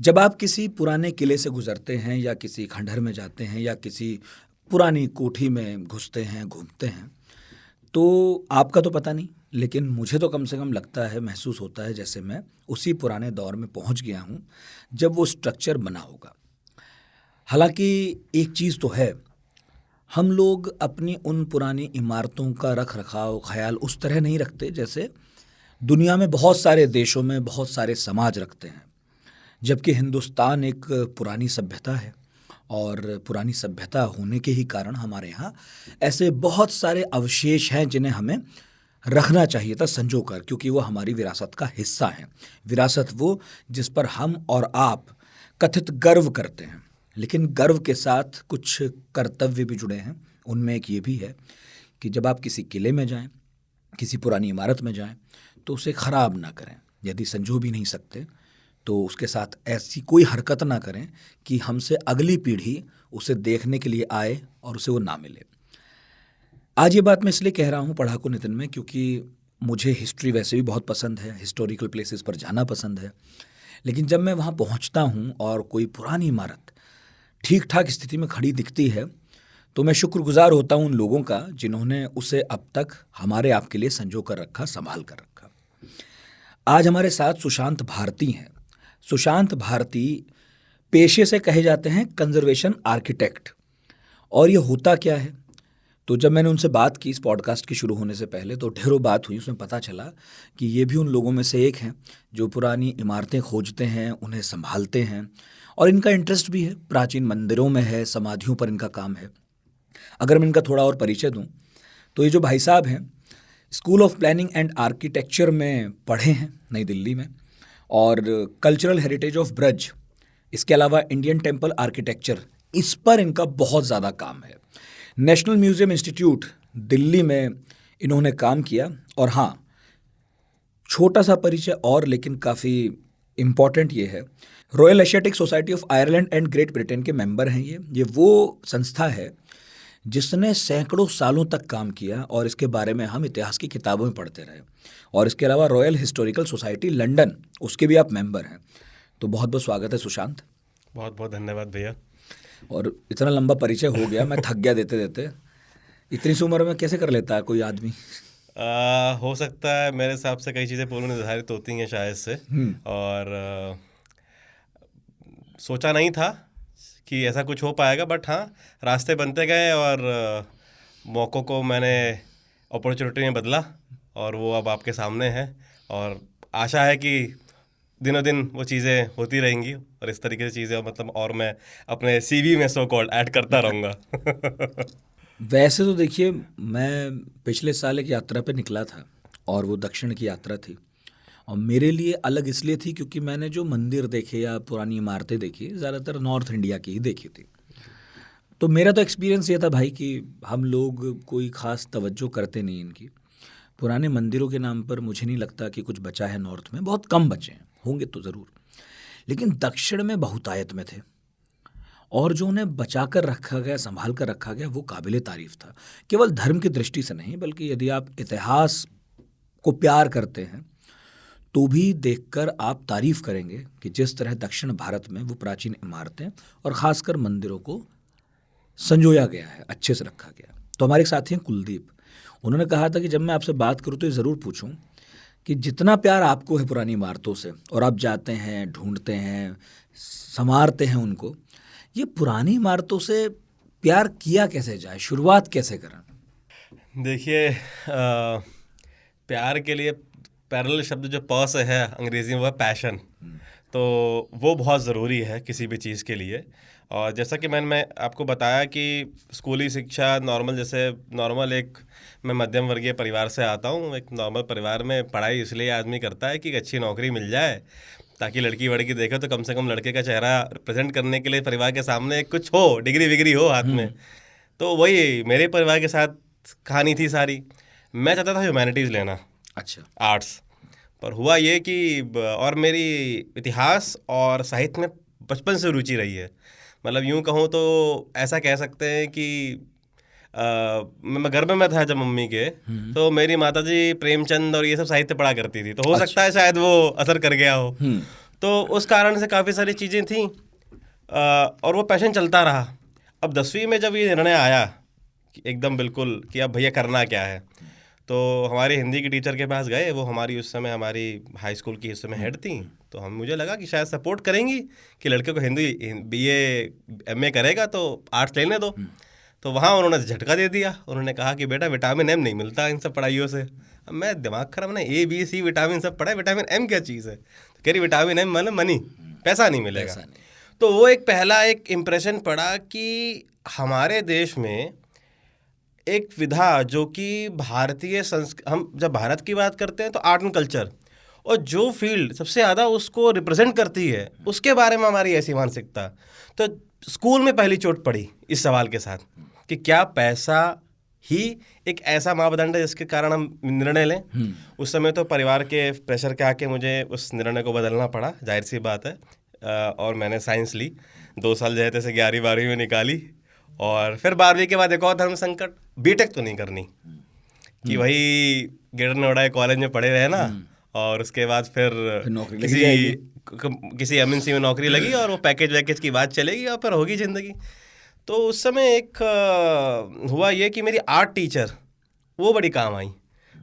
जब आप किसी पुराने किले से गुजरते हैं या किसी खंडहर में जाते हैं या किसी पुरानी कोठी में घुसते हैं, घूमते हैं, तो आपका तो पता नहीं, लेकिन मुझे तो कम से कम लगता है, महसूस होता है जैसे मैं उसी पुराने दौर में पहुंच गया हूं जब वो स्ट्रक्चर बना होगा। हालांकि एक चीज़ तो है, हम लोग अपनी उन पुरानी इमारतों का रख रखाव, ख्याल उस तरह नहीं रखते जैसे दुनिया में बहुत सारे देशों में बहुत सारे समाज रखते हैं। जबकि हिंदुस्तान एक पुरानी सभ्यता है और पुरानी सभ्यता होने के ही कारण हमारे यहाँ ऐसे बहुत सारे अवशेष हैं जिन्हें हमें रखना चाहिए था संजो कर, क्योंकि वो हमारी विरासत का हिस्सा हैं। विरासत वो जिस पर हम और आप कथित गर्व करते हैं, लेकिन गर्व के साथ कुछ कर्तव्य भी जुड़े हैं। उनमें एक ये भी है कि जब आप किसी किले में जाएं, किसी पुरानी इमारत में जाएं, तो उसे ख़राब ना करें। यदि संजो भी नहीं सकते तो उसके साथ ऐसी कोई हरकत ना करें कि हमसे अगली पीढ़ी उसे देखने के लिए आए और उसे वो ना मिले। आज ये बात मैं इसलिए कह रहा हूँ पढ़ाकू नितिन में, क्योंकि मुझे हिस्ट्री वैसे भी बहुत पसंद है, हिस्टोरिकल प्लेसेस पर जाना पसंद है। लेकिन जब मैं वहाँ पहुँचता हूँ और कोई पुरानी इमारत ठीक ठाक स्थिति में खड़ी दिखती है, तो मैं शुक्रगुजार होता हूँ उन लोगों का जिन्होंने उसे अब तक हमारे आपके लिए संजो कर रखा, संभाल कर रखा। आज हमारे साथ सुशांत भारती हैं। सुशांत भारती पेशे से कहे जाते हैं कंजर्वेशन आर्किटेक्ट। और ये होता क्या है, तो जब मैंने उनसे बात की इस पॉडकास्ट के शुरू होने से पहले, तो ढेरों बात हुई। उसमें पता चला कि ये भी उन लोगों में से एक हैं जो पुरानी इमारतें खोजते हैं, उन्हें संभालते हैं, और इनका इंटरेस्ट भी है, प्राचीन मंदिरों में है, समाधियों पर इनका काम है। अगर मैं इनका थोड़ा और परिचय दूं, तो ये जो भाई साहब हैं, school of planning and architecture में पढ़े हैं नई दिल्ली में, और कल्चरल हेरिटेज ऑफ ब्रज, इसके अलावा इंडियन टेम्पल आर्किटेक्चर, इस पर इनका बहुत ज़्यादा काम है। नेशनल म्यूज़ियम इंस्टीट्यूट दिल्ली में इन्होंने काम किया। और हाँ, छोटा सा परिचय और लेकिन काफ़ी इम्पॉर्टेंट ये है, royal Asiatic society of Ireland and great Britain के मेंबर हैं। ये वो संस्था है जिसने सैकड़ों सालों तक काम किया, और इसके बारे में हम इतिहास की किताबों में पढ़ते रहे। और इसके अलावा रॉयल हिस्टोरिकल सोसाइटी लंदन, उसके भी आप मेंबर हैं। तो बहुत बहुत स्वागत है सुशांत। बहुत बहुत धन्यवाद भैया। और इतना लंबा परिचय हो गया, मैं थक गया देते देते। इतनी सी उम्र में कैसे कर लेता है कोई आदमी? हो सकता है, मेरे हिसाब से कई चीज़ें पूर्व निर्धारित होती हैं शायद से। और सोचा नहीं था कि ऐसा कुछ हो पाएगा, बट हाँ, रास्ते बनते गए और मौक़ों को मैंने अपॉर्चुनिटी में बदला, और वो अब आपके सामने है। और आशा है कि दिनों दिन वो चीज़ें होती रहेंगी और इस तरीके से चीज़ें, मतलब, और मैं अपने सीवी में सो कॉल्ड ऐड करता रहूँगा। वैसे तो देखिए, मैं पिछले साल एक यात्रा पे निकला था, और वो दक्षिण की यात्रा थी। और मेरे लिए अलग इसलिए थी क्योंकि मैंने जो मंदिर देखे या पुरानी इमारतें देखी, ज़्यादातर नॉर्थ इंडिया की ही देखी थी। तो मेरा तो एक्सपीरियंस ये था भाई कि हम लोग कोई ख़ास तवज्जो करते नहीं इनकी। पुराने मंदिरों के नाम पर मुझे नहीं लगता कि कुछ बचा है नॉर्थ में, बहुत कम बचे हैं, होंगे तो ज़रूर, लेकिन दक्षिण में बहुतायत में थे। और जो उन्हें बचा कर रखा गया, संभाल कर रखा गया, वो काबिले तारीफ़ था। केवल धर्म की दृष्टि से नहीं, बल्कि यदि आप इतिहास को प्यार करते हैं तो भी देखकर आप तारीफ़ करेंगे कि जिस तरह दक्षिण भारत में वो प्राचीन इमारतें और ख़ासकर मंदिरों को संजोया गया है, अच्छे से रखा गया। तो हमारे एक साथी हैं कुलदीप, उन्होंने कहा था कि जब मैं आपसे बात करूं तो ये ज़रूर पूछूं कि जितना प्यार आपको है पुरानी इमारतों से, और आप जाते हैं, ढूंढते हैं, संवारते हैं उनको, ये पुरानी इमारतों से प्यार किया कैसे जाए, शुरुआत कैसे करें? देखिए, प्यार के लिए पैरेलल शब्द जो प से है अंग्रेज़ी में, वो है पैशन। तो वो बहुत ज़रूरी है किसी भी चीज़ के लिए। और जैसा कि मैं आपको बताया कि स्कूली शिक्षा नॉर्मल, जैसे नॉर्मल एक, मैं मध्यम वर्गीय परिवार से आता हूँ। एक नॉर्मल परिवार में पढ़ाई इसलिए आदमी करता है कि एक अच्छी नौकरी मिल जाए, ताकि लड़की वड़की देखे तो कम से कम लड़के का चेहरा रिप्रेजेंट करने के लिए परिवार के सामने कुछ हो, डिग्री विग्री हो हाथ में। तो वही मेरे परिवार के साथ कहानी थी सारी। मैं चाहता था ह्यूमैनिटीज़ लेना, अच्छा, आर्ट्स। पर हुआ ये कि और मेरी इतिहास और साहित्य में बचपन से रुचि रही है। मतलब यूँ कहूँ तो ऐसा कह सकते हैं कि मैं गर्भ में था जब मम्मी के, तो मेरी माताजी प्रेमचंद और ये सब साहित्य पढ़ा करती थी, तो हो सकता है शायद वो असर कर गया हो। तो उस कारण से काफ़ी सारी चीज़ें थी और वो पैशन चलता रहा। अब 10वीं में जब ये निर्णय आया कि एकदम बिल्कुल कि अब भैया करना क्या है, तो हमारी हिंदी की टीचर के पास गए। वो हमारी उस समय हमारी हाई स्कूल की उस समय हेड थी। तो मुझे लगा कि शायद सपोर्ट करेंगी कि लड़के को हिंदी BA MA करेगा तो आर्ट्स लेने दो। तो वहाँ उन्होंने झटका दे दिया। उन्होंने कहा कि बेटा विटामिन M नहीं मिलता इन सब पढ़ाइयों से। अब मैं दिमाग खराब, मैंने ABC विटामिन सब पढ़ा है, विटामिन M क्या चीज़ है? तो कह रही विटामिन M मतलब मनी, पैसा नहीं मिलेगा। तो वो एक पहला एक इम्प्रेशन पड़ा कि हमारे देश में एक विधा जो कि भारतीय हम जब भारत की बात करते हैं तो आर्ट एंड कल्चर, और जो फील्ड सबसे ज़्यादा उसको रिप्रेजेंट करती है उसके बारे में हमारी ऐसी मानसिकता। तो स्कूल में पहली चोट पड़ी इस सवाल के साथ कि क्या पैसा ही एक ऐसा मापदंड है जिसके कारण हम निर्णय लें। उस समय तो परिवार के प्रेशर के आके मुझे उस निर्णय को बदलना पड़ा, जाहिर सी बात है। और मैंने साइंस ली, 2 साल जैसे से 11वीं 12वीं में निकाली, और फिर 12वीं के बाद एक और धर्म संकट, बीटेक तो नहीं करनी कि वही ग्रेटर नोएडा कॉलेज में पढ़े रहे ना, और उसके बाद फिर किसी MNC में नौकरी लगी और वो पैकेज की बात चलेगी और फिर होगी ज़िंदगी। तो उस समय एक हुआ ये कि मेरी आर्ट टीचर वो बड़ी काम आई।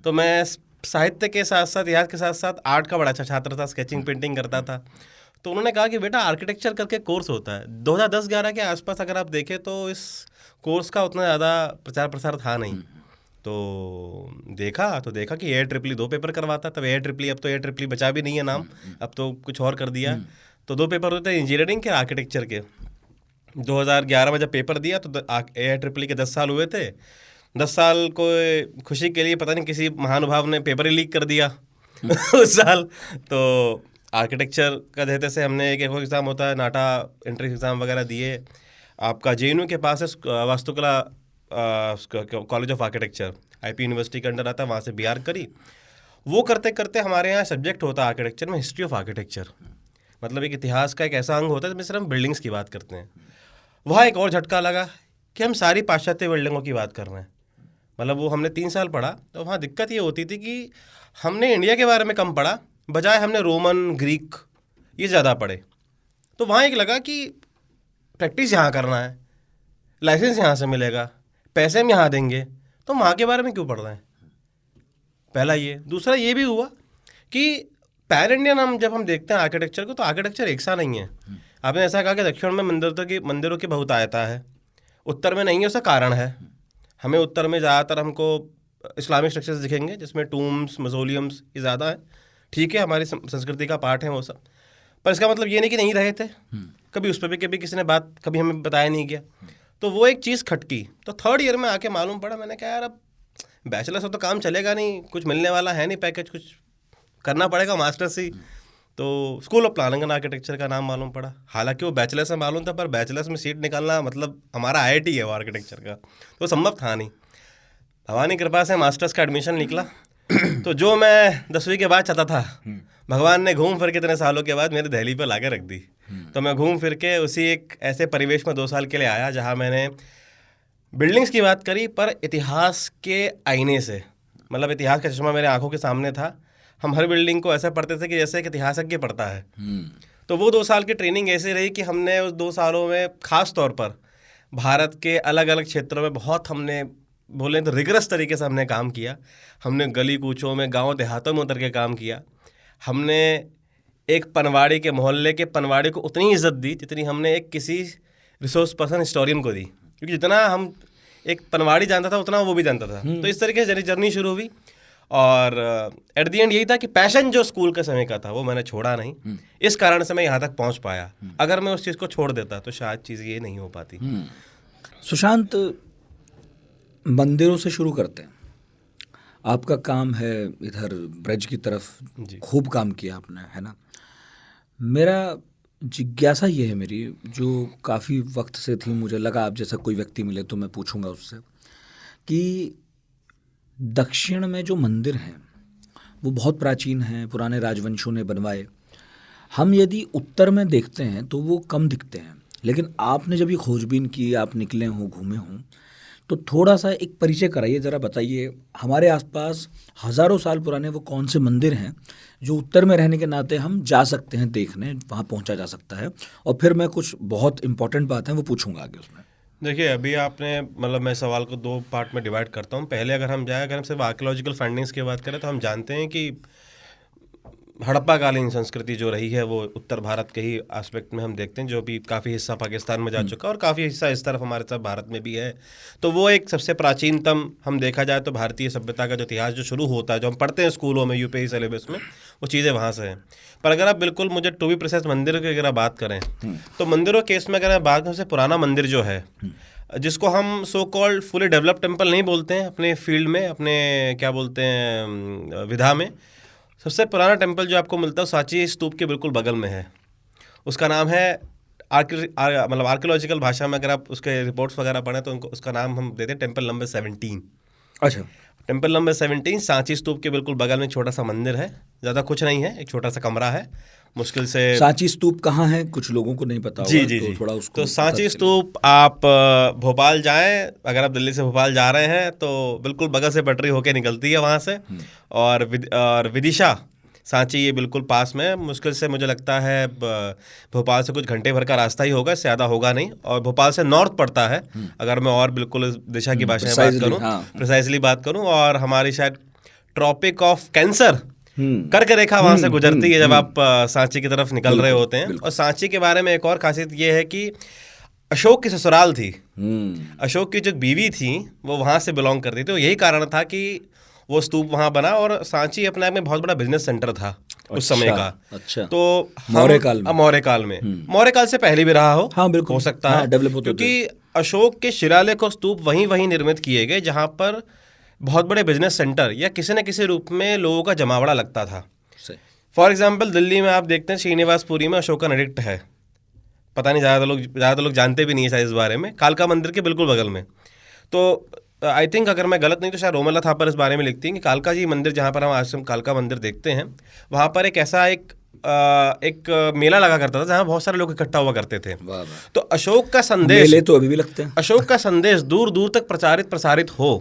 तो मैं साहित्य के साथ साथ, इतिहास के साथ साथ आर्ट का बड़ा अच्छा छात्र था, स्केचिंग पेंटिंग करता था। तो उन्होंने कहा कि बेटा आर्किटेक्चर करके कोर्स होता है। 2010-11 के आसपास अगर आप देखें तो इस कोर्स का उतना ज़्यादा प्रचार प्रसार था नहीं। तो देखा कि AIEEE 2 पेपर करवाता। तब AIEEE, अब तो AIEEE बचा भी नहीं है नाम, अब तो कुछ और कर दिया। तो 2 पेपर होते हैं, इंजीनियरिंग के, आर्किटेक्चर के। 2011 में जब पेपर दिया तो AIEEE के 10 साल हुए थे। 10 साल को खुशी के लिए पता नहीं किसी महानुभाव ने पेपर ही लीक कर दिया उस साल। तो आर्किटेक्चर का देते से हमने एक एग्ज़ाम होता है, नाटा एंट्रेंस एग्ज़ाम वगैरह दिए। आपका JNU के पास है वास्तुकला college of architecture, IP university के अंडर आता है, वहाँ से BR करी। वो करते करते हमारे यहाँ सब्जेक्ट होता है आर्किटेक्चर में हिस्ट्री ऑफ आर्किटेक्चर, मतलब एक इतिहास का एक ऐसा अंग होता है जिसमें सिर्फ हम बिल्डिंग्स की बात करते हैं। वहाँ एक और झटका लगा कि हम सारी पाश्चात्य बिल्डिंगों की बात कर रहे हैं। मतलब वो हमने 3 साल पढ़ा, तो वहाँ दिक्कत ये होती थी कि हमने इंडिया के बारे में कम पढ़ा, बजाय हमने रोमन, ग्रीक ये ज़्यादा पढ़े। तो वहाँ एक लगा कि प्रैक्टिस यहाँ करना है, लाइसेंस यहाँ से मिलेगा, पैसे हम यहाँ देंगे, तो वहाँ के बारे में क्यों पढ़ रहे हैं? पहला ये। दूसरा ये भी हुआ कि पैन इंडियन जब हम देखते हैं आर्किटेक्चर को, तो आर्किटेक्चर एक सा नहीं है। आपने ऐसा कहा कि दक्षिण में मंदिरों की बहुतायता है, उत्तर में नहीं है। उसका कारण है, हमें उत्तर में ज़्यादातर हमको इस्लामिक स्ट्रक्चर्स दिखेंगे जिसमें टूम्स, मज़ोलियम्स ये ज़्यादा है। ठीक है, हमारी संस्कृति का पार्ट है वो सब, पर इसका मतलब ये नहीं कि नहीं रहे थे। कभी उस पर भी कभी किसी ने बात कभी हमें बताया नहीं गया। तो वो एक चीज़ खटकी। तो 3rd ईयर में आके मालूम पड़ा, मैंने कहा यार अब बैचलर से तो काम चलेगा नहीं, कुछ मिलने वाला है नहीं पैकेज, कुछ करना पड़ेगा मास्टर्स ही। तो school of planning and architecture का नाम मालूम पड़ा। हालांकि वो बैचलर से मालूम था, पर बैचलर्स में सीट निकालना मतलब हमारा IIT है वो आर्किटेक्चर का, तो संभव था नहीं। भगवान की कृपा से मास्टर्स का एडमिशन निकला। तो जो मैं 10वीं के बाद चाहता था, भगवान ने घूम फिर के इतने सालों के बाद मेरे दिल्ली पर लाके रख दी। तो मैं घूम फिर के उसी एक ऐसे परिवेश में 2 साल के लिए आया जहाँ मैंने बिल्डिंग्स की बात करी, पर इतिहास के आईने से, मतलब इतिहास का चश्मा मेरे आंखों के सामने था। हम हर बिल्डिंग को ऐसा पढ़ते थे कि जैसे एक इतिहासज्ञ पढ़ता है। तो वो 2 साल की ट्रेनिंग ऐसी रही कि हमने उस 2 सालों में खास तौर पर भारत के अलग अलग क्षेत्रों में बहुत, हमने बोलें तो रिगरस तरीके से हमने काम किया। हमने गली कूचों में, गांव देहातों में उतर के काम किया। हमने एक पनवाड़ी के मोहल्ले के पनवाड़ी को उतनी इज्जत दी जितनी हमने एक किसी रिसोर्स पर्सन हिस्टोरियन को दी, क्योंकि जितना हम एक पनवाड़ी जानता था उतना वो भी जानता था। तो इस तरीके से जर्नी शुरू हुई। और एट द एंड यही था कि पैशन जो स्कूल के समय का था वो मैंने छोड़ा नहीं। इस कारण से मैं यहाँ तक पहुँच पाया। अगर मैं उस चीज़ को छोड़ देता तो शायद चीज़ ये नहीं हो पाती। सुशांत, मंदिरों से शुरू करते हैं। आपका काम है इधर ब्रज की तरफ, खूब काम किया आपने, है ना। मेरा जिज्ञासा ये है मेरी, जो काफ़ी वक्त से थी, मुझे लगा आप जैसा कोई व्यक्ति मिले तो मैं पूछूंगा उससे, कि दक्षिण में जो मंदिर हैं वो बहुत प्राचीन हैं, पुराने राजवंशों ने बनवाए। हम यदि उत्तर में देखते हैं तो वो कम दिखते हैं, लेकिन आपने जब ये खोजबीन की, आप निकले हों, घूमे हों, तो थोड़ा सा एक परिचय कराइए, ज़रा बताइए हमारे आसपास हज़ारों साल पुराने वो कौन से मंदिर हैं जो उत्तर में रहने के नाते हम जा सकते हैं देखने, वहाँ पहुँचा जा सकता है, और फिर मैं कुछ बहुत इंपॉर्टेंट बात है वो पूछूंगा आगे उसमें। देखिए, अभी आपने मतलब मैं सवाल को 2 पार्ट में डिवाइड करता हूँ। पहले अगर हम सिर्फ आर्कियोलॉजिकल फाइंडिंग्स की बात करें तो हम जानते हैं कि हड़प्पाकालीन संस्कृति जो रही है वो उत्तर भारत के ही एस्पेक्ट में हम देखते हैं, जो भी काफ़ी हिस्सा पाकिस्तान में जा चुका है और काफ़ी हिस्सा इस तरफ हमारे तरफ भारत में भी है। तो वो एक सबसे प्राचीनतम, हम देखा जाए तो भारतीय सभ्यता का जो इतिहास जो शुरू होता है, जो हम पढ़ते हैं स्कूलों में यूपीएससी सिलेबस में, वो चीज़ें वहाँ से हैं। पर अगर आप बिल्कुल मुझे टू बी प्रिसाइज मंदिर की अगर आप बात करें तो मंदिरों के केस में अगर मैं बात करूँ, सबसे पुराना मंदिर जो है जिसको हम so called fully developed temple नहीं बोलते हैं अपने फील्ड में, अपने क्या बोलते हैं विधा में, सबसे पुराना टेम्पल जो आपको मिलता है सांची स्तूप के बिल्कुल बगल में है। उसका नाम है मतलब आर्कियोलॉजिकल भाषा में अगर आप उसके रिपोर्ट्स वगैरह पढ़ें तो उनको उसका नाम हम देते हैं टेम्पल नंबर 17। अच्छा, टेम्पल नंबर 17 सांची स्तूप के बिल्कुल बगल में छोटा सा मंदिर है, ज़्यादा कुछ नहीं है, एक छोटा सा कमरा है, मुश्किल से। सांची स्तूप कहाँ है, कुछ लोगों को नहीं पता जी होगा, जी तो जी थोड़ा उसको तो सांची स्तूप आप भोपाल जाएं, अगर आप दिल्ली से भोपाल जा रहे हैं तो बिल्कुल बगल से पटरी होके निकलती है वहाँ से, और विदिशा सांची ये बिल्कुल पास में है। मुश्किल से मुझे लगता है भोपाल से कुछ घंटे भर का रास्ता ही होगा, इससे ज़्यादा होगा नहीं, और भोपाल से नॉर्थ पड़ता है अगर मैं और बिल्कुल इस दिशा की भाषा में बात करूँ, प्रिसाइजली बात करूँ। और हमारी शायद ट्रॉपिक ऑफ कैंसर कर्क रेखा वहाँ से गुजरती है जब आप सांची की तरफ निकल रहे होते हैं। और सांची के बारे में एक और खासियत ये है कि अशोक की ससुराल थी, अशोक की जो बीवी थी वो वहाँ से बिलोंग करती थी, तो यही कारण था कि वो स्तूप वहाँ बना। और सांची अपने आप में बहुत बड़ा बिजनेस सेंटर था उस समय का। अच्छा, तो मौर्य काल में, मौर्य काल से पहले भी रहा हो, हाँ बिल्कुल हो सकता है, क्योंकि अशोक के शिलालेख और स्तूप वहीं निर्मित किए गए जहाँ पर बहुत बड़े बिजनेस सेंटर या किसी न किसी रूप में लोगों का जमावड़ा लगता था। फॉर एग्जाम्पल दिल्ली में आप देखते हैं श्रीनिवासपुरी में अशोकन एडिक्ट है, पता नहीं ज़्यादा लोग जानते भी नहीं है शायद इस बारे में, कालका मंदिर के बिल्कुल बगल में। तो आई थिंक अगर मैं गलत नहीं तो शायद रोमला थापर इस बारे में लिखती हैं कि कालका जी मंदिर जहाँ पर हम आज कालका मंदिर देखते हैं, वहाँ पर एक ऐसा एक मेला लगा करता था जहाँ बहुत सारे लोग इकट्ठा हुआ करते थे। तो अशोक का संदेश, मेले तो अभी भी लगते हैं, अशोक का संदेश दूर दूर तक प्रसारित हो,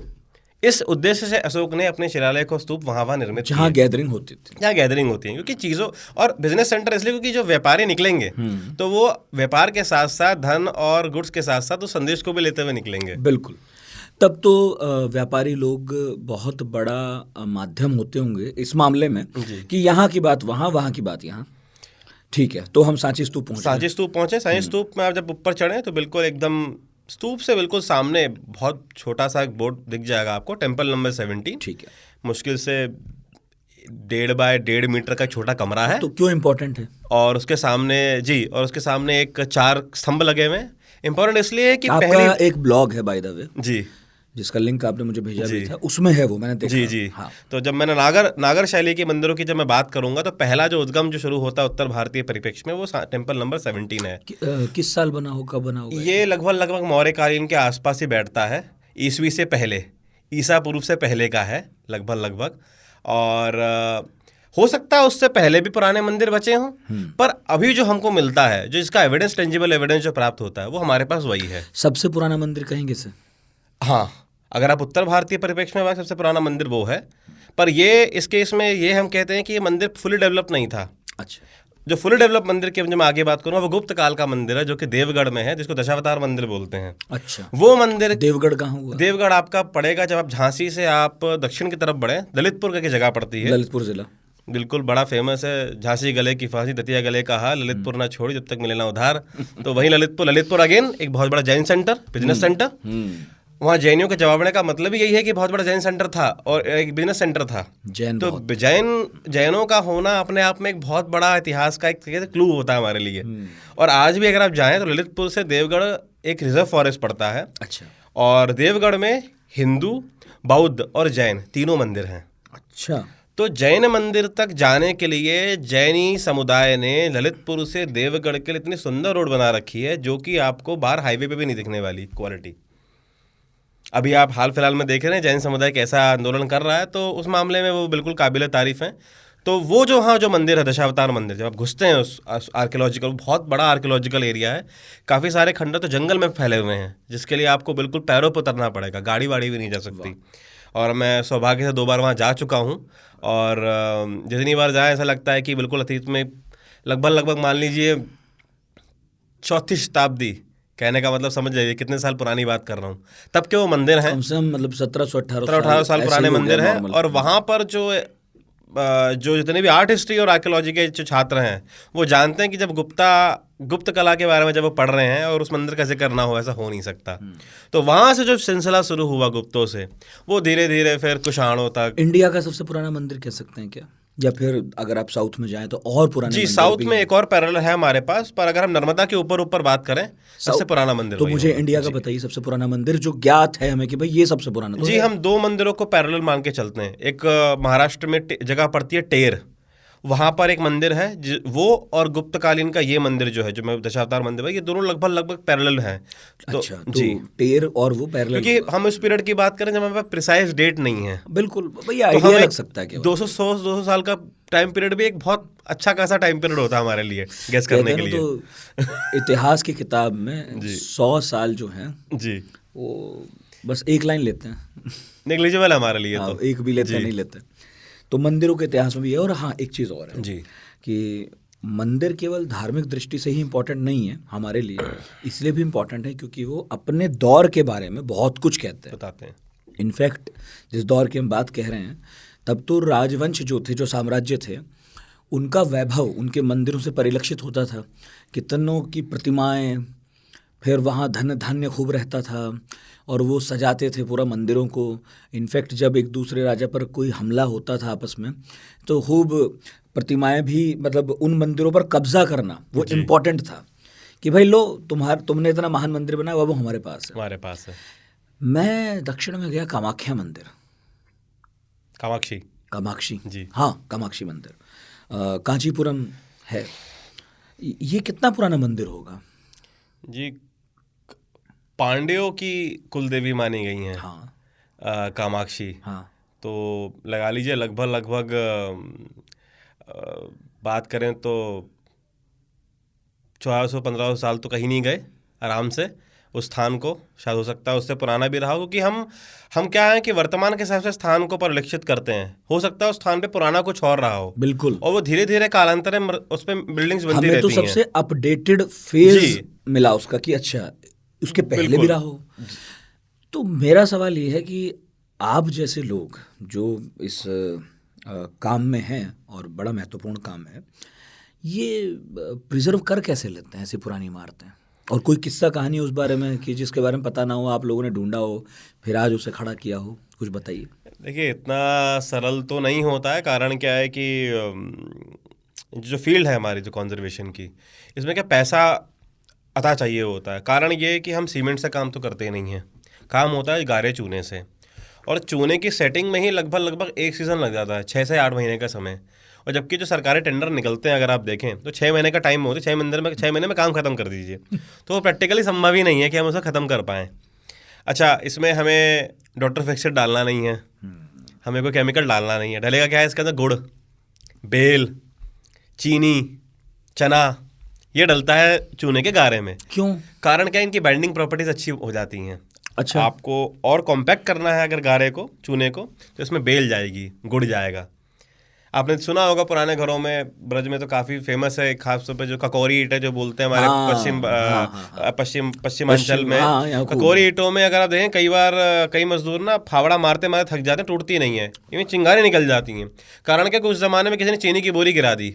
इस उद्देश्य से अशोक ने अपने शिलालेख और स्तूप वहाँ निर्मित किए, जहाँ गैदरिंग होती थी, जहाँ गैदरिंग होती है, क्योंकि चीज़ों और बिजनेस सेंटर इसलिए क्योंकि जो व्यापारी निकलेंगे तो वो व्यापार के साथ साथ धन और गुड्स के साथ साथ उस संदेश को भी लेते हुए निकलेंगे। बिल्कुल। तब तो व्यापारी लोग बहुत बड़ा माध्यम होते होंगे इस मामले में कि यहाँ की बात वहाँ, वहाँ की बात यहाँ। ठीक है, तो हम सांची स्तूप पहुँचे। सांची स्तूप में आप जब ऊपर चढ़े तो बिल्कुल एकदम स्तूप से बिल्कुल सामने बहुत छोटा सा एक बोर्ड दिख जाएगा आपको, टेम्पल नंबर 17। ठीक है, मुश्किल से 1.5 बाय 1.5 मीटर का छोटा कमरा है। तो क्यों इम्पोर्टेंट है? और उसके सामने एक 4 स्तंभ लगे हुए हैं। इम्पोर्टेंट इसलिए है कि आपका एक ब्लॉग है बाय द वे जी, जिसका लिंक आपने मुझे भेजा भी था, उसमें है वो, मैंने देखा। जी। हाँ। तो जब मैंने नागर शैली के मंदिरों की जब मैं बात करूंगा तो पहला जो उद्गम जो शुरू होता है उत्तर भारतीय परिप्रेक्ष्य में वो टेम्पल नंबर 17 है। किस साल बना हो, कब बना होगा? ये लगभग मौर्य कालीन के आसपास ही बैठता है, ईसवी से पहले, ईसा पूर्व से पहले का है लगभग। और हो सकता है उससे पहले भी पुराने मंदिर बचे हों, पर अभी जो हमको मिलता है, जो इसका एविडेंस, टेंजिबल एविडेंस जो प्राप्त होता है, वो हमारे पास वही है। सबसे पुराना मंदिर कहेंगे सर? हाँ, अगर आप उत्तर भारतीय परिप्रेक्ष्य में बात, सबसे पुराना मंदिर वो है। पर ये इस केस में ये हम कहते हैं कि ये मंदिर फुली डेवलप नहीं था। अच्छा, जो फुली डेवलप मंदिर की मैं आगे बात करूँ वो गुप्त काल का मंदिर है, जो कि देवगढ़ में है, जिसको दशावतार मंदिर बोलते हैं। अच्छा, वो मंदिर देवगढ़ कहाँ हुआ? देवगढ़ आपका पड़ेगा जब आप झांसी से आप दक्षिण की तरफ बढ़े, ललितपुर की जगह पड़ती है। ललितपुर जिला बिल्कुल बड़ा फेमस है, झांसी गले की फांसी दतिया गले का हाल, ललितपुर ना छोड़ी जब तक मिले ना उधार। तो वही ललितपुर अगेन एक बहुत बड़ा जैन सेंटर, बिजनेस सेंटर। वहाँ जैनियों के जवाबने का मतलब ही यही है कि बहुत बड़ा जैन सेंटर था और एक बिजनेस सेंटर था। तो जैनों का होना अपने आप में एक बहुत बड़ा इतिहास का एक क्लू होता है हमारे लिए। और आज भी अगर आप जाएं तो ललितपुर से देवगढ़ एक रिजर्व फॉरेस्ट पड़ता है। अच्छा, और देवगढ़ में हिंदू, बौद्ध और जैन तीनों मंदिर हैं। अच्छा, तो जैन मंदिर तक जाने के लिए जैनी समुदाय ने ललितपुर से देवगढ़ के लिए इतनी सुंदर रोड बना रखी है, जो कि आपको बाहर हाईवे पे भी नहीं दिखने वाली क्वालिटी। अभी आप हाल फिलहाल में देख रहे हैं जैन समुदाय कैसा आंदोलन कर रहा है, तो उस मामले में वो बिल्कुल काबिल तारीफ हैं। तो वो जो हाँ जो मंदिर है दशावतार मंदिर, जब आप घुसते हैं उस आर्कियोलॉजिकल, बहुत बड़ा आर्कियोलॉजिकल एरिया है, काफ़ी सारे खंडर तो जंगल में फैले हुए हैं, जिसके लिए आपको बिल्कुल पैरों पर उतरना पड़ेगा, गाड़ी वाड़ी भी नहीं जा सकती। और मैं सौभाग्य से 2 बार वहाँ जा चुका हूँ, और जितनी बार जाए ऐसा लगता है कि बिल्कुल अतीत में, लगभग मान लीजिए 4वीं शताब्दी, कहने का मतलब समझ जाइए कितने साल पुरानी बात कर रहा हूँ, तब के वो मंदिर हैं। कम से कम मतलब 1700-1800 साल पुराने मंदिर हैं। और वहाँ पर जो जितने भी आर्ट हिस्ट्री और आर्कियोलॉजी के जो छात्र हैं, वो जानते हैं कि जब गुप्त कला के बारे में जब वो पढ़ रहे हैं और उस मंदिर का जिक्र ना हो, ऐसा हो नहीं सकता। तो वहाँ से जो सिलसिला शुरू हुआ गुप्तों से, वो धीरे धीरे फिर कुषाणों तक। इंडिया का सबसे पुराना मंदिर कह सकते हैं क्या, या फिर अगर आप साउथ में जाएं तो और पुराने जी, मंदिर साउथ भी में हैं? एक और पैरेलल है हमारे पास, पर अगर हम नर्मदा के ऊपर बात करें, सबसे पुराना मंदिर तो वही मुझे होगा। इंडिया का बताइए सबसे पुराना मंदिर जो ज्ञात है हमें कि भाई ये सबसे पुराना तो जी, है। हम 2 मंदिरों को पैरेलल मान के चलते हैं। एक महाराष्ट्र में जगह पड़ती है टेर, वहाँ पर एक मंदिर है वो, और गुप्तकालीन का ये मंदिर जो है, जो मैं दशावतार मंदिर है, ये दोनों लगभग पैरेलल हैं। अच्छा, तो जी, टेर और वो पैरेलल, क्योंकि हम इस पीरियड की बात करें जब हमारे पास प्रिसाइज डेट नहीं है, बिल्कुल भैया तो आइडिया हमें लग सकता है केवल। 200 साल का टाइम पीरियड भी एक बहुत अच्छा खासा टाइम पीरियड होता है हमारे लिए गेस करने के कहते लिए। हैं ना, तो इतिहास की किताब में 100 साल जो हैं जी, वो बस एक लाइन लेते हैं, नेग्लिजिबल है हमारे लिए। हाँ, तो एक भी लेते नहीं लेते। तो मंदिरों के इतिहास में भी है। और हाँ, एक चीज़ और है जी, कि मंदिर केवल धार्मिक दृष्टि से ही इम्पोर्टेंट नहीं है हमारे लिए, इसलिए भी इम्पोर्टेंट है क्योंकि वो अपने दौर के बारे में बहुत कुछ कहते हैं, बताते हैं। इनफैक्ट जिस दौर की हम बात कह रहे हैं, तब तो राजवंश जो थे, जो साम्राज्य थे, उनका वैभव उनके मंदिरों से परिलक्षित होता था। कितनों की प्रतिमाएं, फिर वहाँ धन धान्य खूब रहता था और वो सजाते थे पूरा मंदिरों को। इनफैक्ट जब एक दूसरे राजा पर कोई हमला होता था आपस में, तो खूब प्रतिमाएं भी, मतलब उन मंदिरों पर कब्जा करना वो इम्पोर्टेंट था कि भाई लो, तुमने इतना महान मंदिर बनाया, वो हमारे पास है। हमारे पास है। मैं दक्षिण में गया, कामाख्या मंदिर, कामाक्षी, जी, हाँ, कामाक्षी मंदिर कांचीपुरम है। ये कितना पुराना मंदिर होगा? जी, पांड्यों की कुलदेवी मानी गई हैं। हाँ, कामाक्षी। हाँ, तो लगा लीजिए लगभग बात करें तो 1400-1500 साल तो कहीं नहीं गए आराम से उस स्थान को। शायद हो सकता है उससे पुराना भी रहा हो, क्योंकि हम क्या है कि वर्तमान के हिसाब से स्थान को परिलक्षित करते हैं। हो सकता है उस स्थान पे पुराना कुछ और रहा हो, बिल्कुल। और वो धीरे धीरे कालांतर में उस पे बिल्डिंग्स बनती हमें तो रहती हैं। सबसे अपडेटेड फेज जी, मिला उसका कि अच्छा उसके पहले भी बिल्कुल। रहा हो। तो मेरा सवाल ये है कि आप जैसे लोग जो इस काम में हैं, और बड़ा महत्वपूर्ण काम है, ये प्रिजर्व कर कैसे लेते हैं ऐसी पुरानी इमारतें? और कोई किस्सा कहानी उस बारे में कि जिसके बारे में पता ना हो, आप लोगों ने ढूंढा हो, फिर आज उसे खड़ा किया हो, कुछ बताइए। देखिए, इतना सरल तो नहीं होता है। कारण क्या है कि जो फील्ड है हमारी, जो कंजर्वेशन की, इसमें क्या पैसा अता चाहिए होता है। कारण ये है कि हम सीमेंट से काम तो करते ही नहीं हैं, काम होता है गारे चूने से, और चूने की सेटिंग में ही लगभग 1 सीज़न लग जाता है, 6 से 8 महीने का समय। और जबकि जो सरकारी टेंडर निकलते हैं अगर आप देखें तो 6 महीने का टाइम होता है, 6 महीने में काम खत्म कर दीजिए। तो वो प्रैक्टिकली संभव ही नहीं है कि हम उसे ख़त्म कर पाएँ। अच्छा, इसमें हमें डॉक्टर फिक्सर डालना नहीं है, हमें कोई केमिकल डालना नहीं है। डलेगा क्या है इसके अंदर? गुड़, बेल, चीनी, चना, ये डलता है चूने के गारे में। क्यों? कारण क्या है, इनकी बाइंडिंग प्रॉपर्टीज अच्छी हो जाती हैं। अच्छा, आपको और कॉम्पैक्ट करना है अगर गारे को, चूने को, तो इसमें बेल जाएगी, गुड़ जाएगा। आपने सुना होगा पुराने घरों में, ब्रज में तो काफ़ी फेमस है, खास तौर पे जो ककोरी ईंट है जो बोलते हैं हमारे पश्चिमांचल में। ककोरी ईंटों में अगर आप देखें, कई बार कई मजदूर ना फावड़ा मारते मारते थक जाते हैं, टूटती नहीं है, इनमें चिंगारी निकल जाती हैं। कारण क्या, कुछ ज़माने में किसी ने चीनी की बोरी गिरा दी,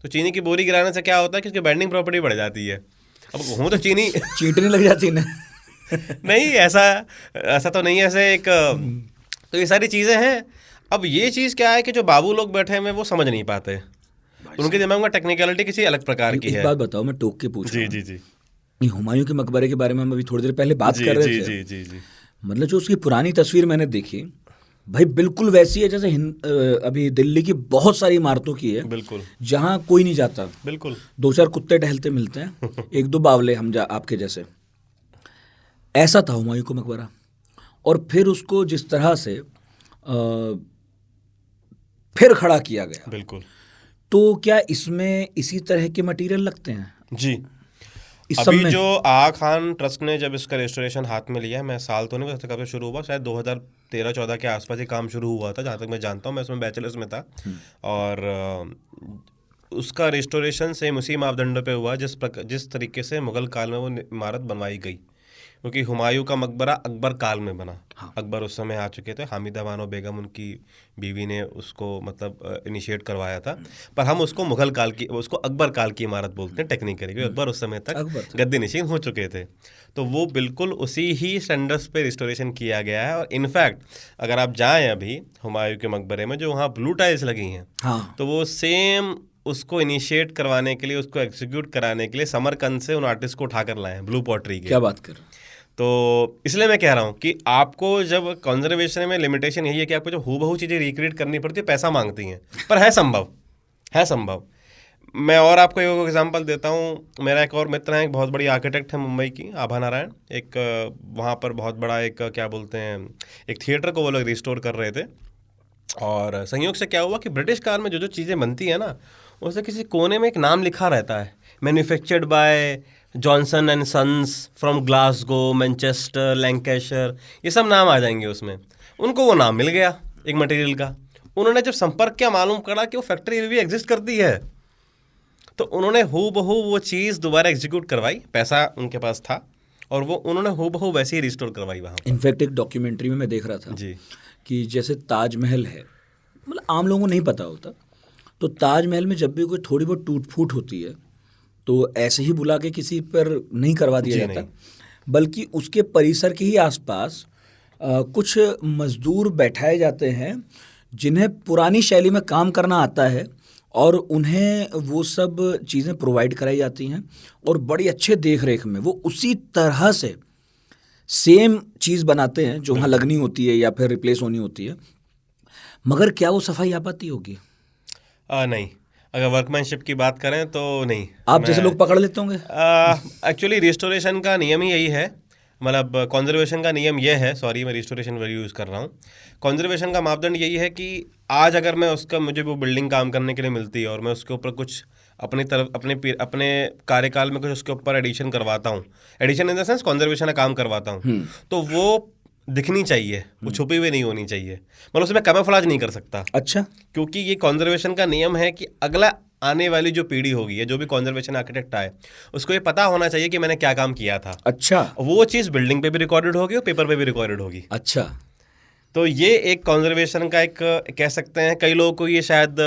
तो चीनी की बोरी गिराने से क्या होता है कि उसकी बाइंडिंग प्रॉपर्टी बढ़ जाती है। अब हूँ तो चीनी चींटनी लग जाती ना। नहीं, ऐसा तो नहीं है। ऐसे एक तो ये सारी चीज़ें हैं। अब ये चीज़ क्या है कि जो बाबू लोग बैठे हैं वो समझ नहीं पाते, उनके दिमाग में टेक्निकलिटी किसी अलग प्रकार की है। एक बात बताओ, मैं टोक के पूछ रहा हूँ। जी जी जी, ये हुमायूं के मकबरे के बारे में हम अभी थोड़ी देर पहले बात कर रहे थे। जी जी जी, मतलब जो उसकी पुरानी तस्वीर मैंने देखी, भाई बिल्कुल वैसी है जैसे अभी दिल्ली की बहुत सारी इमारतों की है, बिल्कुल, जहाँ कोई नहीं जाता, बिल्कुल 2-4 कुत्ते टहलते मिलते हैं, 1-2 बावले आपके जैसे। ऐसा था हुमायूं का मकबरा। और फिर उसको जिस तरह से फिर खड़ा किया गया। बिल्कुल तो क्या इसमें इसी तरह के मटेरियल लगते हैं जी। इस सब अभी में? जो आगा खान ट्रस्ट ने जब इसका रेस्टोरेशन हाथ में लिया है, मैं साल तो नहीं पता कब से शुरू हुआ, शायद 2013-14 के आसपास ही काम शुरू हुआ था, जहाँ तक मैं जानता हूँ। मैं उसमें बैचलर्स में था। और उसका रेस्टोरेशन सेम उसी मापदंडों पे हुआ जिस तरीके से मुगल काल में वो इमारत बनवाई गई, क्योंकि हुमायूं का मकबरा अकबर काल में बना। अकबर उस समय आ चुके थे, हामिदा बानो बेगम उनकी बीवी ने उसको मतलब इनिशिएट करवाया था, पर हम उसको मुगल काल की, उसको अकबर काल की इमारत बोलते हैं टेक्निकली, क्योंकि अकबर उस समय तक गद्दी नशीन हो चुके थे। तो वो बिल्कुल उसी ही स्टैंडर्ड्स पे रिस्टोरेशन किया गया है। और इनफैक्ट अगर आप जाएं अभी हुमायूं के मकबरे में, जो वहाँ ब्लू टाइल्स लगी हैं, तो वो सेम उसको इनिशिएट करवाने के लिए, उसको एग्जीक्यूट कराने के लिए समरकंद से उन आर्टिस्ट को उठा कर लाए हैं, ब्लू पॉटरी के। क्या बात कर रहे हैं? तो इसलिए मैं कह रहा हूँ कि आपको जब कंजर्वेशन में लिमिटेशन यही है कि आपको जब हूबहू चीज़ें रिक्रिएट करनी पड़ती है, पैसा मांगती हैं, पर है संभव, है संभव। मैं और आपको एक एग्जांपल देता हूँ। मेरा एक और मित्र है, एक बहुत बड़ी आर्किटेक्ट है मुंबई की, आभा नारायण। एक वहाँ पर बहुत बड़ा एक क्या बोलते हैं, एक थिएटर को वो लोग रिस्टोर कर रहे थे। और संयोग से क्या हुआ कि ब्रिटिश काल में जो जो चीज़ें बनती हैं ना, उससे किसी कोने में एक नाम लिखा रहता है, manufactured by Johnson and sons from Glasgow, Manchester, Lancashire, ये सब नाम आ जाएंगे उसमें। उनको वो नाम मिल गया एक मटेरियल का। उन्होंने जब संपर्क किया, मालूम पड़ा कि वो फैक्ट्री अभी भी एग्जिस्ट करती है, तो उन्होंने हूबहू वो चीज़ दोबारा एग्जीक्यूट करवाई, पैसा उनके पास था, और वो उन्होंने हूबहू वैसे ही रिस्टोर करवाई वहाँ। इनफैक्ट एक डॉक्यूमेंट्री में मैं देख रहा था जी कि जैसे ताजमहल है, मतलब आम लोगों को नहीं पता होता, तो ताजमहल में जब भी कोई थोड़ी बहुत टूट फूट होती है तो ऐसे ही बुला के किसी पर नहीं करवा दिया जाता, बल्कि उसके परिसर के ही आसपास कुछ मजदूर बैठाए जाते हैं जिन्हें पुरानी शैली में काम करना आता है, और उन्हें वो सब चीज़ें प्रोवाइड कराई जाती हैं, और बड़ी अच्छे देख रेख में वो उसी तरह से सेम चीज़ बनाते हैं जो वहाँ लगनी होती है या फिर रिप्लेस होनी होती है। मगर क्या वो सफाई आ पाती होगी? नहीं, अगर वर्कमैनशिप की बात करें तो नहीं। आप जैसे लोग पकड़ लेते होंगे। एक्चुअली रिस्टोरेशन का नियम ही यही है, मतलब कंजर्वेशन का नियम ये है, सॉरी मैं रिस्टोरेशन वर्ड यूज़ कर रहा हूँ। कंजर्वेशन का मापदंड यही है कि आज अगर मैं उसका, मुझे वो बिल्डिंग काम करने के लिए मिलती है और मैं उसके ऊपर कुछ अपनी तरफ अपने कार्यकाल में कुछ उसके ऊपर एडिशन करवाता हूँ, addition in the sense conservation का काम करवाता हूँ, तो वो दिखनी चाहिए, वो छुपी हुई नहीं होनी चाहिए, मतलब उसमें कैमोफ्लेज नहीं कर सकता। अच्छा। क्योंकि ये कंजर्वेशन का नियम है कि अगला आने वाली जो पीढ़ी होगी, या जो भी कंजर्वेशन आर्किटेक्ट आए, उसको ये पता होना चाहिए कि मैंने क्या काम किया था। अच्छा। वो चीज़ बिल्डिंग पे भी रिकॉर्डेड होगी और पेपर पे भी रिकॉर्डेड होगी। अच्छा। तो ये एक कंजर्वेशन का एक कह सकते हैं, कई लोगों को ये शायद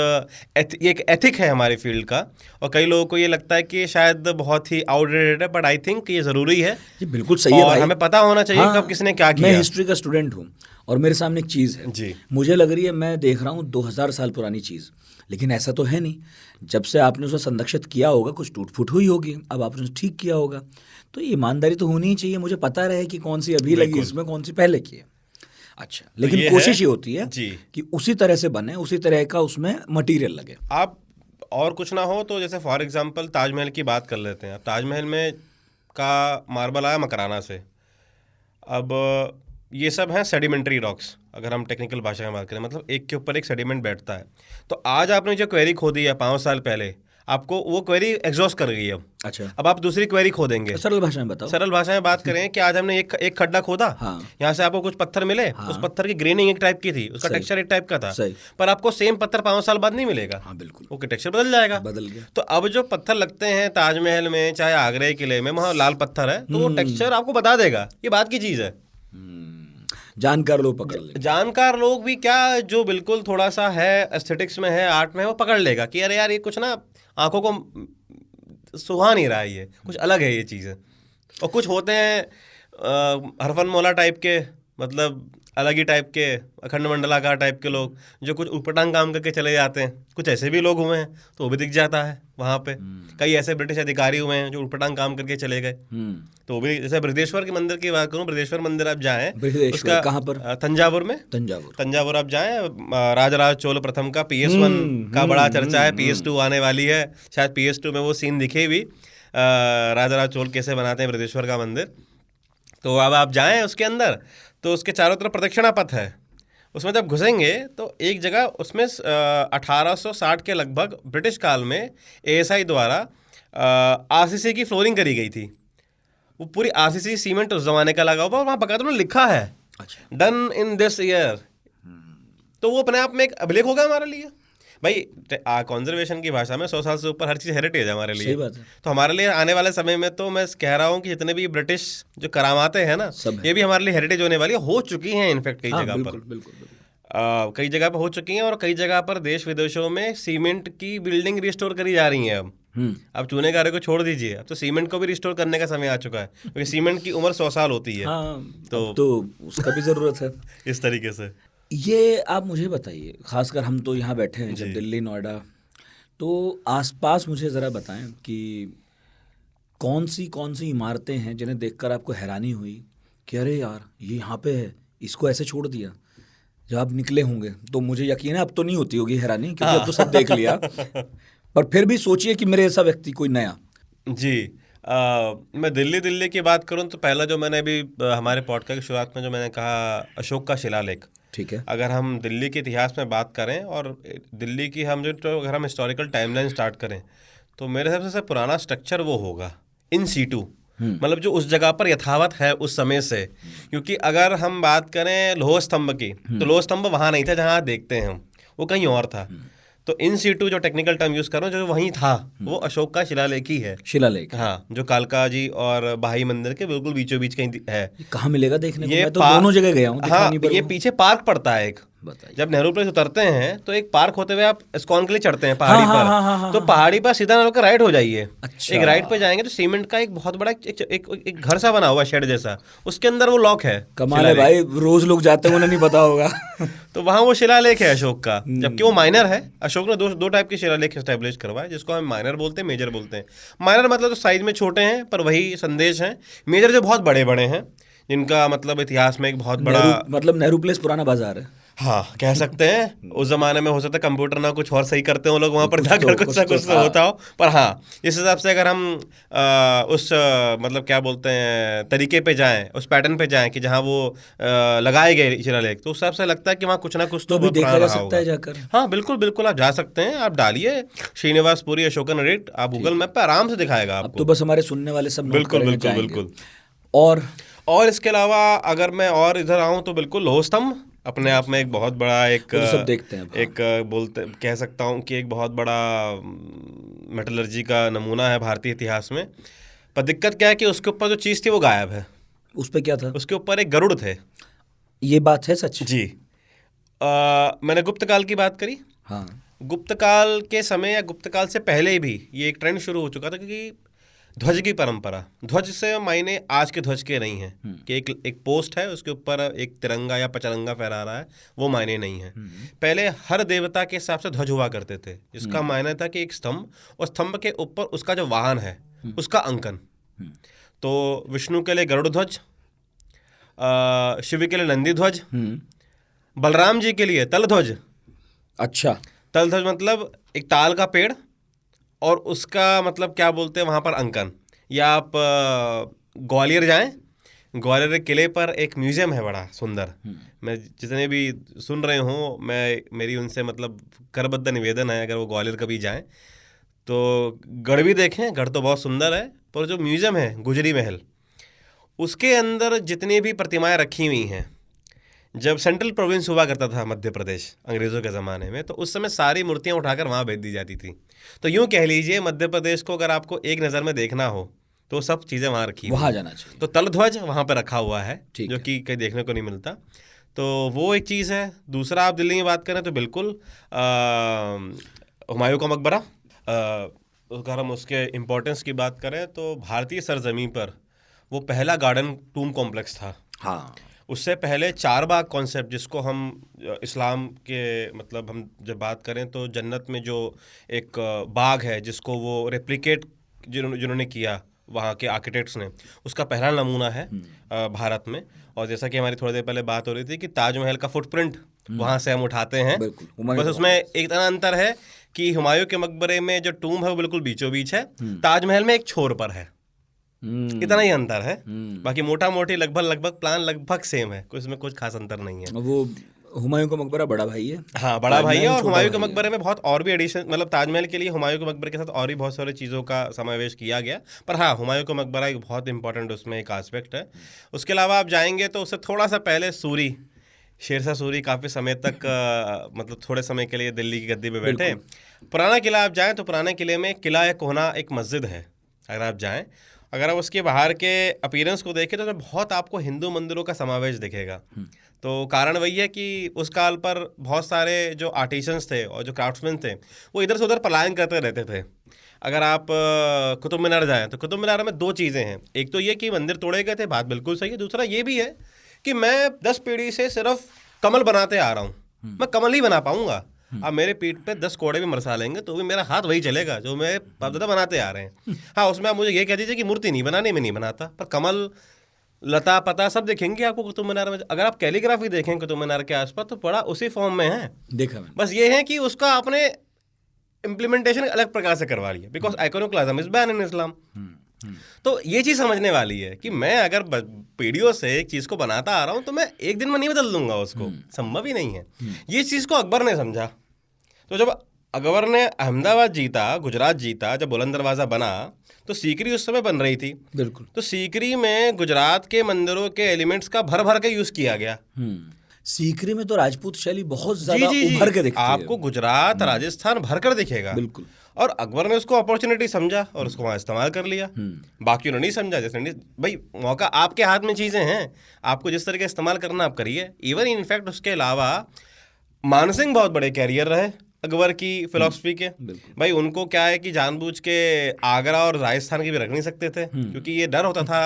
ये एक एथिक है हमारे फील्ड का, और कई लोगों को ये लगता है कि शायद बहुत ही आउटडेटेड है, बट आई थिंक ये ज़रूरी है। ये बिल्कुल सही है और भाई। हमें पता होना चाहिए हाँ, कब किसने क्या किया। मैं हिस्ट्री का स्टूडेंट हूँ और मेरे सामने एक चीज़ है जी, मुझे लग रही है मैं देख रहा हूँ 2000 साल पुरानी चीज़, लेकिन ऐसा तो है नहीं। जब से आपने उसे संरक्षित किया होगा कुछ टूट फूट हुई होगी, अब आपने उसे ठीक किया होगा, तो ये ईमानदारी तो होनी ही चाहिए, मुझे पता रहे कि कौन सी अभी लगी इसमें, कौन सी पहले की है। अच्छा, लेकिन ये कोशिश ये होती है जी कि उसी तरह से बने, उसी तरह का उसमें मटेरियल लगे। आप और कुछ ना हो तो जैसे फॉर एग्जांपल ताजमहल की बात कर लेते हैं। अब ताजमहल में का मार्बल आया मकराना से। अब ये सब हैं सेडिमेंट्री रॉक्स, अगर हम टेक्निकल भाषा में बात करें, मतलब एक के ऊपर एक सेडिमेंट बैठता है। तो आज आपने जो क्वेरी खोदी है 5 साल पहले, आपको वो क्वेरी एग्जॉस्ट कर गई है। अच्छा, अब आप दूसरी क्वेरी खोदेंगे। सरल भाषा में बताओ। सरल भाषा में बात करें कि आज हमने एक खड्डा खोदा, यहाँ से आपको कुछ पत्थर मिले, उस पत्थर की ग्रेनिंग एक टाइप की थी, उसका टेक्सचर एक टाइप का था, पर आपको सेम पत्थर 5 साल बाद नहीं मिलेगा। हाँ बिल्कुल, ओके, टेक्सचर बदल जाएगा, बदल गया। तो अब जो पत्थर लगते हैं ताजमहल में, चाहे आगरा किले में, वहाँ लाल पत्थर है, तो वो टेक्सचर आपको बता देगा, ये बात की चीज़ है। जानकार लोग पकड़ लेंगे। जानकार लोग भी क्या, जो बिल्कुल थोड़ा सा है एस्थेटिक्स में है, आर्ट में है, वो पकड़ लेगा कि अरे यार ये कुछ ना आंखों को सुहा नहीं रहा है, ये कुछ अलग है ये चीज़ें। और कुछ होते हैं हरफन मौला टाइप के, मतलब अलग ही टाइप के, अखंड मंडलाकार टाइप के लोग, जो कुछ उटपटांग काम करके चले जाते हैं। कुछ ऐसे भी लोग हुए हैं तो वो भी दिख जाता है वहाँ पे। कई ऐसे ब्रिटिश अधिकारी हुए हैं जो उटपटांग काम करके चले गए, तो वो भी। जैसे बृहदेश्वर के मंदिर की बात करूँ, बृहदेश्वर मंदिर आप जाएँ, उसका कहाँ पर? तंजावुर में। तंजावुर आप जाएँ, राजराज चोल प्रथम का PS1 का बड़ा चर्चा है, PS2 आने वाली है, शायद PS2 में वो सीन दिखे भी, राजराज चोल कैसे बनाते हैं बृहदेश्वर का मंदिर। तो अब आप जाएँ उसके अंदर, तो उसके चारों तरफ प्रदक्षिणा पथ है, उसमें जब घुसेंगे तो एक जगह उसमें 1860 के लगभग ब्रिटिश काल में एएसआई द्वारा आरसीसी की फ्लोरिंग करी गई थी। वो पूरी आरसीसी सीमेंट उस जमाने का लगा हुआ और वहाँ बकायदा उन्होंने लिखा है अच्छा। Done in this year. तो वो अपने आप में एक अभिलेख होगा हमारे लिए भाई। कंजर्वेशन की भाषा में 100 साल से ऊपर हर चीज़ हेरिटेज है हमारे लिए। सही बात है। तो हमारे लिए आने वाले समय में तो मैं कह रहा हूँ कि जितने भी ब्रिटिश जो करामातें हैं ना, सब है। ये भी हमारे लिए हेरिटेज होने वाली हो चुकी हैं इनफैक्ट कई हाँ, जगह बिल्कुल पर। बिल्कुल बिल्कुल। कई जगह पर हो चुकी हैं और कई जगह पर देश विदेशों में सीमेंट की बिल्डिंग रिस्टोर करी जा रही हैं अब। अब चूने गारे को छोड़ दीजिए, अब तो सीमेंट को भी रिस्टोर करने का समय आ चुका है क्योंकि सीमेंट की उम्र 100 साल होती है। हाँ, तो उसका भी ज़रूरत है। इस तरीके से ये आप मुझे बताइए, खासकर हम तो यहाँ बैठे हैं जब दिल्ली नोएडा, तो आसपास मुझे ज़रा बताएं कि कौन सी इमारतें हैं जिन्हें देखकर आपको हैरानी हुई कि अरे यार ये यहाँ पे है, इसको ऐसे छोड़ दिया। जब आप निकले होंगे तो मुझे यकीन है अब तो नहीं होती होगी हैरानी, क्योंकि अब तो सब देख लिया। पर फिर भी सोचिए कि मेरे ऐसा व्यक्ति कोई नया। जी, मैं दिल्ली की बात करूं तो पहला जो मैंने अभी हमारे पॉडकास्ट की शुरुआत में जो मैंने कहा अशोक का शिलालेख। ठीक है। अगर हम दिल्ली के इतिहास में बात करें और दिल्ली की हम जो अगर हम हिस्टोरिकल टाइमलाइन स्टार्ट करें तो मेरे हिसाब से सबसे पुराना स्ट्रक्चर वो होगा इन सीटू, मतलब जो उस जगह पर यथावत है उस समय से। क्योंकि अगर हम बात करें लोह स्तंभ की तो लोह स्तंभ वहाँ नहीं था जहाँ आप देखते हैं हम, वो कहीं और था। तो इन सीटू जो टेक्निकल टर्म यूज कर रहा हूँ जो वहीं था वो अशोक का शिलालेख ही है। शिलालेख, हाँ, जो कालका जी और बाही मंदिर के बिल्कुल बीचों बीच कहीं है। कहाँ मिलेगा देखने को? ये मैं तो दोनों जगह गया हूँ। हाँ, ये पीछे पार्क पड़ता है एक। बताइए। जब नेहरू प्लेस उतरते हैं तो एक पार्क होते हुए आप इस्कॉन के लिए चढ़ते हैं पहाड़ी पर। तो पहाड़ी पर सीधा होकर राइट हो जाइए। अच्छा। एक राइट पे जाएंगे तो सीमेंट का एक बहुत बड़ा एक घर सा बना हुआ शेड जैसा, उसके अंदर वो लॉक है। कमाल है भाई, रोज लोग जाते हैं उन्हें नहीं पता होगा। तो वहाँ वो शिलालेख है अशोक का, जबकि वो माइनर है। अशोक ने दो टाइप के शिलालेख एस्टेब्लिश करवाए, जिसको हम माइनर बोलते हैं, मेजर बोलते हैं। माइनर मतलब तो साइज में छोटे हैं पर वही संदेश हैं। मेजर जो बहुत बड़े बड़े हैं जिनका मतलब इतिहास में एक बहुत बड़ा, मतलब नेहरू प्लेस पुराना बाजार है। हाँ, कह सकते हैं। उस जमाने में हो सकता है कंप्यूटर ना कुछ और सही करते हो लोग वहाँ पर जाकर कुछ तो होता हो। पर हाँ, इस हिसाब से अगर हम मतलब क्या बोलते हैं तरीके पे जाएं, उस पैटर्न पे जाएं कि जहाँ वो लगाए गए शिलालेख, तो उस हिसाब से लगता है कि वहाँ कुछ ना कुछ तो देखा जा सकता है जाकर। हाँ, बिल्कुल बिल्कुल, आप जा सकते हैं। आप डालिए श्रीनिवास पुरी अशोकन एडिक्ट, आप गूगल मैप पे आराम से दिखाएगा आपको। तो बस हमारे सुनने वाले सब बिल्कुल बिल्कुल बिल्कुल। और इसके अलावा अगर मैं और इधर आऊँ तो बिल्कुल लोह स्तंभ अपने आप में एक बहुत बड़ा एक सब देखते हैं। एक बोलते कह सकता हूँ कि एक बहुत बड़ा मेटलर्जी का नमूना है भारतीय इतिहास में। पर दिक्कत क्या है कि उसके ऊपर जो चीज़ थी वो गायब है। उस पे क्या था? उसके ऊपर एक गरुड़ थे। ये बात है सच? जी। मैंने गुप्त काल की बात करी। हाँ, गुप्त काल के समय या गुप्त काल से पहले भी ये एक ट्रेंड शुरू हो चुका था, क्योंकि ध्वज की परंपरा, ध्वज से मायने आज के ध्वज के नहीं है कि एक पोस्ट है उसके ऊपर एक तिरंगा या पचरंगा फहरा रहा है, वो मायने नहीं है। पहले हर देवता के हिसाब से ध्वज हुआ करते थे, जिसका मायने था कि एक स्तंभ और स्तंभ के ऊपर उसका जो वाहन है उसका अंकन। तो विष्णु के लिए गरुड़ ध्वज, शिव के लिए नंदी ध्वज, बलराम जी के लिए तल ध्वज। अच्छा। तल ध्वज मतलब एक ताल का पेड़ और उसका मतलब क्या बोलते हैं वहाँ पर अंकन। या आप ग्वालियर जाएं, ग्वालियर के किले पर एक म्यूजियम है बड़ा सुंदर। मैं जितने भी सुन रहे हों, मेरी उनसे मतलब करबद्ध निवेदन है, अगर वो ग्वालियर कभी जाएं तो गढ़ भी देखें। गढ़ तो बहुत सुंदर है, पर जो म्यूजियम है गुजरी महल, उसके अंदर जितनी भी प्रतिमाएं रखी हुई हैं, जब सेंट्रल प्रोविंस हुआ करता था मध्य प्रदेश अंग्रेज़ों के ज़माने में, तो उस समय सारी मूर्तियां उठाकर वहाँ भेज दी जाती थी। तो यूँ कह लीजिए मध्य प्रदेश को अगर आपको एक नज़र में देखना हो तो सब चीज़ें वहाँ रखी, वहाँ जाना चाहिए। तो तल ध्वज वहाँ पर रखा हुआ है, जो कि कहीं देखने को नहीं मिलता। तो वो एक चीज़ है। दूसरा, आप दिल्ली में बात करें तो बिल्कुल हुमायूं का मकबरा। अगर हम उसके इम्पोर्टेंस की बात करें तो भारतीय सरजमीं पर वो पहला गार्डन टूम कॉम्प्लेक्स था। हाँ, उससे पहले चार बाग कॉन्सेप्ट, जिसको हम इस्लाम के मतलब हम जब बात करें तो जन्नत में जो एक बाग है जिसको वो रेप्लिकेट जिन्होंने किया वहाँ के आर्किटेक्ट्स ने, उसका पहला नमूना है भारत में। और जैसा कि हमारी थोड़ी देर पहले बात हो रही थी कि ताजमहल का फुटप्रिंट वहाँ से हम उठाते हैं। बस उसमें एक इतना अंतर है कि हुमायूं के मकबरे में जो टूम है वो बिल्कुल बीचों बीच है, ताजमहल में एक छोर पर है। इतना ही अंतर है। बाकी मोटा मोटी लगभग प्लान लगभग सेम है, इसमें कुछ खास अंतर नहीं है। वो हुमायूं का मकबरा बड़ा भाई है। हाँ बड़ा भाई है, और छोटा हुमायूं के भाई है। मकबरे में बहुत और भी एडिशन, मतलब ताजमहल के लिए हुमायूं के मकबरे के साथ और भी बहुत सारी चीज़ों का समावेश किया गया। पर हाँ, हुमायूं का मकबरा एक बहुत इंपॉर्टेंट उसमें एक आस्पेक्ट है। उसके अलावा आप जाएंगे तो उससे थोड़ा सा पहले सूरी, शेरशाह सूरी काफ़ी समय तक मतलब थोड़े समय के लिए दिल्ली की गद्दी पे बैठे। पुराना किला आप जाएँ तो पुराने किले में किला कोहना एक मस्जिद है, अगर आप जाएँ, अगर आप उसके बाहर के अपीयरेंस को देखें तो उसमें बहुत आपको हिंदू मंदिरों का समावेश दिखेगा। तो कारण वही है कि उस काल पर बहुत सारे जो आर्टिसंस थे और जो क्राफ्ट्समैन थे वो इधर से उधर पलायन करते रहते थे। अगर आप कुतुब मीनार जाएं तो कुतुब मीनार में दो चीज़ें हैं, एक तो ये कि मंदिर तोड़े गए थे, बात बिल्कुल सही है, दूसरा ये भी है कि मैं 10 पीढ़ी से सिर्फ कमल बनाते आ रहा हूँ, मैं कमल ही बना पाऊंगा। अब मेरे पीठ पे 10 कोड़े भी मरसा लेंगे तो भी मेरा हाथ वही चलेगा जो मेरे बाप दादा बनाते आ रहे हैं। हाँ, उसमें आप मुझे ये कह दीजिए कि मूर्ति नहीं बनानी, मैं नहीं बनाता, पर कमल लता पता सब दिखेंगे आपको कुतुब मीनार में। अगर आप कैलीग्राफी देखें कुतुब मीनार के आसपास तो बड़ा उसी फॉर्म में है। देखा मैंने। बस ये है कि उसका आपने इम्प्लीमेंटेशन अलग प्रकार से करवा लिया, बिकॉज आइकोनोक्लाज्म इज बैन इन इस्लाम। तो ये चीज़ समझने वाली है कि मैं अगर पीढ़ियों से एक चीज़ को बनाता आ रहा हूँ तो मैं एक दिन में नहीं बदल दूंगा उसको, संभव ही नहीं है। ये चीज़ को अकबर ने समझा। तो जब अकबर ने अहमदाबाद जीता, गुजरात जीता, जब बुलंद दरवाज़ा बना तो सीकरी उस समय बन रही थी। बिल्कुल। तो सीकरी में गुजरात के मंदिरों के एलिमेंट्स का भर भर के यूज़ किया गया। सीकरी में तो राजपूत शैली बहुत जी ज्यादा जी उभर के जी, दिखती है। आपको गुजरात राजस्थान भर कर दिखेगा। बिल्कुल। और अकबर ने उसको अपॉर्चुनिटी समझा और उसको वहाँ इस्तेमाल कर लिया। बाकी उन्होंने नहीं समझा, जैसे नहीं, भाई मौका आपके हाथ में चीज़ें हैं, आपको जिस तरह के इस्तेमाल करना आप करिए। इवन इनफैक्ट उसके अलावा मानसिंह बहुत बड़े कैरियर रहे अकबर की फिलॉसफी के। भाई उनको क्या है कि जानबूझ के आगरा और राजस्थान की भी रख नहीं सकते थे, क्योंकि ये डर होता था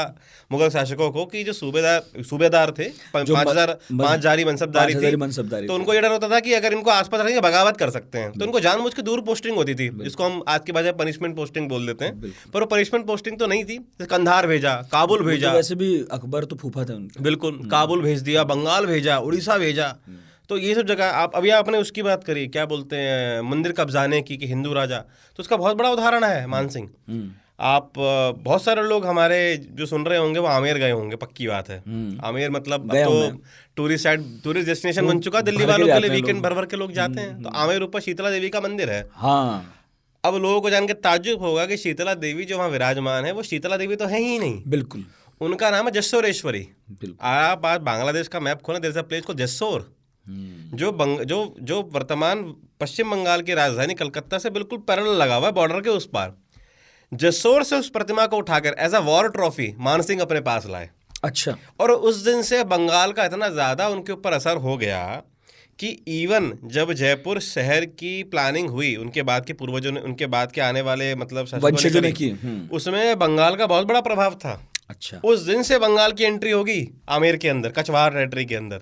मुगल शासकों को कि जो सूबेदार थे, 5 जारी मनसबदारी थी, तो उनको ये डर होता था कि अगर इनको आसपास रहेंगे बगावत कर सकते हैं, तो उनको जानबूझ के दूर पोस्टिंग होती थी, जिसको हम आज की भाषा पनिशमेंट पोस्टिंग बोल देते हैं। पर वो पनिशमेंट पोस्टिंग तो नहीं थी। कंधार भेजा, काबुल भेजा, वैसे भी अकबर तो फूफा थे उनके। बिल्कुल, काबुल भेज दिया, बंगाल भेजा, उड़ीसा भेजा। तो ये सब जगह आप अभी आपने उसकी बात करी, क्या बोलते हैं, मंदिर कब्जाने की कि हिंदू राजा, तो उसका बहुत बड़ा उदाहरण है मानसिंह। आप बहुत सारे लोग हमारे जो सुन रहे होंगे वो आमेर गए होंगे, पक्की बात है। आमेर मतलब अब तो टूरिस्ट डेस्टिनेशन बन चुका दिल्ली वालों के लिए, वीकेंड भर भर के लोग जाते हैं। तो आमेर ऊपर शीतला देवी का मंदिर है। हाँ, अब लोगों को जान के ताज्जुब होगा कि शीतला देवी जो वहाँ विराजमान है वो शीतला देवी तो है ही नहीं। बिल्कुल। उनका नाम है जसोरेश्वरी। आप आज बांग्लादेश का मैप खोलें, देयर इज अ प्लेस को जसोर, जो वर्तमान पश्चिम बंगाल की राजधानी कलकत्ता से बिल्कुल पैरेलल लगा हुआ है, बॉर्डर के उस पार। जसोर से उस प्रतिमा को उठाकर as a war trophy Mansingh अपने पास लाए। अच्छा। और उस दिन से बंगाल का इतना ज़्यादा उनके ऊपर असर हो गया कि इवन जब जयपुर शहर की प्लानिंग हुई उनके बाद के पूर्वजों ने, उनके बाद के आने वाले मतलब वंशजों ने की, उसमें बंगाल का बहुत बड़ा प्रभाव था। अच्छा। उस दिन से बंगाल की एंट्री होगी आमेर के अंदर, कचवार टेरिटरी के अंदर।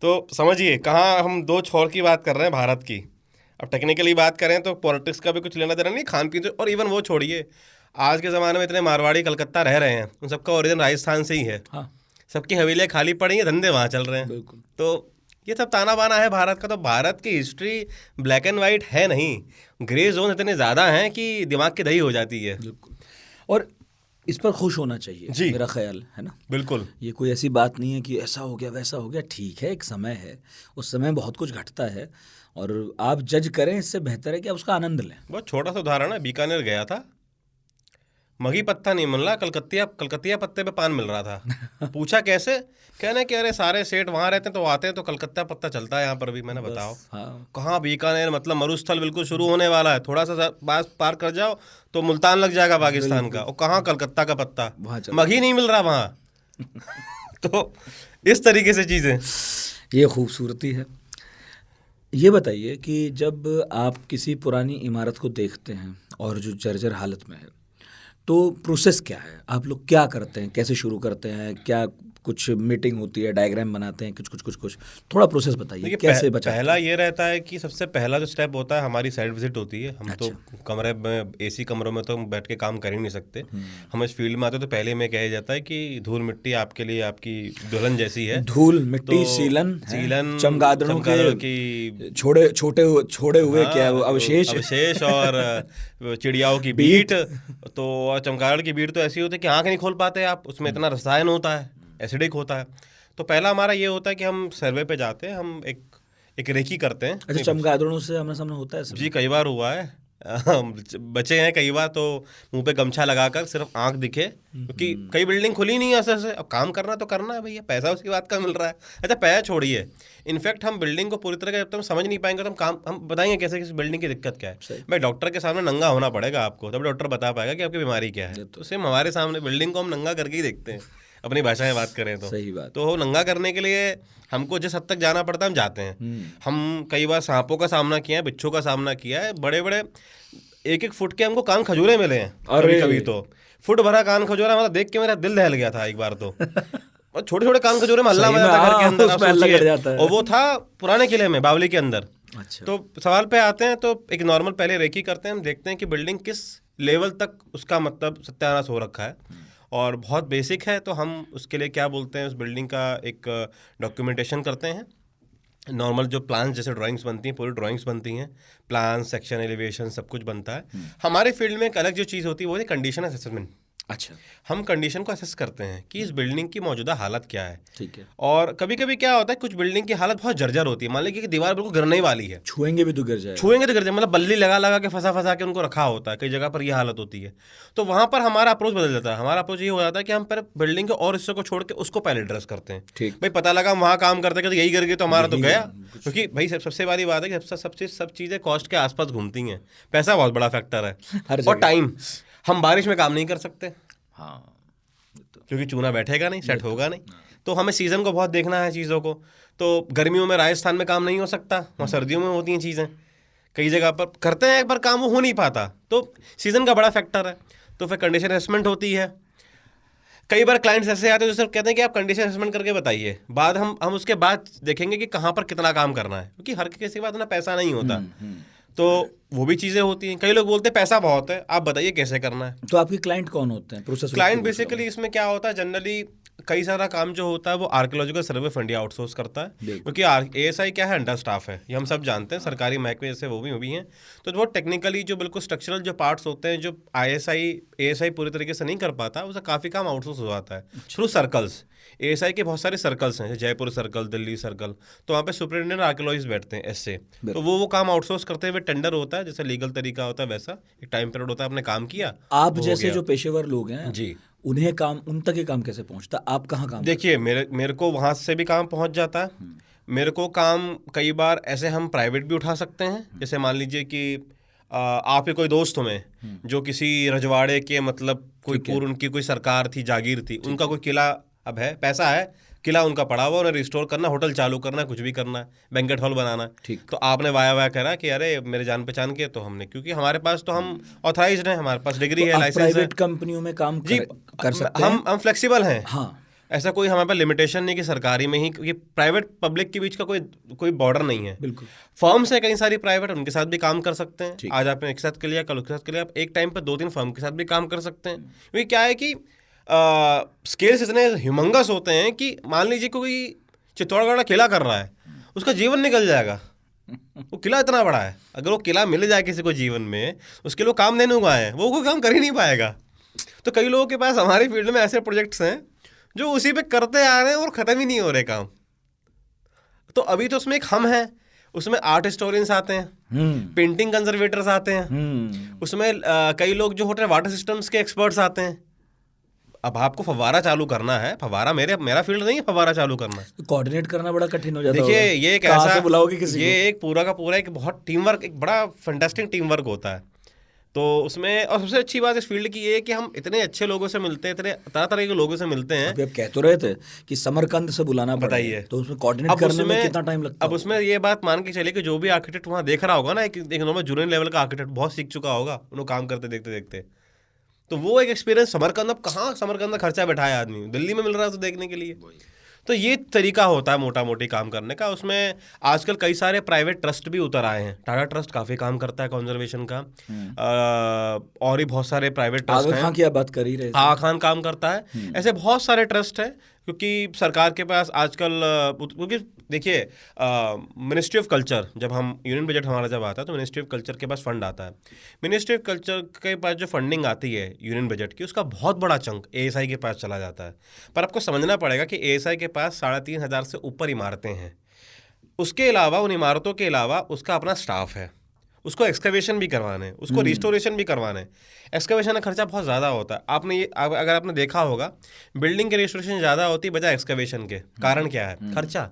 तो समझिए कहाँ हम दो छोर की बात कर रहे हैं भारत की। अब टेक्निकली बात करें तो पॉलिटिक्स का भी कुछ लेना देना नहीं, खान पीन और इवन वो छोड़िए, आज के ज़माने में इतने मारवाड़ी कलकत्ता रह रहे हैं, उन सबका ओरिजिन राजस्थान से ही है। हाँ। सबकी हवेलियाँ खाली पड़ी हैं, धंधे वहाँ चल रहे हैं। तो ये सब ताना बाना है भारत का। तो भारत की हिस्ट्री ब्लैक एंड वाइट है नहीं, ग्रे जोन इतने ज़्यादा हैं कि दिमाग की दही हो जाती है। और इस पर खुश होना चाहिए, मेरा ख्याल है ना। बिल्कुल, ये कोई ऐसी बात नहीं है कि ऐसा हो गया वैसा हो गया। ठीक है, एक समय है, उस समय बहुत कुछ घटता है और आप जज करें, इससे बेहतर है कि आप उसका आनंद लें। बहुत छोटा सा उदाहरण है, बीकानेर गया था, मगी पत्ता नहीं मिल रहा, कलकतिया पत्ते पे पान मिल रहा था। पूछा कैसे, कहने कि अरे सारे सेठ वहाँ रहते हैं तो आते हैं तो कलकत्ता पत्ता चलता है यहाँ पर भी। मैंने बताओ कहाँ बीकानेर, मतलब मरुस्थल बिल्कुल शुरू होने वाला है, थोड़ा सा पार कर जाओ तो मुल्तान लग जाएगा पाकिस्तान का, और कहाँ कलकत्ता का पत्ता, मगी नहीं मिल रहा वहाँ। तो इस तरीके से चीज़ें, ये खूबसूरती है। ये बताइए कि जब आप किसी पुरानी इमारत को देखते हैं और जो जर्जर हालत में है, तो प्रोसेस क्या है? आप लोग क्या करते हैं, कैसे शुरू करते हैं, क्या कुछ मीटिंग होती है, डायग्राम बनाते हैं, कुछ थोड़ा प्रोसेस बताइए कैसे बचाते हैं? पहला ये रहता है कि सबसे पहला जो स्टेप होता है, हमारी साइट विजिट होती है। हम तो कमरे में, एसी कमरों में तो हम बैठ के काम कर ही नहीं सकते। हम इस फील्ड में आते तो पहले में कहा जाता है कि धूल मिट्टी आपके लिए आपकी दुल्हन जैसी है। धूल मिट्टी, सीलन चमगादड़ों की छोड़े हुए क्या अवशेष और चिड़ियाओं की बीट। तो चमगादड़ की बीट तो ऐसी होती है कि आँख नहीं खोल पाते आप, उसमें इतना रसायन होता है, एसिडिक होता है। तो पहला हमारा ये होता है कि हम सर्वे पे जाते हैं, हम एक रेकी करते हैं। अच्छा, चमगादड़ों से आमने सामने होता है जी, कई बार हुआ है। बचे हैं कई बार तो मुंह पे गमछा लगाकर सिर्फ आंख दिखे, क्योंकि कई बिल्डिंग खुली नहीं है असर से। अब काम करना तो करना है भैया, पैसा उसकी बात का मिल रहा है। अच्छा, पैसा छोड़िए, इनफैक्ट हम बिल्डिंग को पूरी तरह जब तक हम समझ नहीं पाएंगे तो हम बताएंगे कैसे किस बिल्डिंग की दिक्कत क्या है। भाई डॉक्टर के सामने नंगा होना पड़ेगा आपको, तब डॉक्टर बता पाएगा कि आपकी बीमारी क्या है। तो सेम हमारे सामने बिल्डिंग को हम नंगा करके ही देखते हैं, अपनी भाषा में बात करें तो। सही बात। तो नंगा करने के लिए हमको जिस हद तक जाना पड़ता है हम जाते हैं। हम कई बार सांपों का सामना किया है, बिच्छू का सामना किया है, बड़े बड़े 1-1 फुट के हमको कान खजूरे मिले हैं कभी तो। फुट भरा कान खजूरा, मतलब देख के मेरा दिल दहल गया था एक बार तो। और छोटे छोटे कान खजूरे में हल्ला बजा था घर के अंदर, आप सोचिए। और वो था पुराने किले में, बावली के अंदर। अच्छा। तो सवाल पे आते हैं तो एक नॉर्मल पहले रेकी करते हैं, हम देखते हैं कि बिल्डिंग किस लेवल तक उसका मतलब सत्यानाश हो रखा है, और बहुत बेसिक है तो हम उसके लिए क्या बोलते हैं, उस बिल्डिंग का एक डॉक्यूमेंटेशन करते हैं। नॉर्मल जो प्लान्स जैसे ड्राइंग्स बनती हैं, पूरी ड्राइंग्स बनती हैं, प्लान, सेक्शन, एलिवेशन, सब कुछ बनता है। हमारे फील्ड में एक अलग जो चीज़ होती है वो है कंडीशन असेसमेंट। अच्छा। हम कंडीशन को असेस करते हैं कि इस बिल्डिंग की मौजूदा हालत क्या है। ठीक है। और कभी कभी क्या होता है, कुछ बिल्डिंग की हालत बहुत जर्जर होती है। मान लीजिए कि दीवार बिल्कुल गिरने ही वाली है, छुएंगे भी तो गिर जाएगा। छुएंगे तो गिर जाए, मतलब बल्ली लगा लगा के फंसा के उनको रखा होता है। कई जगह पर ये हालत होती है, तो वहाँ पर हमारा अप्रोच बदल जाता है। हमारा अप्रोच ये हो जाता है कि हम पहले बिल्डिंग के और हिस्सों को छोड़ के उसको पहले एड्रेस करते हैं। ठीक। भाई पता लगा हम वहाँ काम करते हैं तो यही गिर गई तो हमारा तो गया। क्योंकि भाई सबसे बड़ी बात है कि सब चीज़ें कॉस्ट के आसपास घूमती हैं। पैसा बहुत बड़ा फैक्टर है, और टाइम। हम बारिश में काम नहीं कर सकते, हाँ, क्योंकि चूना बैठेगा नहीं, सेट होगा नहीं। तो हमें सीज़न को बहुत देखना है चीज़ों को। तो गर्मियों में राजस्थान में काम नहीं हो सकता, वहाँ सर्दियों में होती हैं चीज़ें। कई जगह पर करते हैं एक बार काम, वो हो नहीं पाता, तो सीज़न का बड़ा फैक्टर है। तो फिर कंडीशन असेसमेंट होती है। कई बार क्लाइंट्स ऐसे आते हैं जो सिर्फ कहते हैं कि आप कंडीशन असेसमेंट करके बताइए, बाद हम उसके बाद देखेंगे कि कहाँ पर कितना काम करना है, क्योंकि हर किसी के पास ना पैसा नहीं होता। तो वो भी चीज़ें होती हैं। कई लोग बोलते हैं पैसा बहुत है, आप बताइए कैसे करना है। तो आपके क्लाइंट कौन होते हैं? प्रोसेस क्लाइंट बेसिकली इसमें क्या होता है, जनरली कई सारा काम जो होता है वो archaeological survey of India outsource करता है, क्योंकि ASI क्या है, अंडर स्टाफ है, ये हम सब जानते हैं। सरकारी महकमे जैसे वो भी हैं। तो वो टेक्निकली जो बिल्कुल स्ट्रक्चरल जो पार्ट्स होते हैं, जो ASI पूरी तरीके से नहीं कर पाता, उसका काफ़ी काम आउटसोर्स हो जाता है थ्रू सर्कल्स। ASI के बहुत सारे सर्कल्स हैं, जयपुर सर्कल, दिल्ली सर्कल, तो वहाँ पे सुपरिटेंडेंट आर्कियोलॉजिस्ट बैठते हैं एसए। तो वो काम आउटसोर्स करते हुए टेंडर होता है, जैसे लीगल तरीका होता है वैसा एक टाइम पीरियड होता है, आपने काम किया। आप जैसे जो पेशेवर लोग हैं जी, उन्हें काम, उन तक ये काम कैसे पहुंचता? आप कहाँ काम? देखिए, मेरे को वहाँ से भी काम पहुँच जाता है। मेरे को काम कई बार ऐसे हम प्राइवेट भी उठा सकते हैं। जैसे मान लीजिए कि आपके कोई दोस्त में जो किसी रजवाड़े के, मतलब कोई पूर्व उनकी कोई सरकार थी, जागीर थी, उनका कोई किला अब है, पैसा है, किला उनका पड़ा हुआ, उन्हें रिस्टोर करना, होटल चालू करना, कुछ भी करना है, बैंकेट हॉल बनाना। ठीक। तो आपने वाया करा कि अरे मेरे जान पहचान के, तो हमने, क्योंकि हमारे पास तो हम ऑथराइज्ड हैं, हमारे पास डिग्री है, लाइसेंस है। प्राइवेट कंपनियों में काम कर सकते हैं। हम फ्लेक्सिबल हैं। हाँ, ऐसा कोई हमारे पास लिमिटेशन नहीं कि सरकारी में ही, क्योंकि प्राइवेट पब्लिक के बीच का कोई बॉर्डर नहीं है। बिल्कुल। फर्म्स है कई सारी प्राइवेट, उनके साथ भी काम कर सकते हैं। आज आपने एक साथ के लिए, कल उसके साथ के लिए, आप एक टाइम पर 2-3 फर्म के साथ भी काम कर सकते हैं। क्योंकि क्या है कि स्केल्स इतने ह्यूमंगस होते हैं कि मान लीजिए कोई चित्तौड़गढ़ का किला कर रहा है, उसका जीवन निकल जाएगा। वो किला इतना बड़ा है, अगर वो किला मिल जाए किसी को जीवन में, उसके लिए काम देने को आए हैं, वो कोई काम कर ही नहीं पाएगा। तो कई लोगों के पास हमारी फील्ड में ऐसे प्रोजेक्ट्स हैं जो उसी पे करते आ रहे हैं और ख़त्म ही नहीं हो रहे काम। तो अभी तो उसमें एक हम हैं, उसमें आर्ट हिस्टोरियंस आते हैं, पेंटिंग कंजर्वेटर्स आते हैं, उसमें कई लोग जो होते हैं वाटर सिस्टम्स के एक्सपर्ट्स आते हैं। अब आपको फव्वारा चालू करना है, फव्वारा मेरा फील्ड नहीं है फव्वारा चालू करना। तो कोऑर्डिनेट करना बड़ा कठिन हो जाता है। देखिए, ये एक ऐसा बुलाओगे किसी को? ये एक पूरा का पूरा एक बहुत टीम वर्क, एक बड़ा फैंटास्टिक टीम वर्क होता है। तो उसमें, और सबसे अच्छी बात इस फील्ड की ये है कि हम इतने अच्छे लोगों से मिलते हैं, इतने तरह तरह के लोगों से मिलते हैं। अभी आप कह तो रहे थे कि समरकंद से बुलाना पड़ा, बताइए, तो उसमें कोऑर्डिनेट करने में कितना टाइम लगता है? अब उसमें ये बात मान के चलिए कि जो भी आर्किटेक्ट वहाँ देख रहा होगा ना, एक नॉर्मल जूनियर लेवल का आर्किटेक्ट बहुत सीख चुका होगा उन्होंने काम करते देखते देखते, तो वो एक एक्सपीरियंस। समरकंद, अब कहाँ समरकंद का खर्चा बैठाया आदमी, दिल्ली में मिल रहा है तो देखने के लिए। तो ये तरीका होता है मोटा मोटी काम करने का। उसमें आजकल कई सारे प्राइवेट ट्रस्ट भी उतर आए हैं। टाटा ट्रस्ट काफ़ी काम करता है कंजर्वेशन का, और भी बहुत सारे प्राइवेट ट्रस्ट हैं। आगा खान की आप बात कर ही रहे थे। आगा खान काम करता है, ऐसे बहुत सारे ट्रस्ट हैं। क्योंकि सरकार के पास आजकल क्योंकि देखिए मिनिस्ट्री ऑफ कल्चर, जब हम यूनियन बजट हमारा जब आता है तो मिनिस्ट्री ऑफ कल्चर के पास फंड आता है। मिनिस्ट्री ऑफ कल्चर के पास जो फंडिंग आती है यूनियन बजट की, उसका बहुत बड़ा चंक एएसआई के पास चला जाता है। पर आपको समझना पड़ेगा कि एएसआई के पास 3,500 से ऊपर इमारतें हैं। उसके अलावा, उन इमारतों के अलावा उसका अपना स्टाफ है, उसको एक्सकवेशन भी करवाने हैं, उसको रिस्टोरेशन भी करवाने हैं। एक्सकवेशन का खर्चा बहुत ज़्यादा होता है। अगर आपने देखा होगा, बिल्डिंग के रिस्टोरेशन ज़्यादा होती है बजाय एक्सकवेशन के। कारण क्या है? खर्चा।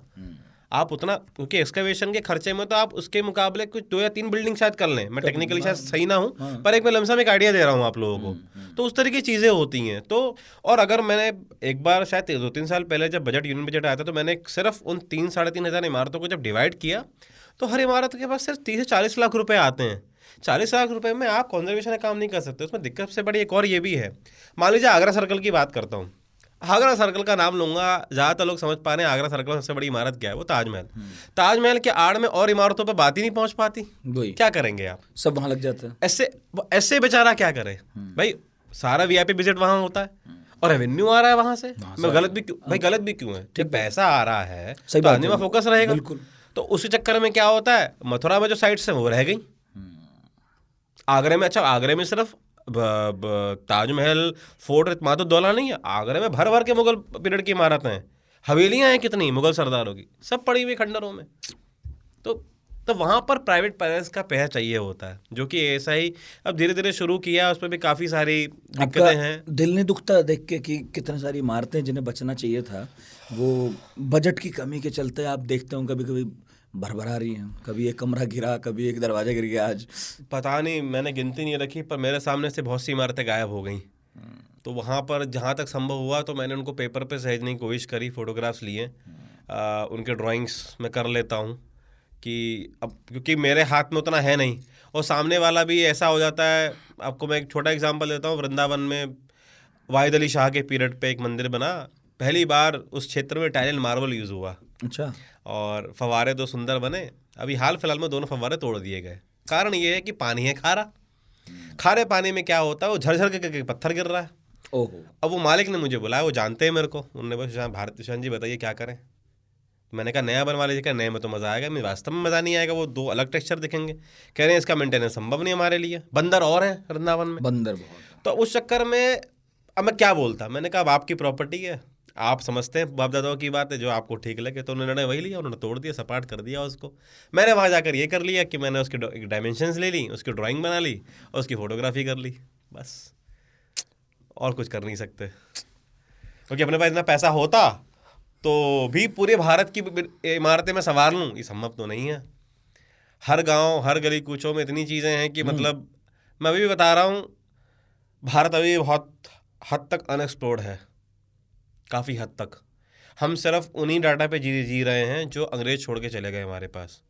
आप उतना, क्योंकि एक्सकवेशन के खर्चे में तो आप उसके मुकाबले कुछ 2 या 3 बिल्डिंग शायद कर लें। मैं टेक्निकली शायद सही ना हूँ, पर एक मैं लमसम एक आइडिया दे रहा हूँ आप लोगों को। तो उस तरह की चीज़ें होती हैं। तो और अगर मैंने एक बार शायद 2-3 साल पहले जब यूनियन बजट आया था, तो मैंने सिर्फ उन 3-3.5 हज़ार इमारतों को जब डिवाइड किया, तो हर इमारत के पास सिर्फ 30 से 40 लाख रुपए आते हैं। 40 लाख रुपए में आप कॉन्जर्वेशन का काम नहीं कर सकते। उसमें दिक्कत से बड़ी एक और ये भी है। मान लीजिए आगरा सर्कल की बात करता हूँ। आगरा सर्कल का नाम लूंगा, ज़्यादातर लोग समझ पा रहे हैं आगरा सर्कल में सबसे बड़ी इमारत क्या है, वो ताजमहल। ताजमहल के आड़ में और इमारतों पर बात ही नहीं पहुंच पाती। क्या करेंगे आप? सब वहां लग जाता है। ऐसे बेचारा क्या करे भाई? सारा वीआईपी विजिट वहां होता है और रेवेन्यू आ रहा है वहां से। मैं गलत भी क्यों भाई? गलत भी क्यों है? जब पैसा आ रहा है तो आदमी में फोकस रहेगा। तो उसी चक्कर में क्या होता है, मथुरा में जो साइट्स हैं वो रह गई। आगरे में, अच्छा आगरे में सिर्फ ताजमहल, फोर्ट, इत्मादुद्दौला नहीं है। आगरे में भर भर के मुगल पीरियड की इमारतें हैं। हवेलियां हैं कितनी मुगल सरदारों की, सब पड़ी हुई खंडरों में। तो वहाँ पर प्राइवेट पैलेस का पैसा चाहिए होता है, जो कि ऐसा ही अब धीरे धीरे शुरू किया। उस पर भी काफ़ी सारी दिक्कतें हैं। दिल नहीं दुखता देख के कि कितनी सारी इमारतें जिन्हें बचना चाहिए था, वो बजट की कमी के चलते आप देखते हो कभी कभी भरभरा रही हैं। कभी एक कमरा गिरा, कभी एक दरवाजा गिर गया। आज पता नहीं, मैंने गिनती नहीं रखी, पर मेरे सामने से बहुत सी इमारतें गायब हो गई। तो वहाँ पर जहाँ तक संभव हुआ तो मैंने उनको पेपर पे सहेजने की कोशिश करी, फोटोग्राफ्स लिए, उनके ड्राइंग्स मैं कर लेता हूँ कि अब क्योंकि मेरे हाथ में उतना है नहीं, और सामने वाला भी ऐसा हो जाता है। आपको मैं एक छोटा एग्जांपल देता हूँ। वृंदावन में वाहिद अली शाह के पीरियड पे एक मंदिर बना। पहली बार उस क्षेत्र में इटालियन मार्बल यूज़ हुआ। अच्छा। और फव्वारे 2 सुंदर बने। अभी हाल फिलहाल में दोनों फव्वारे तोड़ दिए गए। कारण ये है कि पानी है खारा। खारे पानी में क्या होता है, वो झरझर के पत्थर गिर रहा है। ओहो। अब वो मालिक ने मुझे बुलाया, वो जानते हैं मेरे को। उन्होंने बोला भारत शान जी बताइए क्या करें। मैंने कहा नया बनवा लीजिए। नए में तो मज़ा आएगा, मैं वास्तव में मज़ा नहीं आएगा, वो 2 अलग टेक्सचर दिखेंगे। कह रहे हैं इसका मेंटेनेंस संभव नहीं हमारे लिए, बंदर और हैं वृंदावन में, बंदर बहुत। तो उस चक्कर में अब मैं क्या बोलता। मैंने कहा अब आपकी प्रॉपर्टी है, आप समझते हैं बाप दादाओं की बात है, जो आपको ठीक लगे। तो उन्होंने वही लिया, उन्होंने तोड़ दिया, सपाट कर दिया उसको। मैंने वहाँ जाकर ये कर लिया कि मैंने उसकी डायमेंशंस ले ली, उसकी ड्राइंग बना ली और उसकी फ़ोटोग्राफी कर ली, बस। और कुछ कर नहीं सकते, क्योंकि अपने पास इतना पैसा होता तो भी पूरे भारत की इमारतें मैं संवार लूँ, ये संभव तो नहीं है। हर गांव, हर गली कूचों में इतनी चीज़ें हैं कि मतलब मैं अभी भी बता रहा हूँ, भारत अभी बहुत हद तक अनएक्सप्लोर्ड है, काफ़ी हद तक। हम सिर्फ उन्हीं डाटा पे जी रहे हैं जो अंग्रेज छोड़ के चले गए हमारे पास।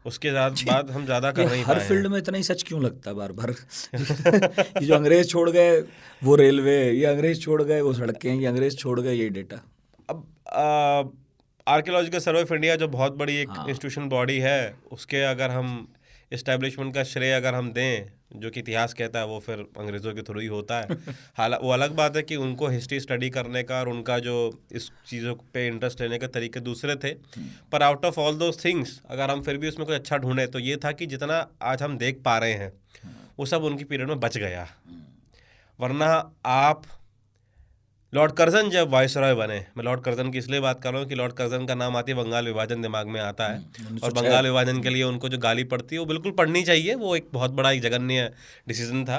उसके बाद हम ज़्यादा कर नहीं पाए। हर फील्ड में इतना ही सच क्यों लगता है बार बार? ये जो अंग्रेज छोड़ गए वो रेलवे, ये अंग्रेज छोड़ गए वो सड़कें, ये अंग्रेज छोड़ गए ये डेटा। अब आर्कियोलॉजिकल सर्वे ऑफ इंडिया जो बहुत बड़ी एक इंस्टीट्यूशन बॉडी है, उसके अगर हम इस्टेब्लिशमेंट का श्रेय अगर हम दें, जो कि इतिहास कहता है, वो फिर अंग्रेज़ों के थ्रू ही होता है। हालांकि वो अलग बात है कि उनको हिस्ट्री स्टडी करने का और उनका जो इस चीज़ों पे इंटरेस्ट लेने के तरीके दूसरे थे। पर out of all those things अगर हम फिर भी उसमें कुछ अच्छा ढूंढें तो ये था कि जितना आज हम देख पा रहे हैं वो सब उनकी पीरियड में बच गया। वरना आप लॉर्ड कर्जन जब वाइसरॉय बने, मैं लॉर्ड कर्जन की इसलिए बात कर रहा हूँ कि लॉर्ड कर्जन का नाम आती है, बंगाल विभाजन दिमाग में आता है। और बंगाल विभाजन के लिए उनको जो गाली पड़ती है वो बिल्कुल पढ़नी चाहिए, वो एक बहुत बड़ा जघन्य डिसीजन था।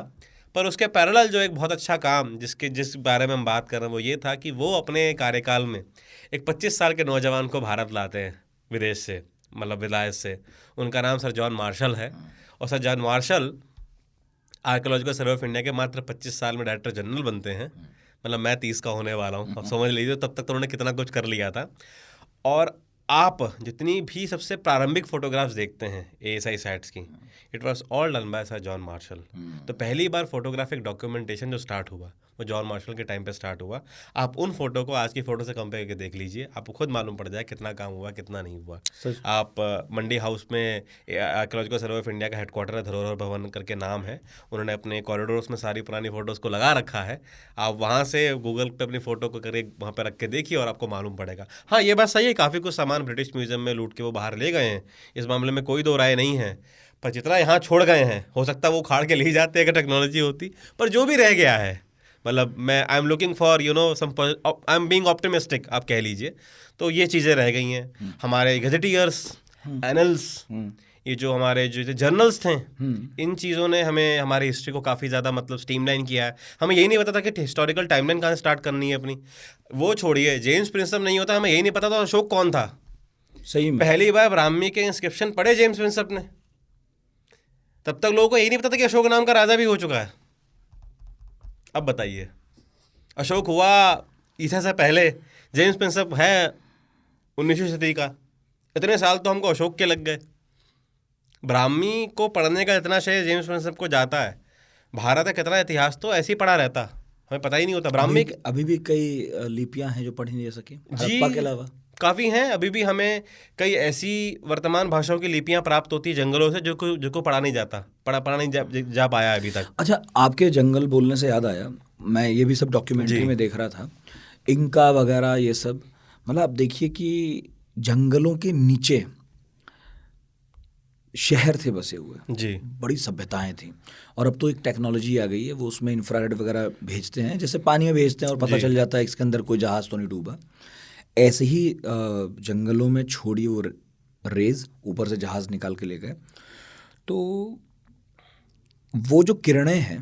पर उसके पैरेलल जो एक बहुत अच्छा काम जिस बारे में हम बात कर रहे हैं वो ये था कि वो अपने कार्यकाल में एक 25 साल के नौजवान को भारत लाते हैं विदेश से, मतलब विलायत से। उनका नाम सर जॉन मार्शल है। और sir John Marshall archaeological survey of India के मात्र 25 साल में डायरेक्टर जनरल बनते हैं। मतलब मैं 30 का होने वाला हूँ, अब समझ लीजिए तब तक तो उन्होंने कितना कुछ कर लिया था। और आप जितनी भी सबसे प्रारंभिक फोटोग्राफ्स देखते हैं ASI साइट्स की, it was all done by sir John Marshall. तो पहली बार फोटोग्राफिक डॉक्यूमेंटेशन जो स्टार्ट हुआ वो जॉन मार्शल के टाइम पे स्टार्ट हुआ। आप उन फोटो को आज की फोटो से कंपेयर करके देख लीजिए, आपको खुद मालूम पड़ जाए कितना काम हुआ कितना नहीं हुआ। आप मंडी हाउस में आर्कियोलॉजिकल सर्वे ऑफ इंडिया का हेडक्वार्टर है, धरोहर भवन करके नाम है, उन्होंने अपने कॉरिडोर्स में सारी पुरानी फोटोज़ को लगा रखा है। आप वहाँ से गूगल पे अपनी फ़ोटो को करके वहाँ पे रख के देखिए और आपको मालूम पड़ेगा। हाँ, ये बात सही है, काफ़ी कुछ सामान ब्रिटिश म्यूजियम में लूट के वो बाहर ले गए हैं, इस मामले में कोई दो राय नहीं है। पर जितना यहाँ छोड़ गए हैं, हो सकता है वो उखाड़ के ले जाते अगर टेक्नोलॉजी होती। पर जो भी रह गया है, मतलब मैं I am looking for some, I am being optimistic आप कह लीजिए, तो ये चीज़ें रह गई हैं। हमारे गजेटियर्स, एनल्स, ये जो हमारे जो जर्नल्स थे, इन चीज़ों ने हमें हमारी हिस्ट्री को काफ़ी ज़्यादा मतलब स्ट्रीमलाइन किया है। हमें यही नहीं पता था कि हिस्टोरिकल टाइमलाइन कहाँ से स्टार्ट करनी है अपनी। वो छोड़िए, जेम्स प्रिंसप नहीं होता, हमें यही नहीं पता था अशोक कौन था। सही में पहली बार ब्राह्मी के इंस्क्रिप्शन पढ़े जेम्स प्रिंसप ने, तब तक लोगों को यही नहीं पता था कि अशोक नाम का राजा भी हो चुका है। अब बताइए, अशोक हुआ ईसा से पहले, जेम्स प्रिंसप है 19वीं सदी का, इतने साल तो हमको अशोक के लग गए। ब्राह्मी को पढ़ने का इतना श्रेय जेम्स प्रिंसप को जाता है। भारत का कितना इतिहास तो ऐसे ही पड़ा रहता, हमें पता ही नहीं होता। ब्राह्मी अभी भी कई लिपियां हैं जो पढ़ी नहीं जा सकी हड़प्पा के अलावा। काफ़ी हैं, अभी भी हमें कई ऐसी वर्तमान भाषाओं की लिपियां प्राप्त होती है जंगलों से जो पढ़ा नहीं जाता, पढ़ा नहीं जा पाया अभी तक। अच्छा, आपके जंगल बोलने से याद आया, मैं ये भी सब डॉक्यूमेंट्री में देख रहा था, इंका वगैरह ये सब। मतलब आप देखिए कि जंगलों के नीचे शहर थे बसे हुए जी, बड़ी सभ्यताएं थी। और अब तो एक टेक्नोलॉजी आ गई है, वो उसमें इंफ्रारेड वगैरह भेजते हैं, जैसे पानी में भेजते हैं और पता चल जाता है इसके अंदर कोई जहाज़ तो नहीं डूबा। ऐसे ही जंगलों में छोड़ी वो रेज, ऊपर से जहाज़ निकाल के ले गए, तो वो जो किरणें हैं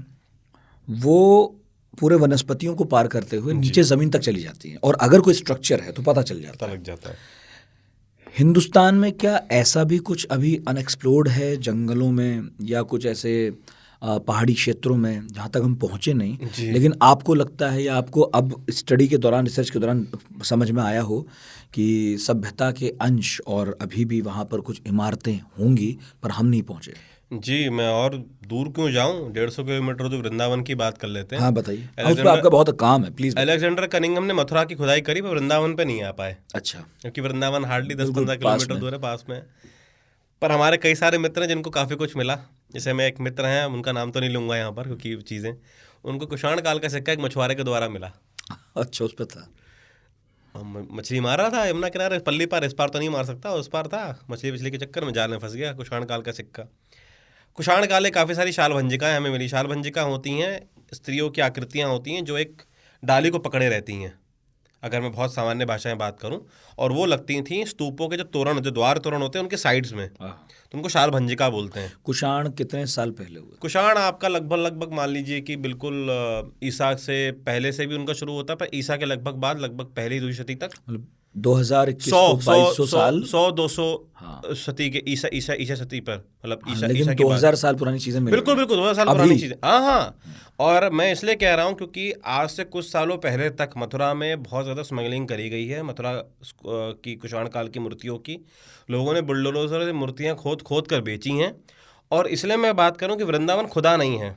वो पूरे वनस्पतियों को पार करते हुए नीचे ज़मीन तक चली जाती हैं, और अगर कोई स्ट्रक्चर है तो पता चल जाता लग जाता है। हिंदुस्तान में क्या ऐसा भी कुछ अभी अनएक्सप्लोर्ड है जंगलों में, या कुछ ऐसे पहाड़ी क्षेत्रों में जहाँ तक हम पहुँचे नहीं, लेकिन आपको लगता है या आपको अब स्टडी के दौरान, रिसर्च के दौरान समझ में आया हो कि सभ्यता के अंश और अभी भी वहाँ पर कुछ इमारतें होंगी पर हम नहीं पहुँचे? जी, मैं और दूर क्यों जाऊं, 150 किलोमीटर तो वृंदावन की बात कर लेते हैं। हाँ बताइए, उस पर आपका बहुत काम है, प्लीज़। अलेक्जेंडर कनिंघम ने मथुरा की खुदाई करी पर वृंदावन पे नहीं आ पाए। अच्छा, क्योंकि वृंदावन हार्डली 10-15 किलोमीटर दूर है, पास में। पर हमारे कई सारे मित्र हैं जिनको काफ़ी कुछ मिला। जैसे मैं एक मित्र हैं, उनका नाम तो नहीं लूँगा यहाँ पर क्योंकि चीज़ें, उनको कुषाण काल का सिक्का एक मछुआरे के द्वारा मिला। अच्छा, उस पर था, मछली मार रहा था यमुना किनारे, पल्ली पार, इस पार तो नहीं मार सकता, उस पार था, मछली के चक्कर में जाल में फंस गया। कुषाण काल का सिक्का। कुषाण काल में काफ़ी सारी शाल भंजिकाएँ हमें मिली। शाल भंजिका होती हैं, स्त्रियों की आकृतियाँ होती हैं जो एक डाली को पकड़े रहती हैं, अगर मैं बहुत सामान्य भाषा में बात करूं, और वो लगती थी स्तूपों के जो तोरण, जो द्वार तोरण होते हैं उनके साइड्स में, तो उनको शाल भंजिका बोलते हैं। कुषाण कितने साल पहले हुआ? कुषाण आपका लगभग मान लीजिए कि बिल्कुल ईसा से पहले से भी उनका शुरू होता है, पर ईसा के लगभग बाद, लगभग पहली 2वीं सदी तक, मतलब 2021 साल, 100-200 सदी के ईसा सदी पर, मतलब ईसा लेकिन 2000 साल पुरानी चीजें मिल बिल्कुल 2000 साल पुरानी चीजें। हाँ, और मैं इसलिए कह रहा हूँ क्योंकि आज से कुछ सालों पहले तक मथुरा में बहुत ज़्यादा स्मगलिंग करी गई है। मथुरा की कुषाण काल की मूर्तियों की लोगों ने बुलडोजर से मूर्तियाँ खोद कर बेची हैं। और इसलिए मैं बात करूँ कि वृंदावन खुदा नहीं है।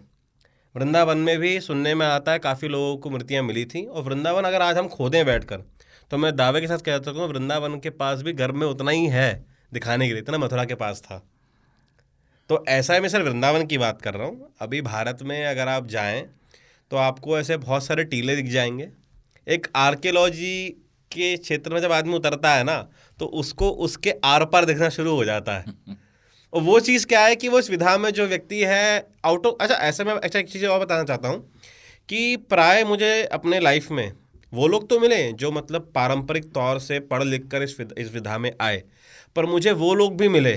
वृंदावन में भी सुनने में आता है काफ़ी लोगों को मूर्तियाँ मिली थी, और वृंदावन अगर आज हम खोदें बैठकर, तो मैं दावे के साथ कह सकता हूँ वृंदावन के पास भी गर्भ में उतना ही है दिखाने के लिए, इतना मथुरा के पास था। तो ऐसा है, मैं सिर्फ वृंदावन की बात कर रहा हूँ। अभी भारत में अगर आप जाएं तो आपको ऐसे बहुत सारे टीले दिख जाएंगे। एक आर्कियोलॉजी के क्षेत्र में जब आदमी उतरता है ना, तो उसको उसके आर पार दिखना शुरू हो जाता है। और वो चीज़ क्या है कि वो इस विधा में जो व्यक्ति है आउट ऑफ, अच्छा ऐसे में अच्छा एक चीज़ और बताना चाहता हूँ कि प्राय मुझे अपने लाइफ में वो लोग तो मिले जो मतलब पारंपरिक तौर से पढ़ लिख कर इस विधा में आए, पर मुझे वो लोग भी मिले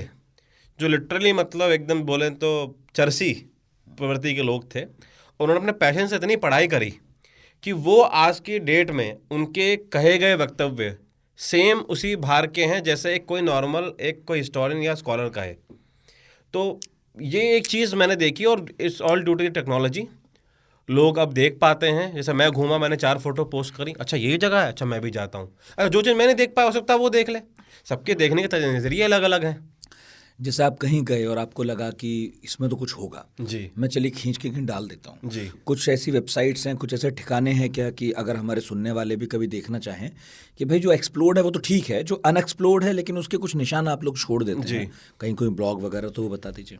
जो लिटरली मतलब एकदम बोले तो चरसी प्रवृत्ति के लोग थे। उन्होंने अपने पैशन से इतनी पढ़ाई करी कि वो आज की डेट में उनके कहे गए वक्तव्य सेम उसी भार के हैं जैसे एक कोई नॉर्मल, एक कोई हिस्टोरियन या स्कॉलर का है। तो ये एक चीज़ मैंने देखी, और it's all due to the technology. लोग अब देख पाते हैं, जैसे मैं घूमा, मैंने 4 फोटो पोस्ट करी, अच्छा ये जगह है, अच्छा मैं भी जाता हूँ, अगर जो चीज़ मैंने देख पाया हो सकता है वो देख ले। सबके देखने के नज़रिए अलग अलग हैं। जैसे आप कहीं गए और आपको लगा कि इसमें तो कुछ होगा, जी मैं चलिए खींच के कहीं डाल देता हूँ। जी कुछ ऐसी वेबसाइट्स हैं, कुछ ऐसे ठिकाने हैं क्या कि अगर हमारे सुनने वाले भी कभी देखना चाहें कि भाई जो एक्सप्लोर्ड है वो तो ठीक है, जो अनएक्सप्लोर्ड है लेकिन उसके कुछ निशान आप लोग छोड़ देते जी। हैं, कहीं कोई ब्लॉग वगैरह, तो वो बता दीजिए।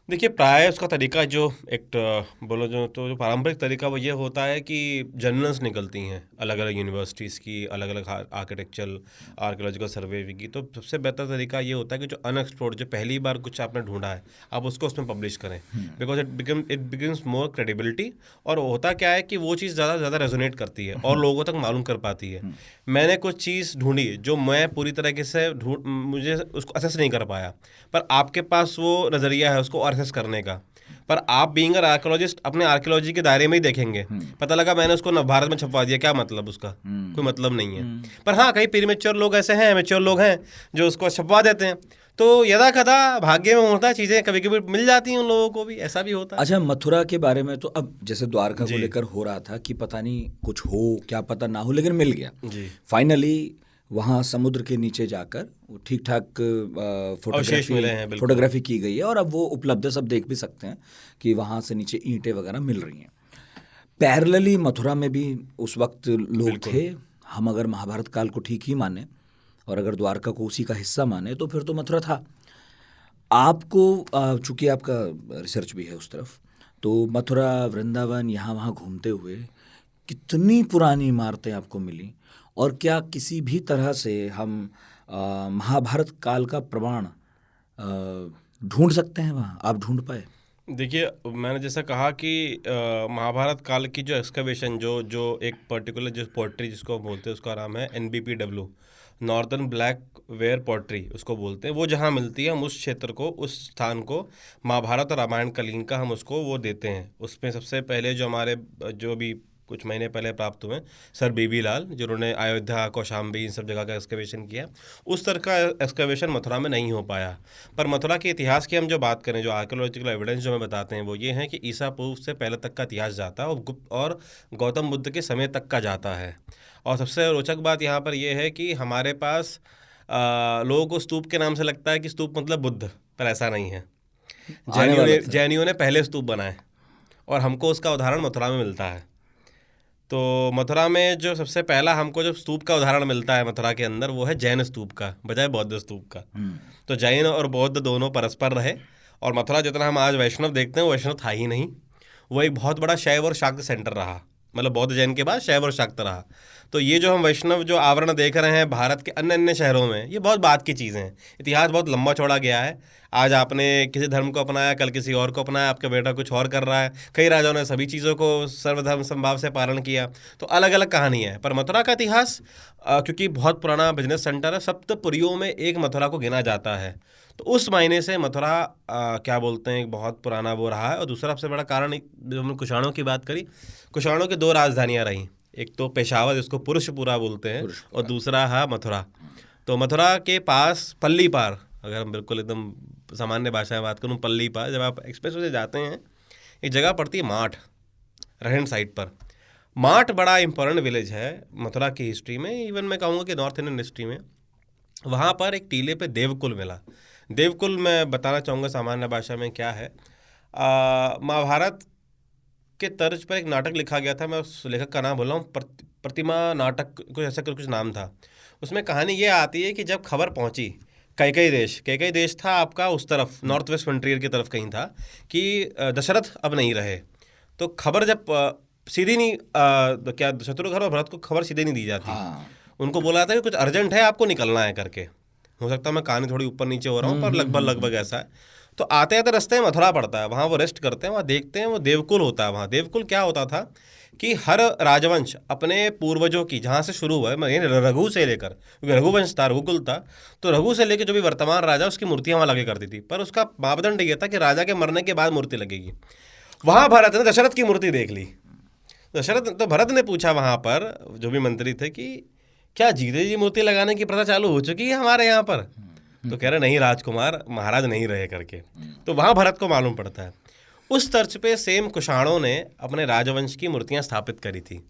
देखिए, प्राय उसका तरीका जो एक बोलो जो पारंपरिक तरीका वो ये होता है कि जर्नल्स निकलती हैं अलग अलग यूनिवर्सिटीज़ की, अलग अलग आर्किटेक्चरल आर्कियोलॉजिकल सर्वे की। तो सबसे बेहतर तरीका ये होता है कि जो अनएक्सप्लोर्ड, जो पहली बार कुछ आपने ढूंढा है, आप उसको उसमें पब्लिश करें, because it becomes more credibility. और होता क्या है कि वो चीज़ ज़्यादा रेजोनेट करती है और लोगों तक मालूम कर पाती है। मैंने कुछ चीज़ ढूंढी जो मैं पूरी तरीके से मुझे उसको असेस नहीं कर पाया, पर आपके पास वो नज़रिया है उसको असेस करने का, पर आप बीइंग एन आर्कियोलॉजिस्ट अपने आर्कियोलॉजी के दायरे में ही देखेंगे। पता लगा मैंने उसको नवभारत में छपवा दिया, क्या मतलब उसका? कोई मतलब नहीं है। पर हाँ, कई प्रीमेच्योर लोग ऐसे हैं, मैच्योर लोग हैं जो उसको छपवा देते हैं। तो यदा कदा भाग्य में होता है, चीज़ें कभी कभी मिल जाती हैं उन लोगों को भी, ऐसा भी होता है। अच्छा, मथुरा के बारे में तो अब जैसे द्वारका को जी। लेकर हो रहा था कि पता नहीं कुछ हो, क्या पता ना हो, लेकिन मिल गया जी। फाइनली। वहाँ समुद्र के नीचे जाकर ठीक ठाक अवशेष मिले हैं, बिल्कुल। फोटोग्राफी की गई है और अब वो उपलब्ध है, सब देख भी सकते हैं कि वहाँ से नीचे ईंटें वगैरह मिल रही हैं। पैरेलली मथुरा में भी उस वक्त लोग थे। हम अगर महाभारत काल को ठीक ही माने और अगर द्वारका को उसी का हिस्सा माने तो फिर तो मथुरा था। आपको चूंकि आपका रिसर्च भी है उस तरफ, तो मथुरा, वृंदावन, यहाँ वहाँ घूमते हुए कितनी पुरानी इमारतें आपको मिली, और क्या किसी भी तरह से हम महाभारत काल का प्रमाण ढूंढ सकते हैं वहाँ? आप ढूंढ पाए? देखिए, मैंने जैसा कहा कि महाभारत काल की जो एक्सकवेशन, जो एक पर्टिकुलर जो पोट्री जिसको बोलते हैं, उसका नाम है NBPW, northern black ware pottery उसको बोलते हैं। वो जहाँ मिलती है हम उस क्षेत्र को, उस स्थान को महाभारत और रामायण कालीन का हम उसको वो देते हैं। उसमें सबसे पहले जो हमारे जो भी कुछ महीने पहले प्राप्त हुए सर बीबी लाल, जिन्होंने अयोध्या, कौशाम्बी, इन सब जगह का एक्सकवेशन किया, उस तरह का एक्सकवेशन मथुरा में नहीं हो पाया। पर मथुरा के इतिहास की हम जो बात करें, जो आर्कियोलॉजिकल एविडेंस जो हमें बताते हैं वो ये है कि ईसा पूर्व से पहले तक का इतिहास जाता है और गुप्त और गौतम बुद्ध के समय तक का जाता है। और सबसे रोचक बात यहाँ पर यह है कि हमारे पास लोगों को स्तूप के नाम से लगता है कि स्तूप मतलब बुद्ध, पर ऐसा नहीं है। जैनियों ने पहले स्तूप बनाए और हमको उसका उदाहरण मथुरा में मिलता है। तो मथुरा में जो सबसे पहला हमको जो स्तूप का उदाहरण मिलता है मथुरा के अंदर, वो है जैन स्तूप का बजाय बौद्ध स्तूप का। तो जैन और बौद्ध दोनों परस्पर रहे, और मथुरा जितना हम आज वैष्णव देखते हैं वो वैष्णव था ही नहीं, वो एक बहुत बड़ा शैव और शाक्त सेंटर रहा। मतलब बौद्ध जैन के बाद शैव और शाक्त रहा। तो ये जो हम वैष्णव जो आवरण देख रहे हैं भारत के अन्य अन्य शहरों में, ये बहुत बात की चीज़ें हैं। इतिहास बहुत लंबा चौड़ा गया है। आज आपने किसी धर्म को अपनाया, कल किसी और को अपनाया, आपका बेटा कुछ और कर रहा है। कई राजाओं ने सभी चीज़ों को सर्वधर्म समभाव से पालन किया। तो अलग अलग कहानी है। पर मथुरा का इतिहास क्योंकि बहुत पुराना बिजनेस सेंटर है, सप्तपुरियों में एक मथुरा को गिना जाता है। तो उस मायने से मथुरा क्या बोलते हैं, एक बहुत पुराना वो रहा है। और दूसरा सबसे बड़ा कारण, जब हमने कुषाणों की बात करी, कुषाणों की 2 राजधानियाँ रहीं। एक तो पेशावर जिसको पुरुषपुरा बोलते हैं, और दूसरा है मथुरा। तो मथुरा के पास पल्ली पार, अगर हम बिल्कुल एकदम सामान्य भाषा में बात करूँ, पल्ली पार, जब आप एक्सप्रेस वे से जाते हैं, एक जगह पड़ती है माठ, रहन साइड पर। माठ बड़ा इंपॉर्टेंट विलेज है मथुरा की हिस्ट्री में, इवन मैं कहूँगा कि नॉर्थ इंडियन हिस्ट्री में। वहाँ पर एक टीले पे देवकुल मिला। देवकुल मैं बताना चाहूँगा सामान्य भाषा में क्या है। महाभारत के तर्ज पर एक नाटक लिखा गया था, मैं उस लेखक का नाम बोल रहा हूँ, प्रतिमा नाटक, कुछ ऐसा कुछ नाम था। उसमें कहानी ये आती है कि जब खबर पहुँची कैकई देश था आपका उस तरफ, नॉर्थ वेस्ट फ्रंटियर की तरफ कहीं था, कि दशरथ अब नहीं रहे। तो खबर जब सीधी नहीं, क्या शत्रुघ्न और भरत को खबर सीधे नहीं दी जाती। उनको बोला था कि कुछ अर्जेंट है, आपको निकलना है करके। हो सकता है मैं कहानी थोड़ी ऊपर नीचे हो रहा हूँ, पर लगभग ऐसा है। तो आते आते रास्ते में मथुरा पड़ता है, वहाँ वो रेस्ट करते हैं, वहाँ देखते हैं वो देवकुल होता है। वहाँ देवकुल क्या होता था कि हर राजवंश अपने पूर्वजों की, जहाँ से शुरू हुआ है, रघु से लेकर, क्योंकि रघुवंश था, रघुकुल था, तो रघु से लेकर जो भी वर्तमान राजा, उसकी मूर्तियाँ वहाँ लगे करती थी। पर उसका मापदंड ये था कि राजा के मरने के बाद मूर्ति लगेगी। वहाँ भरत ने दशरथ की मूर्ति देख ली। तो भरत ने पूछा वहाँ पर जो भी मंत्री थे कि क्या जीते जी मूर्ति लगाने की प्रथा चालू हो चुकी है हमारे यहाँ पर? तो कह रहे नहीं राजकुमार, महाराज नहीं रहे करके। तो वहाँ भरत को मालूम पड़ता है। उस तर्ज पे सेम कुषाणों ने अपने राजवंश की मूर्तियाँ स्थापित करी थी।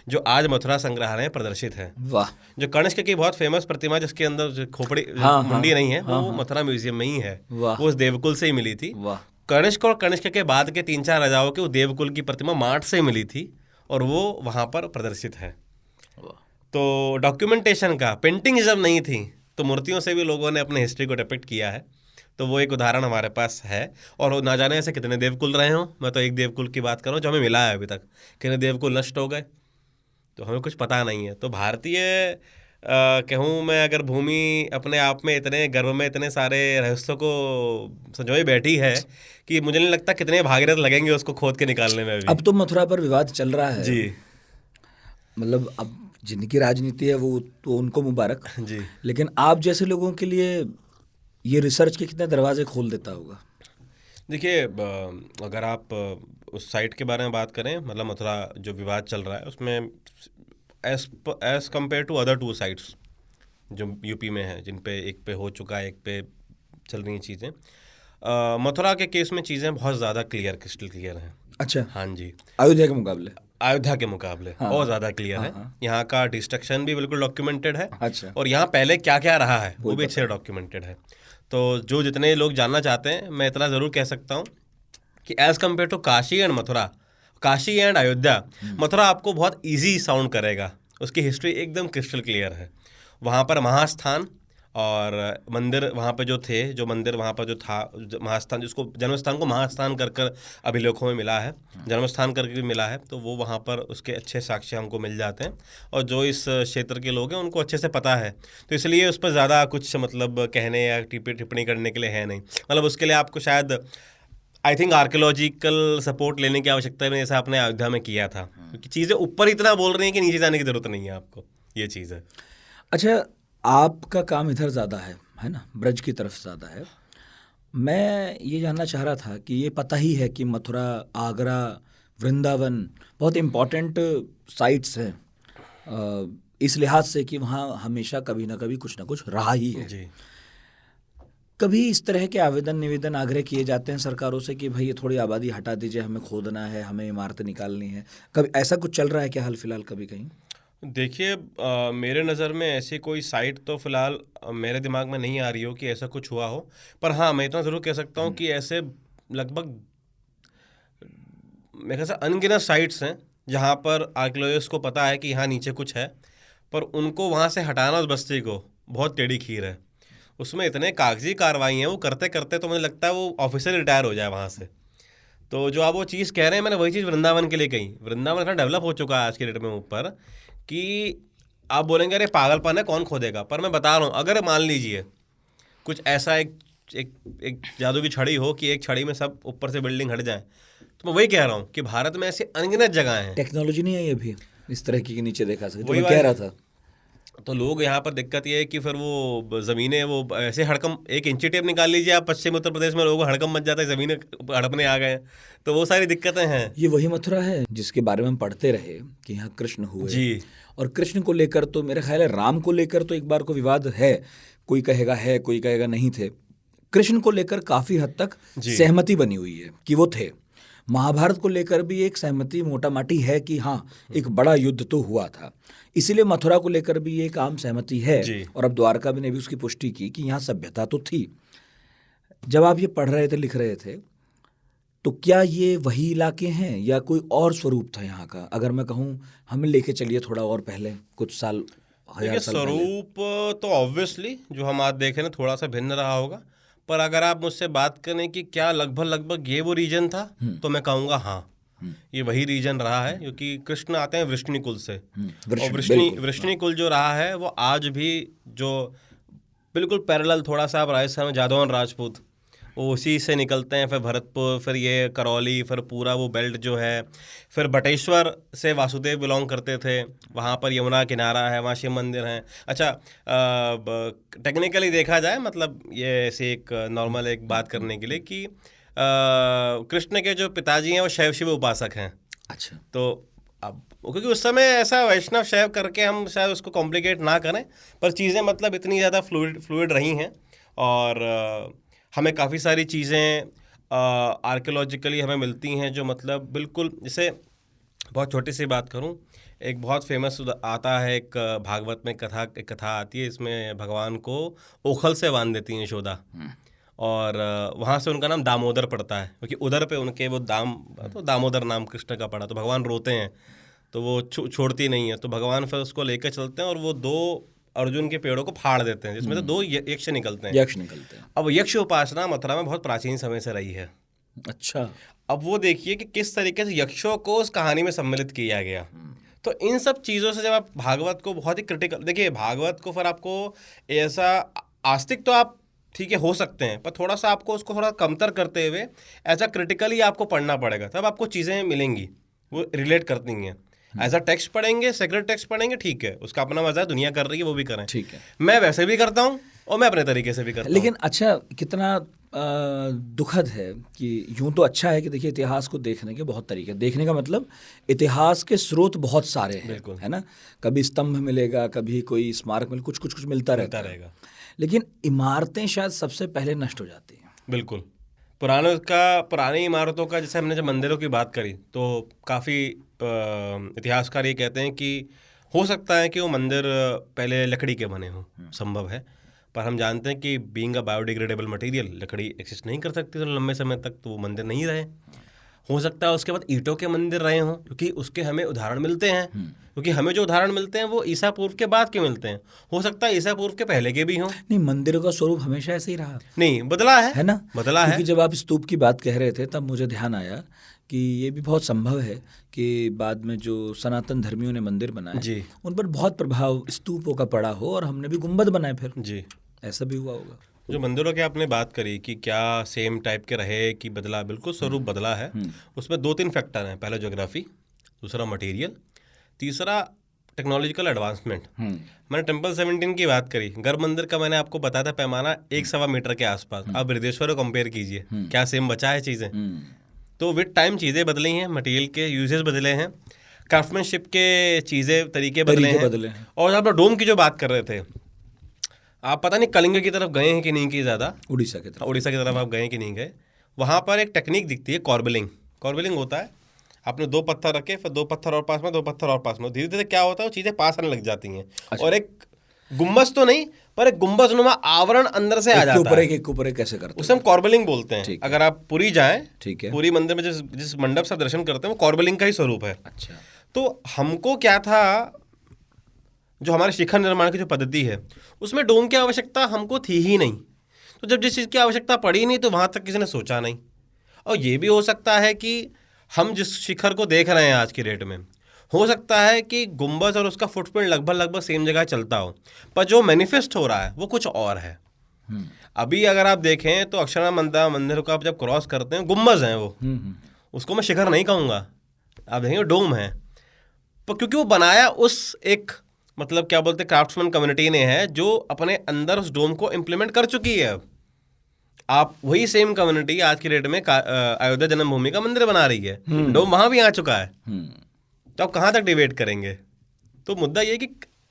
जो आज मथुरा संग्रहालय में प्रदर्शित है। वाह। जो कनिष्क की बहुत फेमस प्रतिमा जिसके अंदर जो खोपड़ी हाँ, मुंडी नहीं है, हाँ, वो मथुरा म्यूजियम में ही है। वाह। वो उस देवकुल से ही मिली थी। वाह। कनिष्क और कनिष्क के बाद के 3-4 राजाओं के वो देवकुल की प्रतिमा मार्ट से मिली थी और वो वहाँ पर प्रदर्शित है। तो डॉक्यूमेंटेशन का, पेंटिंग जब नहीं थी तो मूर्तियों से भी लोगों ने अपने हिस्ट्री को डिपिक्ट किया है। तो वो एक उदाहरण हमारे पास है। और ना जाने ऐसे कितने देवकुल रहे हों, मैं तो एक देवकुल की बात करूँ जो हमें मिला है अभी तक। कितने देवकुल नष्ट हो गए तो हमें कुछ पता नहीं है। तो भारतीय कहूँ मैं, अगर भूमि अपने आप में इतने गर्व में इतने सारे रहस्यों को संजोए बैठी है कि मुझे नहीं लगता कितने भागीरथ लगेंगे उसको खोद के निकालने में अभी। अब तो मथुरा पर विवाद चल रहा है जी। मतलब अब जिनकी राजनीति है वो तो उनको मुबारक जी। लेकिन आप जैसे लोगों के लिए ये रिसर्च के कितने दरवाजे खोल देता होगा? देखिए, अगर आप उस साइट के बारे में बात करें, मतलब मथुरा जो विवाद चल रहा है उसमें as compare to other 2 sites जो यूपी में है, जिन पे एक पे हो चुका है, एक पे चल रही हैं चीज़ें, मथुरा के केस में चीज़ें बहुत ज़्यादा क्लियर, क्रिस्टल क्लियर हैं। अच्छा। हाँ जी। अयोध्या के मुकाबले? अयोध्या के मुकाबले बहुत ज़्यादा क्लियर है। यहाँ का डिस्ट्रक्शन भी बिल्कुल डॉक्यूमेंटेड है। अच्छा। और यहाँ पहले क्या क्या रहा है वो भी अच्छे डॉक्यूमेंटेड है। तो जो जितने लोग जानना चाहते हैं, मैं इतना ज़रूर कह सकता हूँ कि as compare to Kashi and Mathura, Kashi and Ayodhya, Mathura आपको बहुत ईजी साउंड करेगा। उसकी हिस्ट्री एकदम क्रिस्टल क्लियर है। वहाँ पर महास्थान और मंदिर वहाँ पे जो थे, जो मंदिर वहाँ पर जो था, महास्थान, जिसको जन्मस्थान को महास्थान कर कर अभिलेखों में मिला है, जन्मस्थान करके भी मिला है, तो वो वहाँ पर उसके अच्छे साक्ष्य हमको मिल जाते हैं। और जो इस क्षेत्र के लोग हैं उनको अच्छे से पता है, तो इसलिए उस पर ज़्यादा कुछ मतलब कहने या टिप्पणी करने के लिए है नहीं। मतलब उसके लिए आपको शायद आई थिंक आर्कियोलॉजिकल सपोर्ट लेने की आवश्यकता है, जैसा आपने अयोध्या में किया था, क्योंकि चीज़ें ऊपर इतना बोल रही हैं कि नीचे जाने की ज़रूरत नहीं है आपको। ये चीज़ है। अच्छा, आपका काम इधर ज़्यादा है ना, ब्रज की तरफ ज़्यादा है। मैं ये जानना चाह रहा था कि ये पता ही है कि मथुरा, आगरा, वृंदावन बहुत इम्पॉर्टेंट साइट्स हैं इस लिहाज से कि वहाँ हमेशा कभी ना कभी कुछ ना कुछ रहा ही है। जी। कभी इस तरह के आवेदन निवेदन आग्रह किए जाते हैं सरकारों से कि भाई ये थोड़ी आबादी हटा दीजिए, हमें खोदना है, हमें इमारतें निकालनी है? कभी ऐसा कुछ चल रहा है क्या हाल फिलहाल कभी कहीं? देखिए, मेरे नज़र में ऐसी कोई साइट तो फ़िलहाल मेरे दिमाग में नहीं आ रही हो कि ऐसा कुछ हुआ हो। पर हाँ, मैं इतना ज़रूर कह सकता हूँ कि ऐसे लगभग मेरे ख्याल से अनगिनत साइट्स हैं जहाँ पर आर्कियोलॉजिस्ट को पता है कि यहाँ नीचे कुछ है, पर उनको वहाँ से हटाना उस बस्ती को बहुत टेढ़ी खीर है। उसमें इतने कागजी कार्रवाई हैं, वो करते करते तो मुझे लगता है वो ऑफिसर रिटायर हो जाए वहाँ से। तो जो आप वो चीज़ कह रहे हैं, मैंने वही चीज़ वृंदावन के लिए कही। वृंदावन इतना डेवलप हो चुका है आज के डेट में ऊपर कि आप बोलेंगे अरे पागलपन है, कौन खोदेगा। पर मैं बता रहा हूँ, अगर मान लीजिए कुछ ऐसा एक जादू की छड़ी हो कि एक छड़ी में सब ऊपर से बिल्डिंग हट जाए, तो मैं वही कह रहा हूँ कि भारत में ऐसी अनगिनत जगह हैं। टेक्नोलॉजी नहीं है अभी इस तरह की नीचे देखा सकते, वही मैं कह रहा था। तो लोग यहाँ पर दिक्कत ये है कि फिर वो ज़मीनें, वो ऐसे हड़कम, एक इंची टेप निकाल लीजिए आप, पश्चिम उत्तर प्रदेश में लोगों को हड़कम मच जाता है, ज़मीनें हड़पने आ गए। तो वो सारी दिक्कतें हैं। ये वही मथुरा है जिसके बारे में हम पढ़ते रहे कि यहाँ कृष्ण हुए। जी। और कृष्ण को लेकर तो मेरा ख्याल है, राम को लेकर तो एक बार को विवाद है, कोई कहेगा है, कोई कहेगा नहीं थे। कृष्ण को लेकर काफ़ी हद तक सहमति बनी हुई है कि वो थे। महाभारत को लेकर भी एक सहमति मोटा माटी है कि हाँ, एक बड़ा युद्ध तो हुआ था। इसीलिए मथुरा को लेकर भी एक आम सहमति है। और अब द्वारका ने भी उसकी पुष्टि की कि यहाँ सभ्यता तो थी। जब आप ये पढ़ रहे थे, लिख रहे थे, तो क्या ये वही इलाके हैं या कोई और स्वरूप था यहाँ का? अगर मैं कहूँ हमें लेके चलिए थोड़ा और पहले, कुछ साल, हजार साल पहले। स्वरूप तो ऑब्वियसली जो हम आज देख रहे हैं थोड़ा सा भिन्न रहा होगा, पर अगर आप मुझसे बात करें कि क्या लगभग ये वो रीजन था, तो मैं कहूँगा हाँ, ये वही रीजन रहा है, क्योंकि कृष्ण आते हैं वृष्णि कुल से। और वृष्णि कुल जो रहा है वो आज भी जो बिल्कुल पैरेलल, थोड़ा सा आप राजस्थान में जादौन राजपूत, वो उसी से निकलते हैं। फिर भरतपुर, फिर ये करौली, फिर पूरा वो बेल्ट जो है। फिर बटेश्वर से वासुदेव बिलोंग करते थे, वहाँ पर यमुना किनारा है, वहाँ शिव मंदिर हैं। अच्छा, टेक्निकली देखा जाए, मतलब ये ऐसे एक नॉर्मल एक बात करने के लिए कि कृष्ण के जो पिताजी हैं वो शैव शिव उपासक हैं। अच्छा। तो अब क्योंकि उस समय ऐसा वैष्णव शैव करके हम शायद उसको कॉम्प्लिकेट ना करें, पर चीज़ें मतलब इतनी ज़्यादा फ्लूइड रही हैं। और हमें काफ़ी सारी चीज़ें आर्कियोलॉजिकली हमें मिलती हैं जो मतलब बिल्कुल, जैसे बहुत छोटी सी बात करूं, एक बहुत फेमस आता है, एक भागवत में एक कथा आती है, इसमें भगवान को ओखल से बांध देती हैं यशोदा, और वहाँ से उनका नाम दामोदर पड़ता है, क्योंकि उधर पे उनके वो तो दामोदर नाम कृष्ण का पड़ा, तो भगवान रोते हैं, तो वो छोड़ती नहीं है, तो भगवान फिर उसको लेकर चलते हैं और वो 2 अर्जुन के पेड़ों को फाड़ देते हैं, जिसमें से 2 यक्ष निकलते हैं। अब यक्ष उपासना मथुरा में बहुत प्राचीन समय से रही है। अच्छा। अब वो देखिए कि किस तरीके से यक्षों को उस कहानी में सम्मिलित किया गया। तो इन सब चीज़ों से जब आप भागवत को बहुत ही क्रिटिकल देखिए, भागवत को फिर आपको ऐसा आस्तिक तो आप ठीक है हो सकते हैं, पर थोड़ा सा आपको उसको थोड़ा कमतर करते हुए ऐसा क्रिटिकली आपको पढ़ना पड़ेगा, तब आपको चीज़ें मिलेंगी वो रिलेट करती हैं। एज अ टेक्स्ट पढ़ेंगे, सेक्रेट टेक्स्ट पढ़ेंगे, ठीक है, उसका अपना मजा है, दुनिया कर रही है वो भी करें, ठीक है, मैं वैसे भी करता हूँ और मैं अपने तरीके से भी करता हूँ। लेकिन अच्छा, कितना दुखद है कि यूं तो अच्छा है कि देखिए इतिहास को देखने के बहुत तरीके, देखने का मतलब इतिहास के स्रोत बहुत सारे हैं, है ना, कभी स्तंभ मिलेगा, कभी कोई स्मारक मिलेगा, कुछ मिलता रहेगा, लेकिन इमारतें शायद सबसे पहले नष्ट हो जाती हैं। बिल्कुल, पुरानी इमारतों का, जैसे हमने जब मंदिरों की बात करी तो काफ़ी इतिहासकार ये कहते हैं कि हो सकता है कि वो मंदिर पहले लकड़ी के बने हों, संभव है, पर हम जानते हैं कि बीइंग अ बायोडिग्रेडेबल मटेरियल लकड़ी एक्सिस्ट नहीं कर सकती तो लंबे समय तक, तो वो मंदिर नहीं रहे। हो सकता है उसके बाद ईंटों के मंदिर रहे हों, क्योंकि उसके हमें उदाहरण मिलते हैं, क्योंकि हमें जो उदाहरण मिलते हैं वो ईसा पूर्व के बाद के मिलते हैं। हो सकता है ईसा पूर्व के पहले के भी हों। नहीं, मंदिरों का स्वरूप हमेशा ऐसे ही रहा, नहीं बदला है ना, बदला है। क्योंकि जब आप स्तूप की बात कह रहे थे तब मुझे ध्यान आया कि ये भी बहुत संभव है कि बाद में जो सनातन धर्मियों ने मंदिर बनाए जी, उन पर बहुत प्रभाव स्तूपों का पड़ा हो और हमने भी गुंबद बनाए, फिर जी ऐसा भी हुआ होगा। जो मंदिरों की आपने बात करी कि क्या सेम टाइप के रहे कि बदला, बिल्कुल स्वरूप बदला है। उसमें 2-3 फैक्टर हैं, पहला ज्योग्राफी, दूसरा मटेरियल, तीसरा टेक्नोलॉजिकल एडवांसमेंट। मैंने टेम्पल 17 की बात करी, गर्भ मंदिर का मैंने आपको बताया था पैमाना 1-1.25 मीटर के आसपास। अब बृहदेश्वर को कंपेयर कीजिए, क्या सेम बचा है चीज़ें? तो विद टाइम चीज़ें बदली हैं, मटेरियल के यूजेस बदले हैं, क्राफ्टमैनशिप के चीज़ें तरीके बदले हैं। और आप डोम की जो बात कर रहे थे, आप पता नहीं कलिंग की तरफ गए हैं कि नहीं की, ज़्यादा उड़ीसा की तरफ आप गए कि नहीं गए, वहाँ पर एक टेक्निक दिखती है कॉर्बलिंग होता है, आपने 2 पत्थर रखे, फिर 2 पत्थर और पास में, 2 पत्थर और पास में, धीरे धीरे क्या होता है वो चीज़ें पास आने लग जाती हैं। अच्छा। और एक गुम्बज तो नहीं, पर एक गुम्बजनुमा आवरण अंदर से आ जाता है, एक ऊपर एक कैसे करते हैं, उसे हम कॉर्बलिंग बोलते हैं। अगर आप पुरी जाएं, ठीक है, पुरी मंदिर में जिस मंडप से दर्शन करते हैं वो कॉर्बलिंग का ही स्वरूप है। अच्छा, तो हमको क्या था, जो हमारे शिखर निर्माण की जो पद्धति है उसमें डोम की आवश्यकता हमको थी ही नहीं, तो जब जिस चीज़ की आवश्यकता पड़ी नहीं तो वहाँ तक किसी ने सोचा नहीं। और ये भी हो सकता है कि हम जिस शिखर को देख रहे हैं आज की डेट में, हो सकता है कि गुंबज और उसका फुटप्रिंट लगभग सेम जगह चलता हो, पर जो मैनिफेस्ट हो रहा है वो कुछ और है। अभी अगर आप देखें तो अक्षरधाम मंदिर को आप जब क्रॉस करते हैं, गुंबज हैं वो, उसको मैं शिखर नहीं कहूँगा, आप देखेंगे डोम है, पर क्योंकि वो बनाया उस एक मतलब क्या बोलते हैं क्राफ्ट्समैन कम्युनिटी ने है, जो अपने अंदर उस डोम को इम्प्लीमेंट कर चुकी है। आप वही सेम कम्युनिटी आज की डेट में अयोध्या जन्मभूमि का मंदिर बना रही है, डोम वहां भी आ चुका है, तो आप कहाँ तक डिबेट करेंगे? तो मुद्दा ये कि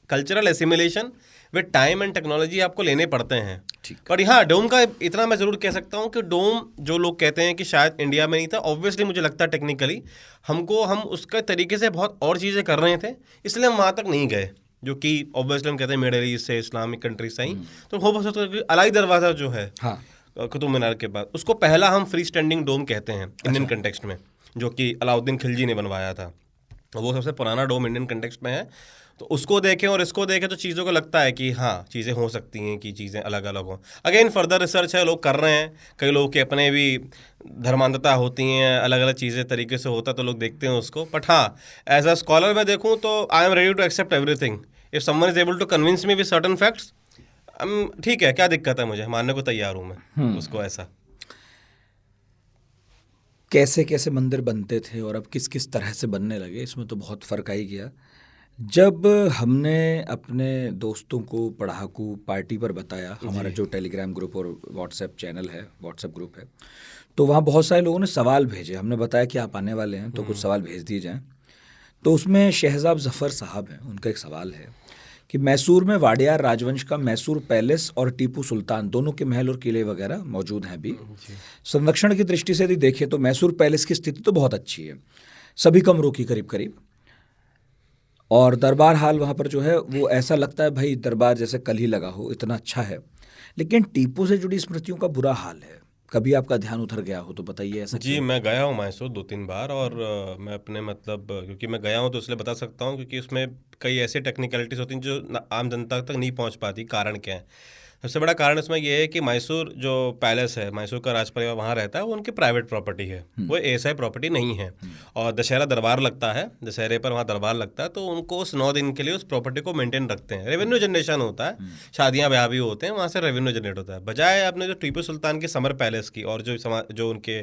cultural assimilation with time and technology आपको लेने पड़ते हैं। पर हाँ, डोम का इतना मैं ज़रूर कह सकता हूँ कि डोम जो लोग कहते हैं कि शायद इंडिया में नहीं था, ऑब्वियसली मुझे लगता है टेक्निकली हम उसके तरीके से बहुत और चीज़ें कर रहे थे, इसलिए हम वहाँ तक नहीं गए, जो कि ऑब्वियसली हम कहते हैं मिडिल ईस्ट से, इस्लामिक कंट्रीज से ही। तो हो सकता है कि अलाई दरवाज़ा जो है कुतुब मीनार के बाद, उसको पहला हम फ्री स्टैंडिंग डोम कहते हैं इंडियन कंटेक्स्ट में, जो कि अलाउद्दीन खिलजी ने बनवाया था, वो सबसे पुराना डोम इंडियन कंटेक्स्ट में है। तो उसको देखें और इसको देखें तो चीज़ों को लगता है कि हाँ चीज़ें हो सकती हैं, कि चीज़ें अलग अलग हों। अगेन फर्दर रिसर्च है, लोग कर रहे हैं, कई लोगों के अपने भी धर्मांधता होती हैं, अलग अलग चीज़ें तरीके से होता तो लोग देखते हैं उसको। बट हाँ, एज अ स्कॉलर मैं देखूँ तो I am ready to accept everything if someone is able to convince me with certain facts. ठीक है, क्या दिक्कत है, मुझे मानने को तैयार हूँ मैं उसको। ऐसा कैसे कैसे मंदिर बनते थे और अब किस किस तरह से बनने लगे, इसमें तो बहुत फ़र्क आई गया। जब हमने अपने दोस्तों को पढ़ाकू पार्टी पर बताया, हमारा जो टेलीग्राम ग्रुप और व्हाट्सएप चैनल है, व्हाट्सएप ग्रुप है, तो वहाँ बहुत सारे लोगों ने सवाल भेजे। हमने बताया कि आप आने वाले हैं तो कुछ सवाल भेज दिए जाएँ। तो उसमें शहजाब ज़फ़र साहब हैं, उनका एक सवाल है कि मैसूर में वाडियार राजवंश का मैसूर पैलेस और टीपू सुल्तान दोनों के महल और किले वगैरह मौजूद हैं अभी। संरक्षण की दृष्टि से यदि देखें तो मैसूर पैलेस की स्थिति तो बहुत अच्छी है, सभी कमरों की करीब करीब। और दरबार हाल वहाँ पर जो है वो ऐसा लगता है भाई दरबार जैसे कल ही लगा हो, इतना अच्छा है। लेकिन टीपू से जुड़ी स्मृतियों का बुरा हाल है। कभी आपका ध्यान उधर गया हो तो बताइए ऐसा जी, क्यों? मैं गया हूँ मैसूर 2-3 बार, और मैं अपने मतलब क्योंकि मैं गया हूँ तो इसलिए बता सकता हूँ, क्योंकि उसमें कई ऐसी टेक्निकलिटीज़ होती हैं जो आम जनता तक नहीं पहुँच पाती। कारण क्या है? सबसे बड़ा कारण इसमें ये है कि मैसूर जो पैलेस है, मैसूर का राज परिवार वहाँ रहता है, वो उनकी प्राइवेट प्रॉपर्टी है, वो एएसआई प्रॉपर्टी नहीं है। और दशहरा दरबार लगता है, दशहरे पर वहाँ दरबार लगता है, तो उनको उस 9 दिन के लिए उस प्रॉपर्टी को मेंटेन रखते हैं। रेवेन्यू जनरेशन होता है, शादियाँ ब्याह भी होते हैं, वहाँ से रेवेन्यू जनरेट होता है। बजाय आपने जो टीपू सुल्तान के समर पैलेस की और जो उनके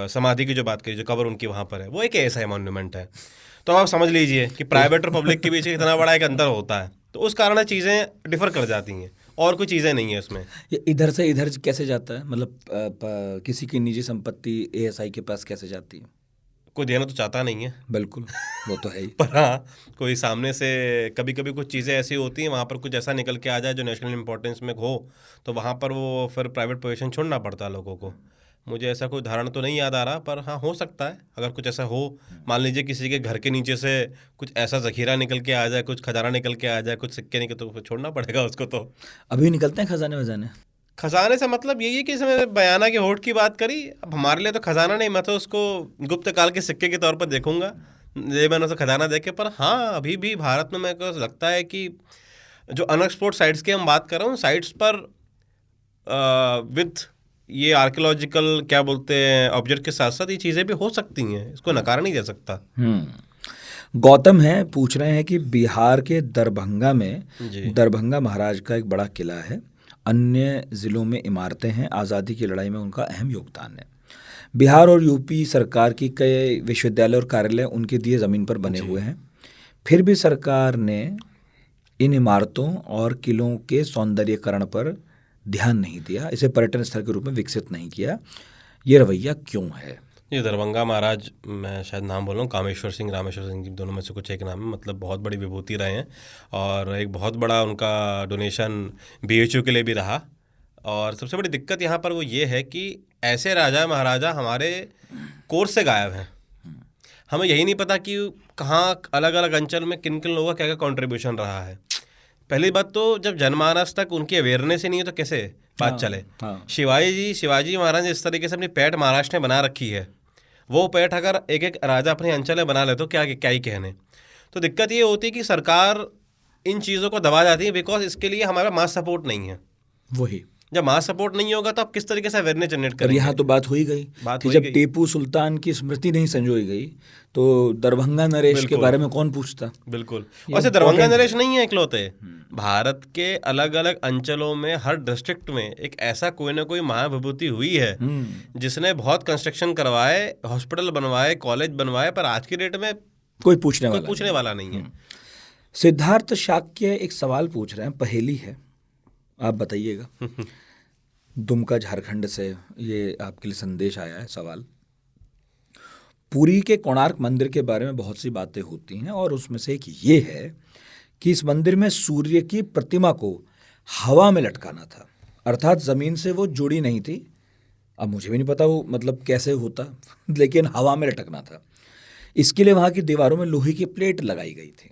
समाधि की जो बात करी, जो कब्र उनकी वहाँ पर है, वो एक एएसआई मॉन्यूमेंट है। तो आप समझ लीजिए कि प्राइवेट और पब्लिक के बीच इतना बड़ा एक अंतर होता है, तो उस कारण चीज़ें डिफर कर जाती हैं, और कोई चीज़ें नहीं है उसमें। ये इधर से इधर कैसे जाता है, मतलब किसी की निजी संपत्ति एएसआई के पास कैसे जाती है? कोई देना तो चाहता नहीं है। बिल्कुल, वो तो है ही। पर हाँ, कोई सामने से कभी कभी कुछ चीज़ें ऐसी होती हैं, वहाँ पर कुछ ऐसा निकल के आ जाए जो नेशनल इंपॉर्टेंस में हो, तो वहाँ पर वो फिर प्राइवेट पोजीशन छोड़ना पड़ता है लोगों को। मुझे ऐसा कोई उदाहरण तो नहीं याद आ रहा, पर हाँ, हो सकता है अगर कुछ ऐसा हो। मान लीजिए किसी के घर के नीचे से कुछ ऐसा ज़खीरा निकल के आ जाए, कुछ खजाना निकल के आ जाए, कुछ सिक्के निकल, तो फिर छोड़ना पड़ेगा उसको तो। अभी निकलते हैं खजाने वजाने? खजाने से मतलब यही है कि इसमें बयाना के होठ की बात करी। अब हमारे लिए तो खजाना नहीं, मैं तो उसको गुप्त काल के सिक्के के तौर पर देखूंगा, ये मैंने उसे खजाना देखे। पर हाँ, अभी भी भारत में मेरे को लगता है कि जो अनएक्सप्लोर्ड साइट्स की हम बात कर रहे हैं, साइट्स पर विद ये आर्कियोलॉजिकल क्या बोलते हैं ऑब्जेक्ट के साथ साथ ये चीज़ें भी हो सकती हैं, इसको नकारा नहीं जा सकता। गौतम है पूछ रहे हैं कि बिहार के दरभंगा में जी। दरभंगा महाराज का एक बड़ा किला है, अन्य ज़िलों में इमारतें हैं, आज़ादी की लड़ाई में उनका अहम योगदान है। बिहार और यूपी सरकार की कई विश्वविद्यालय और कार्यालय उनके दिए ज़मीन पर बने हुए हैं, फिर भी सरकार ने इन इमारतों और किलों के सौंदर्यीकरण पर ध्यान नहीं दिया, इसे पर्यटन स्थल के रूप में विकसित नहीं किया। ये रवैया क्यों है? ये दरभंगा महाराज, मैं शायद नाम बोल रहा हूँ, कामेश्वर सिंह रामेश्वर सिंह जी, दोनों में से कुछ एक नाम है, मतलब बहुत बड़ी विभूति रहे हैं, और एक बहुत बड़ा उनका डोनेशन बीएचयू के लिए भी रहा। और सबसे बड़ी दिक्कत यहाँ पर वो ये है कि ऐसे राजा महाराजा हमारे कोर्स से गायब हैं। हमें यही नहीं पता कि कहाँ अलग अलग अंचल में किन किन लोगों का क्या क्या कॉन्ट्रीब्यूशन रहा है। पहली बात तो जब जनमानस तक उनकी अवेयरनेस ही नहीं है तो कैसे बात चले। शिवाजी महाराज इस तरीके से अपनी पैठ महाराष्ट्र में बना रखी है, वो पैठ अगर एक एक राजा अपने अंचल में बना ले तो क्या क्या ही कहने। तो दिक्कत ये होती है कि सरकार इन चीज़ों को दबा जाती है, बिकॉज इसके लिए हमारा मास सपोर्ट नहीं है। वही, जब मास सपोर्ट नहीं होगा तो आप किस तरीके से अवेयरनेस जनरेट और करेंगे। यहाँ तो बात हो ही गई कि जब टीपू सुल्तान की स्मृति नहीं संजोई गई तो दरभंगा नरेश के बारे में कौन पूछता। बिल्कुल। वैसे दरभंगा नरेश नहीं है इकलौते, भारत के अलग अलग अंचलों में हर डिस्ट्रिक्ट में एक ऐसा कोई ना कोई महाविभूति हुई है जिसने बहुत कंस्ट्रक्शन करवाए, हॉस्पिटल बनवाए, कॉलेज बनवाए, पर आज की डेट में कोई पूछने वाला नहीं है। सिद्धार्थ शाक्य एक सवाल पूछ रहे हैं, पहेली है, आप बताइएगा। दुमका झारखंड से ये आपके लिए संदेश आया है सवाल। पुरी के कोणार्क मंदिर के बारे में बहुत सी बातें होती हैं और उसमें से एक ये है कि इस मंदिर में सूर्य की प्रतिमा को हवा में लटकाना था, अर्थात ज़मीन से वो जुड़ी नहीं थी। अब मुझे भी नहीं पता वो मतलब कैसे होता लेकिन हवा में लटकना था। इसके लिए वहाँ की दीवारों में लोहे की प्लेट लगाई गई थी।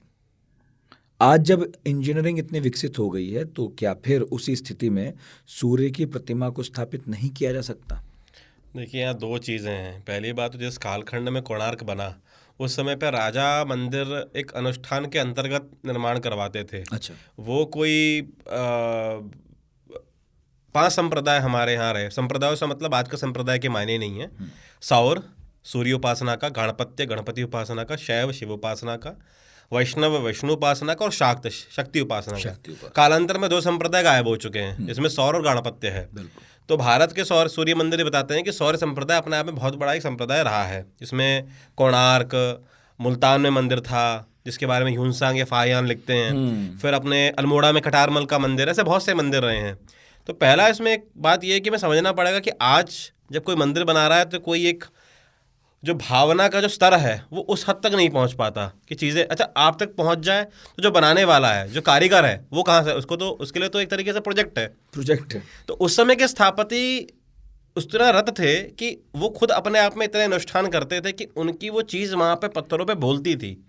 आज जब इंजीनियरिंग इतनी विकसित हो गई है तो क्या फिर उसी स्थिति में सूर्य की प्रतिमा को स्थापित नहीं किया जा सकता? देखिए, यहाँ दो चीज़ें हैं। पहली बात तो जिस कालखंड में कोणार्क बना उस समय पर राजा मंदिर एक अनुष्ठान के अंतर्गत निर्माण करवाते थे। अच्छा। वो कोई 5 संप्रदाय हमारे यहाँ रहे। संप्रदायों से मतलब आज का संप्रदाय के मायने नहीं है। सौर सूर्य उपासना का, गाणपत्य गणपति उपासना का, शैव शिव उपासना का, वैष्णव विष्णु उपासना का और शाक्त शक्ति उपासना का। कालांतर में 2 संप्रदाय गायब हो चुके हैं, इसमें सौर और गाणपत्य है। तो भारत के सौर सूर्य मंदिर बताते हैं कि सौर संप्रदाय अपने आप में बहुत बड़ा एक संप्रदाय रहा है। इसमें कोणार्क, मुल्तान में मंदिर था जिसके बारे में ह्यूनसांग या फाहियान लिखते हैं। फिर अपने अल्मोड़ा में कटारमल का मंदिर, ऐसे बहुत से मंदिर रहे हैं। तो पहला इसमें एक बात यह है कि मैं समझना पड़ेगा कि आज जब कोई मंदिर बना रहा है तो कोई एक जो भावना का जो स्तर है वो उस हद तक नहीं पहुंच पाता कि चीज़ें अच्छा आप तक पहुंच जाए। तो जो बनाने वाला है, जो कारीगर है, वो कहाँ से, उसको तो उसके लिए तो एक तरीके से प्रोजेक्ट है। तो उस समय के स्थापति उस तरह रत थे कि वो खुद अपने आप में इतने अनुष्ठान करते थे कि उनकी वो चीज़ वहाँ पे पत्थरों पे बोलती थी।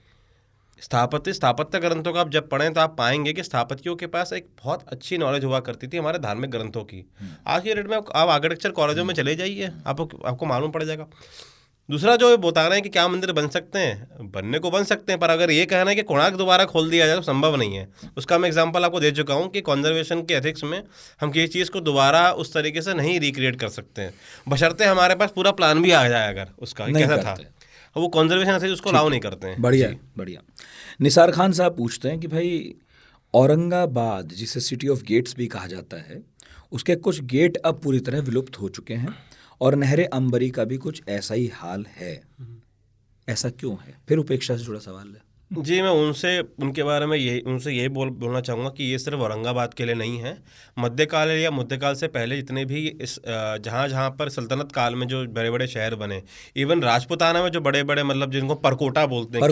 स्थापत्य ग्रंथों का आप जब पढ़ें तो आप पाएंगे कि स्थापत्यों के पास एक बहुत अच्छी नॉलेज हुआ करती थी हमारे धार्मिक ग्रंथों की। आज की डेट में आप आर्किटेक्चर कॉलेजों में चले जाइए, आपको मालूम पड़ जाएगा। दूसरा जो बता रहे हैं कि क्या मंदिर बन सकते हैं, बनने को बन सकते हैं, पर अगर ये कहना है कि कोणार्क दोबारा खोल दिया जाए तो संभव नहीं है। उसका मैं एग्जांपल आपको दे चुका हूँ कि कंजर्वेशन के एथिक्स में हम किसी चीज़ को दोबारा उस तरीके से नहीं रिक्रिएट कर सकते हैं, बशर्ते हमारे पास पूरा प्लान भी आ जाए अगर उसका कैसा था, वो कंजर्वेशन ऐसे उसको अलाउ नहीं करते हैं। बढ़िया बढ़िया। निसार खान साहब पूछते हैं कि भाई औरंगाबाद जिसे सिटी ऑफ गेट्स भी कहा जाता है, उसके कुछ गेट अब पूरी तरह विलुप्त हो चुके हैं और नहरे अंबरी का भी कुछ ऐसा ही हाल है, ऐसा क्यों है? फिर उपेक्षा से जुड़ा सवाल है जी। मैं उनके बारे में यही बोलना चाहूँगा कि ये सिर्फ औरंगाबाद के लिए नहीं है। मध्यकाल या मध्यकाल से पहले जितने भी इस जहाँ पर सल्तनत काल में जो बड़े बड़े शहर बने, इवन राजपुताना में जो बड़े बड़े मतलब जिनको परकोटा बोलते हैं,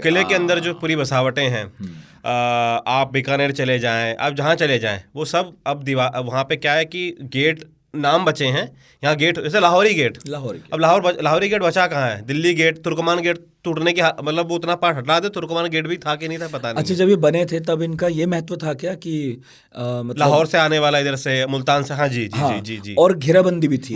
किले के अंदर जो पूरी बसावटें हैं, आप बीकानेर चले जाएं, आप जहाँ चले जाएं, वो सब अब दीवार वहाँ पे क्या है कि गेट नाम बचे हैं। यहाँ गेट जैसे लाहौरी गेट, अब लाहौरी गेट बचा कहाँ है? दिल्ली गेट, तुर्कमान गेट टूटने की मतलब वो उतना पार्ट हटा दे, तुर्कमान गेट भी था कि नहीं था पता नहीं। अच्छा, जब ये बने थे तब इनका ये महत्व था क्या कि मतलब लाहौर से आने वाला इधर से मुल्तान से, हाँ जी जी हाँ, जी जी जी, और घेराबंदी भी थी,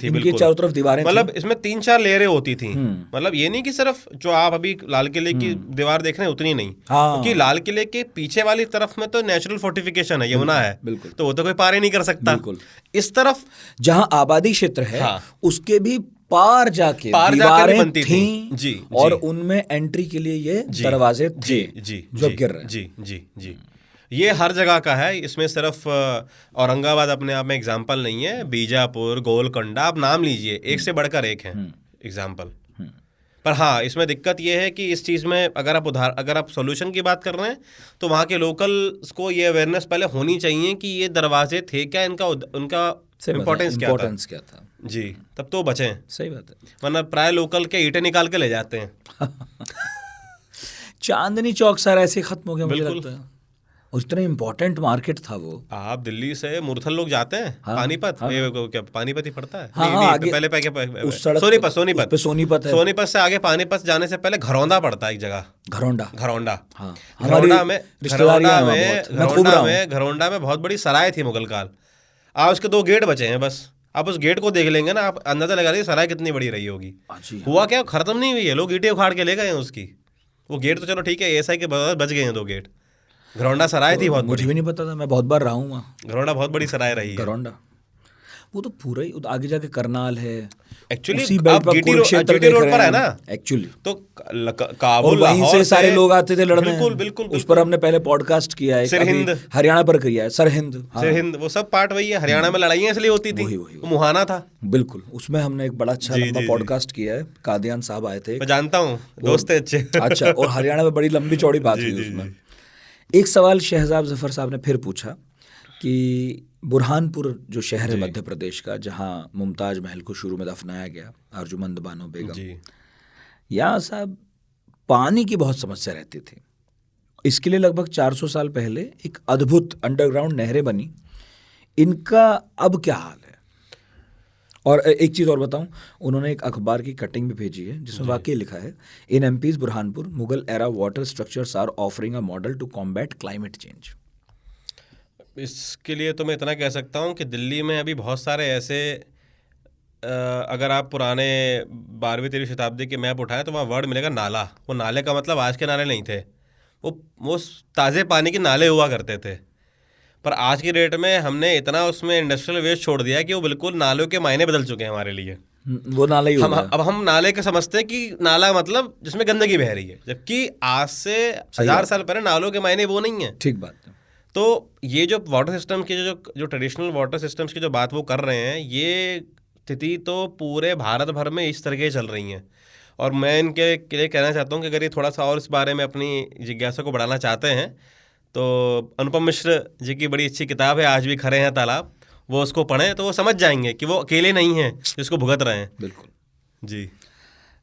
बिल्कुल चारों तरफ दीवारें, मतलब इसमें 3-4 लेयरें होती थी। मतलब ये नहीं कि सिर्फ जो आप अभी लाल किले की दीवार देख रहे हैं उतनी नहीं, क्योंकि लाल किले के पीछे वाली तरफ में तो नेचुरल फोर्टिफिकेशन है, यमुना है, तो वो तो कोई पार ही नहीं कर सकता। इस तरफ जहाँ आबादी क्षेत्र है उसके भी पार जाके दीवारें बनती थी जी, और उनमें एंट्री के लिए ये दरवाजे थे जो गिर रहे हैं। जी जी जी, ये हर जगह का है, इसमें सिर्फ औरंगाबाद अपने आप में एग्जाम्पल नहीं है, बीजापुर, गोलकोंडा, आप नाम लीजिए, एक से बढ़कर एक है एग्जाम्पल। पर हाँ, इसमें दिक्कत ये है कि इस चीज़ में अगर आप सॉल्यूशन की बात कर रहे हैं तो वहाँ के लोकल्स को ये अवेयरनेस पहले होनी चाहिए कि ये दरवाजे थे क्या, उनका इम्पोर्टेंस क्या था जी, तब तो बचें। सही बात है, वरना प्राय लोकल के ईंटें निकाल के ले जाते हैं। चांदनी चौक सारा ऐसे खत्म हो गया मुझे लगता है, और इतना इम्पोर्टेंट मार्केट था वो। आप दिल्ली से मुरथल लोग जाते हैं, पानीपत, क्या पानीपत ही पड़ता है? आगे पहले सोनीपत से आगे पानीपत जाने से पहले घरौंडा पड़ता है एक जगह, घरौंडा में बहुत बड़ी सराय थी मुगल काल। आज उसके 2 गेट बचे हैं बस, आप उस गेट को देख लेंगे ना, आप अंदाजा लगा लीजिए सराय कितनी बड़ी रही होगी। हुआ क्या, खत्म नहीं हुई है, लोग ईंटें उखाड़ के ले गए हैं उसकी। वो गेट तो चलो ठीक है, ऐसा ही के बच गए हैं 2 गेट। घरौंडा सराय थी बहुत, मुझे भी नहीं पता था, मैं बहुत बार रहा हूँ वहाँ। घरौंडा बहुत बड़ी सराय रही है। घरौंडा वो तो पूरा ही आगे जाके करनाल है एक्चुअली, आप जीटी रोड पर है ना एक्चुअली, तो काबुल वहीं से सारे लोग आते थे लड़ने। बिल्कुल, उस पर हमने पहले पॉडकास्ट किया है, सरहिंद हरियाणा पर किया है, सरहिंद वो सब पार्ट वही है। हरियाणा में लड़ाइयाँ इसलिए होती थी, वो मुहाना था। बिल्कुल, उसमें हमने एक बड़ा अच्छा लंबा पॉडकास्ट किया है, कादियान साहब आए थे, मैं जानता हूँ, दोस्त है अच्छे। अच्छा, और हरियाणा में बड़ी लंबी चौड़ी बात हुई उसमें। एक सवाल शहजाद जफर साहब ने फिर पूछा कि बुरहानपुर जो शहर है मध्य प्रदेश का, जहाँ मुमताज महल को शुरू में दफनाया गया, अर्जुमंद बानो बेगम, यहाँ साहब पानी की बहुत समस्या रहती थी। इसके लिए लगभग 400 साल पहले एक अद्भुत अंडरग्राउंड नहरें बनी, इनका अब क्या हाल है? और एक चीज़ और बताऊं, उन्होंने एक अखबार की कटिंग भी भेजी है जिसमें वाकई लिखा है, in MP's Burhanpur Mughal era water structures are offering a model to combat climate change. इसके लिए तो मैं इतना कह सकता हूँ कि दिल्ली में अभी बहुत सारे ऐसे, अगर आप पुराने 12वीं-13वीं शताब्दी के मैप उठाएं तो वहाँ वर्ड मिलेगा नाला। वो नाले का मतलब आज के नाले नहीं थे, वो ताज़े पानी के नाले हुआ करते थे। पर आज की डेट में हमने इतना उसमें इंडस्ट्रियल वेस्ट छोड़ दिया कि वो बिल्कुल नालों के मायने बदल चुके हैं हमारे लिए। वो नाला ही अब हम नाले के समझते हैं कि नाला मतलब जिसमें गंदगी बह रही है, जबकि आज से 1000 साल पहले नालों के मायने वो नहीं है। ठीक बात है। तो ये जो वाटर सिस्टम के जो ट्रेडिशनल वाटर सिस्टम्स की जो बात वो कर रहे हैं, ये स्थिति तो पूरे भारत भर में इस तरह की चल रही हैं। और मैं इनके लिए कहना चाहता हूँ कि अगर ये थोड़ा सा और इस बारे में अपनी जिज्ञासा को बढ़ाना चाहते हैं तो अनुपम मिश्र जी की बड़ी अच्छी किताब है आज भी खड़े हैं तालाब, वो उसको पढ़ें तो वो समझ जाएंगे कि वो अकेले नहीं हैं जिसको भुगत रहे हैं। बिल्कुल जी।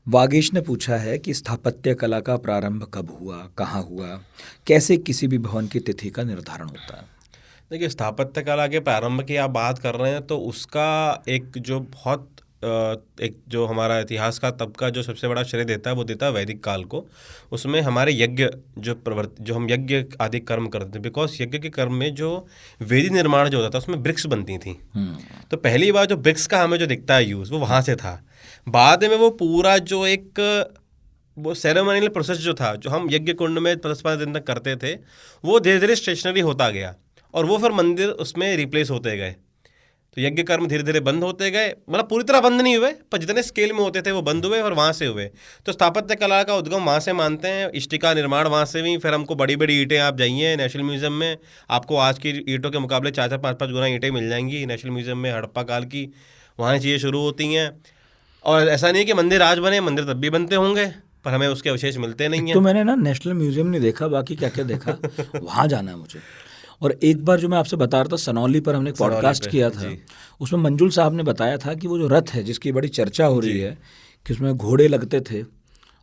वागीश ने पूछा है कि स्थापत्य कला का प्रारंभ कब हुआ, कहाँ हुआ, कैसे किसी भी भवन की तिथि का निर्धारण होता है? देखिए, स्थापत्य कला के प्रारंभ की आप बात कर रहे हैं तो उसका एक जो बहुत एक जो हमारा इतिहास का तब का जो सबसे बड़ा श्रेय देता है वो देता है वैदिक काल को। उसमें हमारे यज्ञ जो हम यज्ञ आदि कर्म करते थे, बिकॉज यज्ञ के कर्म में जो वेदी निर्माण जो होता था उसमें ब्रिक्स बनती थी। तो पहली बार जो ब्रिक्स का हमें जो दिखता है यूज़ वो वहाँ से था। बाद में वो पूरा जो एक वो सेरेमोनियल प्रोसेस जो था, जो हम यज्ञ कुंड में 10-15 दिन तक करते थे, वो धीरे धीरे स्टेशनरी होता गया और वो फिर मंदिर उसमें रिप्लेस होते गए। तो यज्ञ कर्म धीरे धीरे बंद होते गए, मतलब पूरी तरह बंद नहीं हुए पर जितने स्केल में होते थे वो बंद हुए और वहाँ से हुए। तो स्थापत्य कला का उद्गम वहाँ से मानते हैं, इष्टिका निर्माण वहाँ से भी। फिर हमको बड़ी बड़ी ईंटें, आप जाइए नेशनल म्यूजियम में, आपको आज की ईंटों के मुकाबले 4-4, 5-5 गुना ईंटें मिल जाएंगी नेशनल म्यूजियम में, हड़प्पा काल की। वहाँ चीज़ें शुरू होती हैं। और ऐसा नहीं है कि मंदिर आज बने, मंदिर तब भी बनते होंगे पर हमें उसके अवशेष मिलते नहीं हैं। तो मैंने ना नेशनल म्यूजियम नहीं देखा, बाकी क्या क्या देखा वहाँ जाना है मुझे। और एक बार जो मैं आपसे बता रहा था, सनौली पर हमने एक पॉडकास्ट किया था, उसमें मंजुल साहब ने बताया था कि वो जो रथ है जिसकी बड़ी चर्चा हो रही है कि उसमें घोड़े लगते थे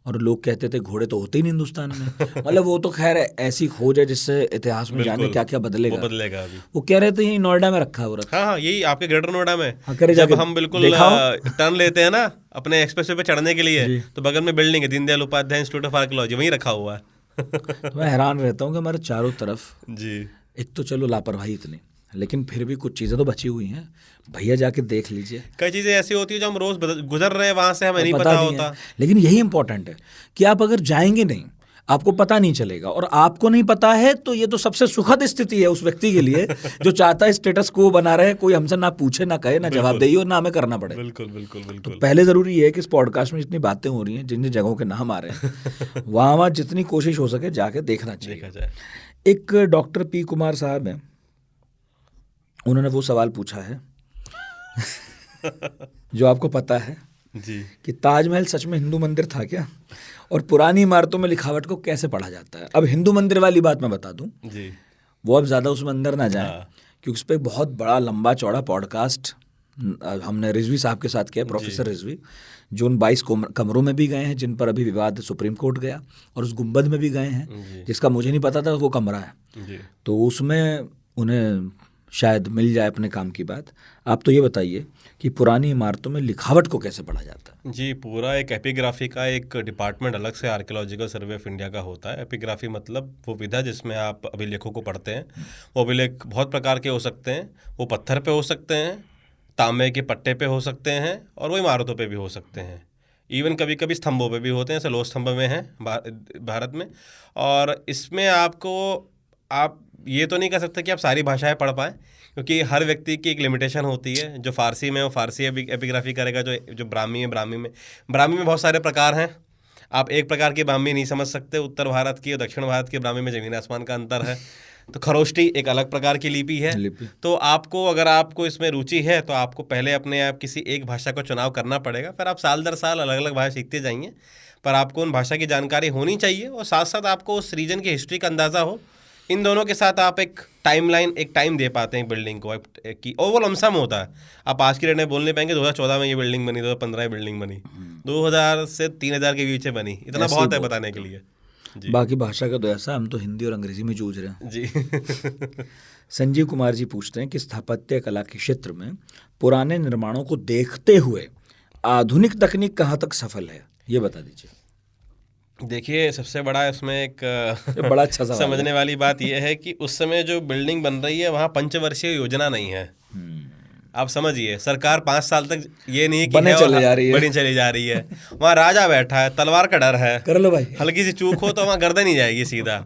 और लोग कहते थे घोड़े तो होते ही नहीं हिंदुस्तान में। मतलब वो तो खैर ऐसी खोज है जिससे इतिहास में जाने क्या क्या बदलेगा। वो बदलेगा अभी। वो कह रहे थे यही नोएडा में रखा है वो रथ। हाँ, यही आपके ग्रेटर नोएडा में। हाँ, करे जब जाके हम बिल्कुल टर्न लेते हैं ना अपने एक्सप्रेसवे पे चढ़ने के लिए, तो बगल में बिल्डिंग है Deendayal Upadhyay institute of archaeology, वहीं रखा हुआ है। तो मैं हैरान रहता हूँ कि हमारे चारों तरफ जी एक तो चलो लापरवाही इतनी, लेकिन फिर भी कुछ चीज़ें तो बची हुई हैं। भैया जाके देख लीजिए। कई चीज़ें ऐसी होती है जो हम रोज गुजर रहे हैं वहाँ से, हमें नहीं पता होता। लेकिन यही इंपॉर्टेंट है कि आप अगर जाएंगे नहीं, आपको पता नहीं चलेगा। और आपको नहीं पता है तो ये तो सबसे सुखद स्थिति है उस व्यक्ति के लिए जो चाहता है स्टेटस को बना रहे, कोई हमसे ना पूछे, ना कहे, ना जवाब दे और ना हमें करना पड़े। बिल्कुल बिल्कुल बिल्कुल। तो पहले ज़रूरी है कि इस पॉडकास्ट में जितनी बातें हो रही हैं, जिन जिन जगहों के नाम आ रहे हैं, वहाँ जितनी कोशिश हो सके जाके देखना चाहिए। एक डॉक्टर पी कुमार साहब हैं, उन्होंने वो सवाल पूछा है जो आपको पता है जी कि ताजमहल सच में हिंदू मंदिर था क्या, और पुरानी इमारतों में लिखावट को कैसे पढ़ा जाता है। अब हिंदू मंदिर वाली बात मैं बता दूं जी, वो अब ज़्यादा उसमें अंदर ना जाए, क्योंकि उस पर बहुत बड़ा लंबा चौड़ा पॉडकास्ट हमने रिजवी साहब के साथ किया, प्रोफेसर रिजवी, जो उन 22 कमरों में भी गए हैं जिन पर अभी विवाद सुप्रीम कोर्ट गया, और उस गुंबद में भी गए हैं जिसका मुझे नहीं पता था वो कमरा है। तो उसमें उन्हें शायद मिल जाए अपने काम की बात। आप तो ये बताइए कि पुरानी इमारतों में लिखावट को कैसे पढ़ा जाता है। जी, पूरा एक एपिग्राफी का एक डिपार्टमेंट अलग से आर्कियोलॉजिकल सर्वे ऑफ इंडिया का होता है। एपिग्राफी मतलब वो विधा जिसमें आप अभिलेखों को पढ़ते हैं। वो अभिलेख बहुत प्रकार के हो सकते हैं, वो पत्थर पे हो सकते हैं, तांबे के पट्टे पे हो सकते हैं, और वो इमारतों पे भी हो सकते हैं। इवन कभी कभी स्तंभों पे भी होते हैं, जैसे लोह स्तंभ में हैं भारत में। और इसमें आपको आप ये तो नहीं कह सकते कि आप सारी भाषाएं पढ़ पाएँ, क्योंकि हर व्यक्ति की एक लिमिटेशन होती है। जो फारसी में वो फारसी एपिग्राफी करेगा, जो ब्राह्मी है ब्राह्मी में बहुत सारे प्रकार हैं। आप एक प्रकार की ब्राह्मी नहीं समझ सकते। उत्तर भारत की और दक्षिण भारत की ब्राह्मी में ज़मीन आसमान का अंतर है। तो खरोष्टी एक अलग प्रकार की लिपि है। तो आपको, अगर आपको इसमें रुचि है तो आपको पहले अपने आप किसी एक भाषा को चुनाव करना पड़ेगा, फिर आप साल दर साल अलग अलग भाषा सीखते जाएंगे। पर आपको उन भाषा की जानकारी होनी चाहिए और साथ साथ आपको उस रीजन की हिस्ट्री का अंदाज़ा हो। इन दोनों के साथ आप एक टाइमलाइन, एक टाइम दे पाते हैं बिल्डिंग को कि, और वो लमसम होता है। आप आज की डेट में बोल नहीं पाएंगे 2014 में ये बिल्डिंग बनी, 2015 में बिल्डिंग बनी, 2000 से 3000 के बीच में बनी। इतना बहुत है बताने के लिए। बाकी भाषा का तो ऐसा, हम तो हिंदी और अंग्रेजी में जूझ रहे हैं जी। संजीव कुमार जी पूछते हैं कि स्थापत्य कला के क्षेत्र में पुराने निर्माणों को देखते हुए आधुनिक तकनीक कहाँ तक सफल है, ये बता दीजिए। देखिए, सबसे बड़ा इसमें एक बड़ा अच्छा समझने वाली बात यह है कि उस समय जो बिल्डिंग बन रही है वहाँ पंचवर्षीय योजना नहीं है। आप समझिए, सरकार 5 साल तक ये नहीं कि बनी चली जा रही है। वहाँ राजा बैठा है, तलवार का डर है, कर लो भाई, हल्की सी चूक हो तो वहाँ गर्दन ही जाएगी सीधा।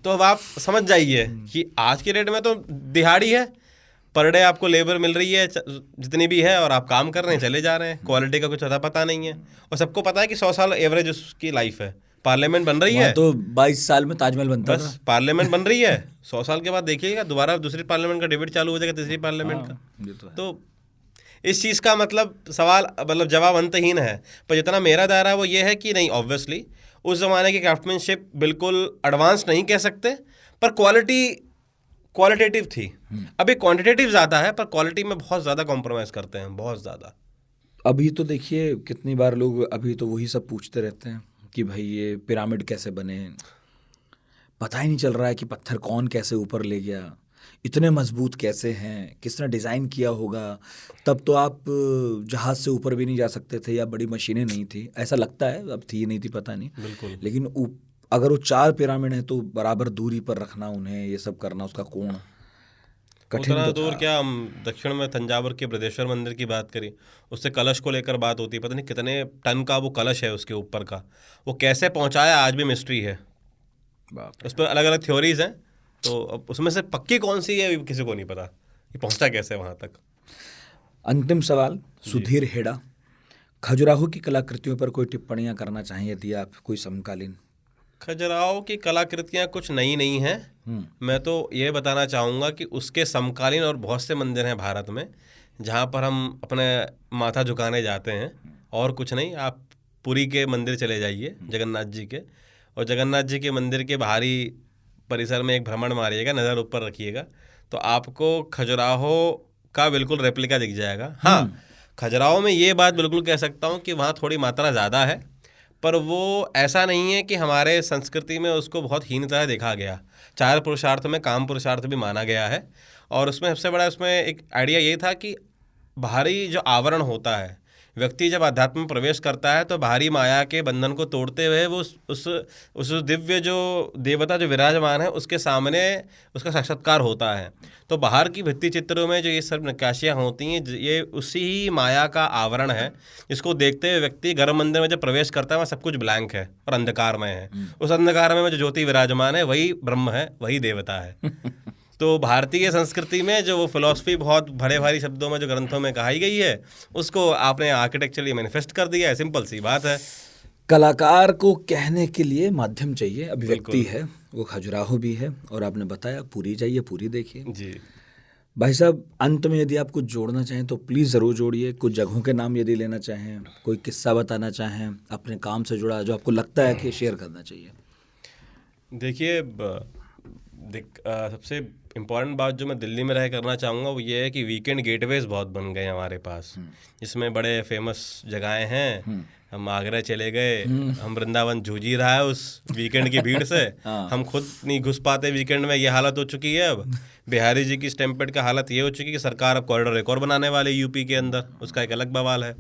तो अब आप समझ जाइए कि आज के डेट में तो दिहाड़ी है, पर डे आपको लेबर मिल रही है जितनी भी है, और आप काम कर रहे हैं, चले जा रहे हैं। क्वालिटी का कुछ अता पता नहीं है। और सबको पता है कि 100 साल एवरेज उसकी लाइफ है। पार्लियामेंट बन रही है तो 22 साल में ताजमहल बनता बस था। पार्लियामेंट बन रही है, 100 साल के बाद देखिएगा दोबारा दूसरी पार्लियामेंट का डिबेट चालू हो जाएगा, तीसरी पार्लियामेंट का। तो इस चीज़ का मतलब जवाब अंतहीन है। पर जितना मेरा दायरा है वो ये है कि नहीं, ऑब्वियसली उस ज़माने की क्राफ्टमैनशिप बिल्कुल एडवांस नहीं कह सकते, पर क्वालिटेटिव थी। अभी क्वांटिटेटिव ज़्यादा है, पर क्वालिटी में बहुत ज़्यादा कॉम्प्रोमाइज़ करते हैं, बहुत ज़्यादा। अभी तो देखिए कितनी बार लोग अभी तो वही सब पूछते रहते हैं कि भाई ये पिरामिड कैसे बने, पता ही नहीं चल रहा है कि पत्थर कौन कैसे ऊपर ले गया। इतने मजबूत कैसे हैं, किसने डिज़ाइन किया होगा। तब तो आप जहाज़ से ऊपर भी नहीं जा सकते थे या बड़ी मशीनें नहीं थी, ऐसा लगता है, अब थी नहीं थी पता नहीं। बिल्कुल। लेकिन अगर वो 4 पिरामिड हैं तो बराबर दूरी पर रखना उन्हें, ये सब करना, उसका कोण कठिन उतना तो दूर था। क्या, हम दक्षिण में तंजावुर के बृहदेश्वर मंदिर की बात करें, उससे कलश को लेकर बात होती है, पता नहीं कितने टन का वो कलश है उसके ऊपर का, वो कैसे पहुंचाया आज भी मिस्ट्री है। बाप उस पर अलग अलग थ्योरीज हैं, तो अब उसमें से पक्की कौन सी है अभी किसी को नहीं पता, ये पहुंचा कैसे वहां तक। अंतिम सवाल सुधीर हेड़ा, खजुराहो की कलाकृतियों पर कोई टिप्पणियां करना चाहिए यदि आप, कोई समकालीन। खजुराहो की कलाकृतियाँ कुछ नई नहीं हैं। मैं तो ये बताना चाहूँगा कि उसके समकालीन और बहुत से मंदिर हैं भारत में जहाँ पर हम अपने माथा झुकाने जाते हैं, और कुछ नहीं। आप पुरी के मंदिर चले जाइए जगन्नाथ जी के, और जगन्नाथ जी के मंदिर के बाहरी परिसर में एक भ्रमण मारिएगा, नज़र ऊपर रखिएगा, तो आपको खजुराहो का बिल्कुल रेप्लिका दिख जाएगा। हाँ, खजुराहो में ये बात बिल्कुल कह सकता हूँ कि वहाँ थोड़ी मात्रा ज़्यादा है, पर वो ऐसा नहीं है कि हमारे संस्कृति में उसको बहुत हीनता देखा गया। 4 पुरुषार्थ में काम पुरुषार्थ भी माना गया है, और उसमें सबसे बड़ा उसमें एक आइडिया ये था कि बाहरी जो आवरण होता है, व्यक्ति जब अध्यात्म में प्रवेश करता है तो बाहरी माया के बंधन को तोड़ते हुए वो उस दिव्य जो देवता जो विराजमान है उसके सामने उसका साक्षात्कार होता है। तो बाहर की भित्ति चित्रों में जो ये सब नक्काशियाँ होती हैं, ये उसी ही माया का आवरण है, जिसको देखते हुए व्यक्ति गर्भ मंदिर में जब प्रवेश करता है वहाँ सब कुछ ब्लैंक है और अंधकारमय है। उस अंधकारमय में जो ज्योति विराजमान है वही ब्रह्म है, वही देवता है। तो भारतीय संस्कृति में जो वो फिलॉसफी बहुत बड़े भारी शब्दों में जो ग्रंथों में कही गई है, उसको आपने आर्किटेक्चरली मैनिफेस्ट कर दिया है। सिंपल सी बात है। कलाकार को कहने के लिए माध्यम चाहिए, अभिव्यक्ति है, वो खजुराहो भी है, और आपने बताया पूरी जाइए, पूरी देखिए। जी भाई साहब, अंत में यदि आप कुछ जोड़ना चाहें तो प्लीज़ ज़रूर जोड़िए। कुछ जगहों के नाम यदि लेना चाहें, कोई किस्सा बताना चाहें अपने काम से जुड़ा जो आपको लगता है कि शेयर करना चाहिए। देखिए, सबसे इम्पॉर्टेंट बात जो मैं दिल्ली में रह करना चाहूँगा वो ये है कि वीकेंड गेटवेज बहुत बन गए हमारे पास, जिसमें बड़े फेमस जगहें हैं। हम आगरा चले गए, हम वृंदावन जूझ ही रहा है उस वीकेंड की भीड़ से। हम खुद नहीं घुस पाते वीकेंड में, ये हालत हो चुकी है। अब बिहारी जी की स्टैम्पेड का हालत ये हो चुकी है कि सरकार अब कॉरिडोर एक और बनाने वाले यूपी के अंदर, उसका एक अलग बवाल है।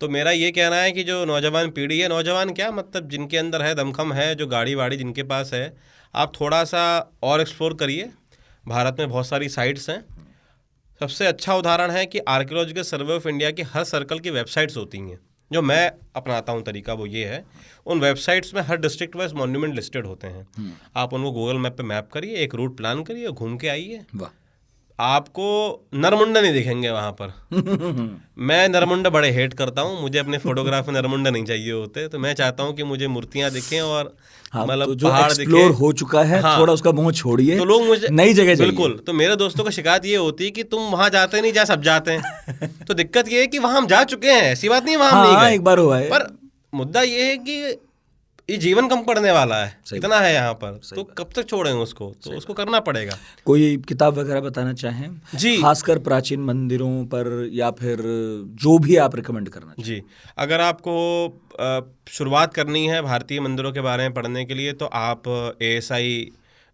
तो मेरा ये कहना है कि जो नौजवान पीढ़ी है, नौजवान क्या मतलब जिनके अंदर है दमखम है, जो गाड़ी वाड़ी जिनके पास है, आप थोड़ा सा और एक्सप्लोर करिए। भारत में बहुत सारी साइट्स हैं। सबसे अच्छा उदाहरण है कि आर्कियोलॉजिकल सर्वे ऑफ इंडिया की हर सर्कल की वेबसाइट्स होती हैं। जो मैं अपनाता हूँ तरीका वो ये है, उन वेबसाइट्स में हर डिस्ट्रिक्ट वाइज मॉन्यूमेंट लिस्टेड होते हैं। आप उनको गूगल मैप पे मैप करिए, एक रूट प्लान करिए, घूम के आइए। वाह, आपको नरमुंडा नहीं दिखेंगे वहाँ पर। मैं नरमुंडा बड़े हेट करता हूँ, मुझे अपने फोटोग्राफ में नरमुंडा नहीं चाहिए होते। तो मैं चाहता हूँ कि मुझे मूर्तियाँ दिखें और हाँ, तो मतलब जो पहाड़ एक्सप्लोर दिखे। हो चुका है, हाँ, थोड़ा उसका मोह छोड़िए, तो लोग मुझे नई जगह जाइए। बिल्कुल। तो मेरे दोस्तों को शिकायत ये होती है कि तुम वहाँ जाते नहीं, जहाँ सब जाते हैं। तो दिक्कत ये है कि वहाँ हम जा चुके हैं, ऐसी बात नहीं वहाँ हम नहीं हाँ, गए, एक बार हुआ है। पर मुद्दा ये है कि ये जीवन कम पड़ने वाला है, इतना है यहाँ पर, तो कब तक छोड़ेंगे उसको, तो उसको करना पड़ेगा। कोई किताब वगैरह बताना चाहें जी, खासकर प्राचीन मंदिरों पर, या फिर जो भी आप रिकमेंड करना चाहें। जी, अगर आपको शुरुआत करनी है भारतीय मंदिरों के बारे में पढ़ने के लिए, तो आप ASI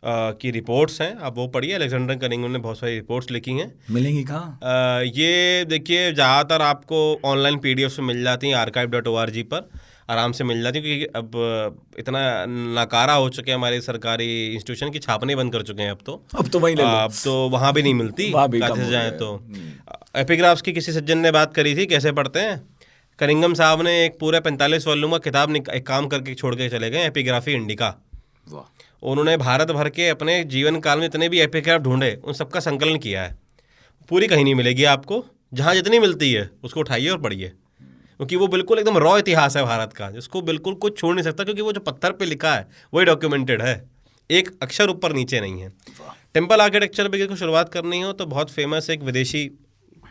की रिपोर्ट्स हैं, आप वो पढ़िए। अलेक्जेंडर कनिंघम ने बहुत सारी रिपोर्ट्स लिखी हैं। मिलेंगी कहाँ? ये देखिए, ज़्यादातर आपको ऑनलाइन PDFs में मिल जाती हैं, archive.org पर आराम से मिल जाती है, क्योंकि अब इतना नकारा हो चुके हैं हमारे सरकारी इंस्टीट्यूशन की, छापने बंद कर चुके हैं अब तो वहीं ले लो। अब तो वहाँ भी नहीं मिलती, कासे जाए तो। एपिग्राफ्स की किसी सज्जन ने बात करी थी, कैसे पढ़ते हैं। कनिंघम साहब ने एक पूरा 45 वॉल्यूम का किताब एक काम करके छोड़ के चले गए, एपिग्राफी इंडिका। उन्होंने भारत भर के अपने जीवन काल में जितने भी एपिग्राफ ढूंढे उन सबका संकलन किया है। पूरी कहीं नहीं मिलेगी आपको, जहाँ जितनी मिलती है उसको उठाइए और पढ़िए, क्योंकि वो बिल्कुल एकदम रॉ इतिहास है भारत का, जिसको बिल्कुल कुछ छोड़ नहीं सकता, क्योंकि वो जो पत्थर पे लिखा है वही डॉक्यूमेंटेड है, एक अक्षर ऊपर नीचे नहीं है। टेम्पल आर्किटेक्चर पे किसी को शुरुआत करनी हो तो बहुत फेमस एक विदेशी,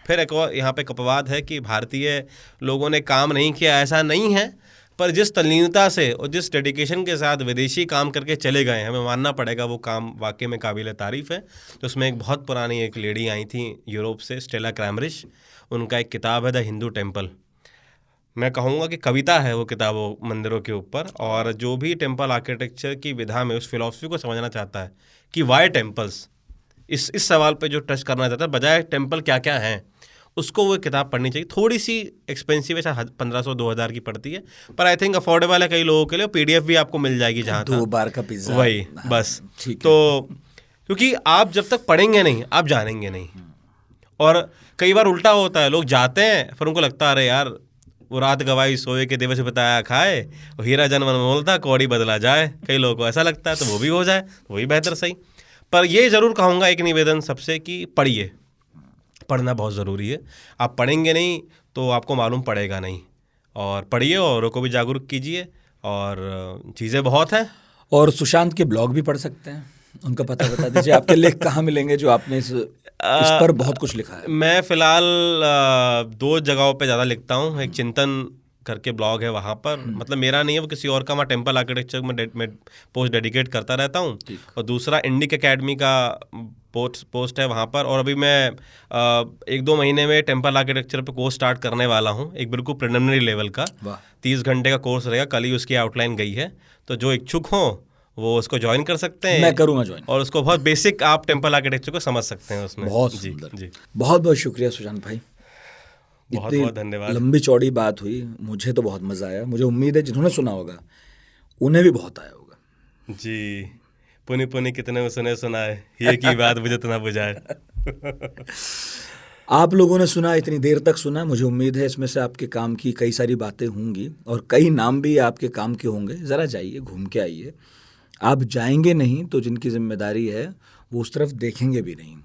फिर एक और यहाँ पे अपवाद है कि भारतीय लोगों ने काम नहीं किया, ऐसा नहीं है, पर जिस तल्लीनता से और जिस डेडिकेशन के साथ विदेशी काम करके चले गए, हमें मानना पड़ेगा वो काम वाकई में काबिल तारीफ़ है। तो उसमें एक बहुत पुरानी एक लेडी आई थी यूरोप से, स्टेला क्रैमरिश, उनका एक किताब है द हिंदू टेम्पल। मैं कहूँगा कि कविता है वो किताब, वो मंदिरों के ऊपर। और जो भी टेम्पल आर्किटेक्चर की विधा में उस फिलॉसफी को समझना चाहता है कि वाई टेम्पल्स, इस सवाल पे जो टच करना चाहता है, बजाय टेम्पल क्या क्या हैं, उसको वो किताब पढ़नी चाहिए। थोड़ी सी एक्सपेंसिव है, 1500-2000 की पड़ती है, पर आई थिंक अफोर्डेबल है कई लोगों के लिए। PDF भी आपको मिल जाएगी जहाँ 2 बार का पिज्जा, वही हाँ, बस। ठीक है। तो क्योंकि आप जब तक पढ़ेंगे नहीं आप जानेंगे नहीं। और कई बार उल्टा होता है, लोग जाते हैं फिर उनको लगता है अरे यार वो रात गवाई सोए के दिवस बताया खाए, वो हीरा जन्म अनमोल था कौड़ी बदला जाए। कई लोगों को ऐसा लगता है, तो वो भी हो जाए, वही बेहतर सही। पर ये ज़रूर कहूँगा एक निवेदन सबसे कि पढ़िए, पढ़ना बहुत ज़रूरी है। आप पढ़ेंगे नहीं तो आपको मालूम पड़ेगा नहीं। और पढ़िए, औरों को भी जागरूक कीजिए, और चीज़ें बहुत हैं। और सुशांत के ब्लॉग भी पढ़ सकते हैं, उनका पता बता दीजिए। आपके लेख कहाँ मिलेंगे जो आपने इस पर बहुत कुछ लिखा है? मैं फ़िलहाल 2 जगहों पे ज़्यादा लिखता हूँ। एक चिंतन करके ब्लॉग है, वहाँ पर मतलब मेरा नहीं है, वो किसी और का। मैं टेम्पल आर्किटेक्चर में पोस्ट डेडिकेट करता रहता हूँ। और दूसरा इंडिक एकेडमी का पोस्ट है वहाँ पर। और अभी मैं 1-2 महीने में टेम्पल आर्किटेक्चर पे कोर्स स्टार्ट करने वाला हूँ, एक बिल्कुल प्रिलिमिनरी लेवल का। 30 घंटे का कोर्स रहेगा, कल ही उसकी आउटलाइन गई है। तो जो इच्छुक हों वो उसको ज्वाइन कर सकते हैं। मैं करूँगा ज्वाइन। और उसको बहुत बेसिक आप टेम्पल आर्किटेक्चर को समझ सकते हैं उसमें। बहुत जी सुंदर। जी, बहुत बहुत शुक्रिया सुशांत भाई, बहुत इतनी बहुत धन्यवाद। लंबी चौड़ी बात हुई, मुझे तो बहुत मज़ा आया। मुझे उम्मीद है जिन्होंने सुना होगा उन्हें भी बहुत आया होगा। जी, पुनि पुनि कितने सुने सुनाए, ये की बात मुझे तो ना बुझाए। आप लोगों ने सुना, इतनी देर तक सुना, मुझे उम्मीद है इसमें से आपके काम की कई सारी बातें होंगी और कई नाम भी आपके काम के होंगे। ज़रा जाइए, घूम के आइए। आप जाएंगे नहीं तो जिनकी जिम्मेदारी है वो उस तरफ देखेंगे भी नहीं।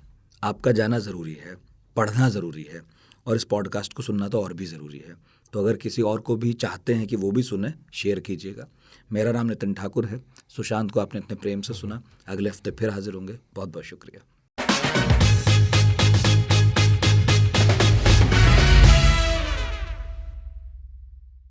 आपका जाना ज़रूरी है, पढ़ना ज़रूरी है, और इस पॉडकास्ट को सुनना तो और भी ज़रूरी है। तो अगर किसी और को भी चाहते हैं कि वो भी सुने, शेयर कीजिएगा। मेरा नाम नितिन ठाकुर है। सुशांत को आपने इतने प्रेम से सुना। अगले हफ्ते फिर हाजिर होंगे। बहुत बहुत शुक्रिया।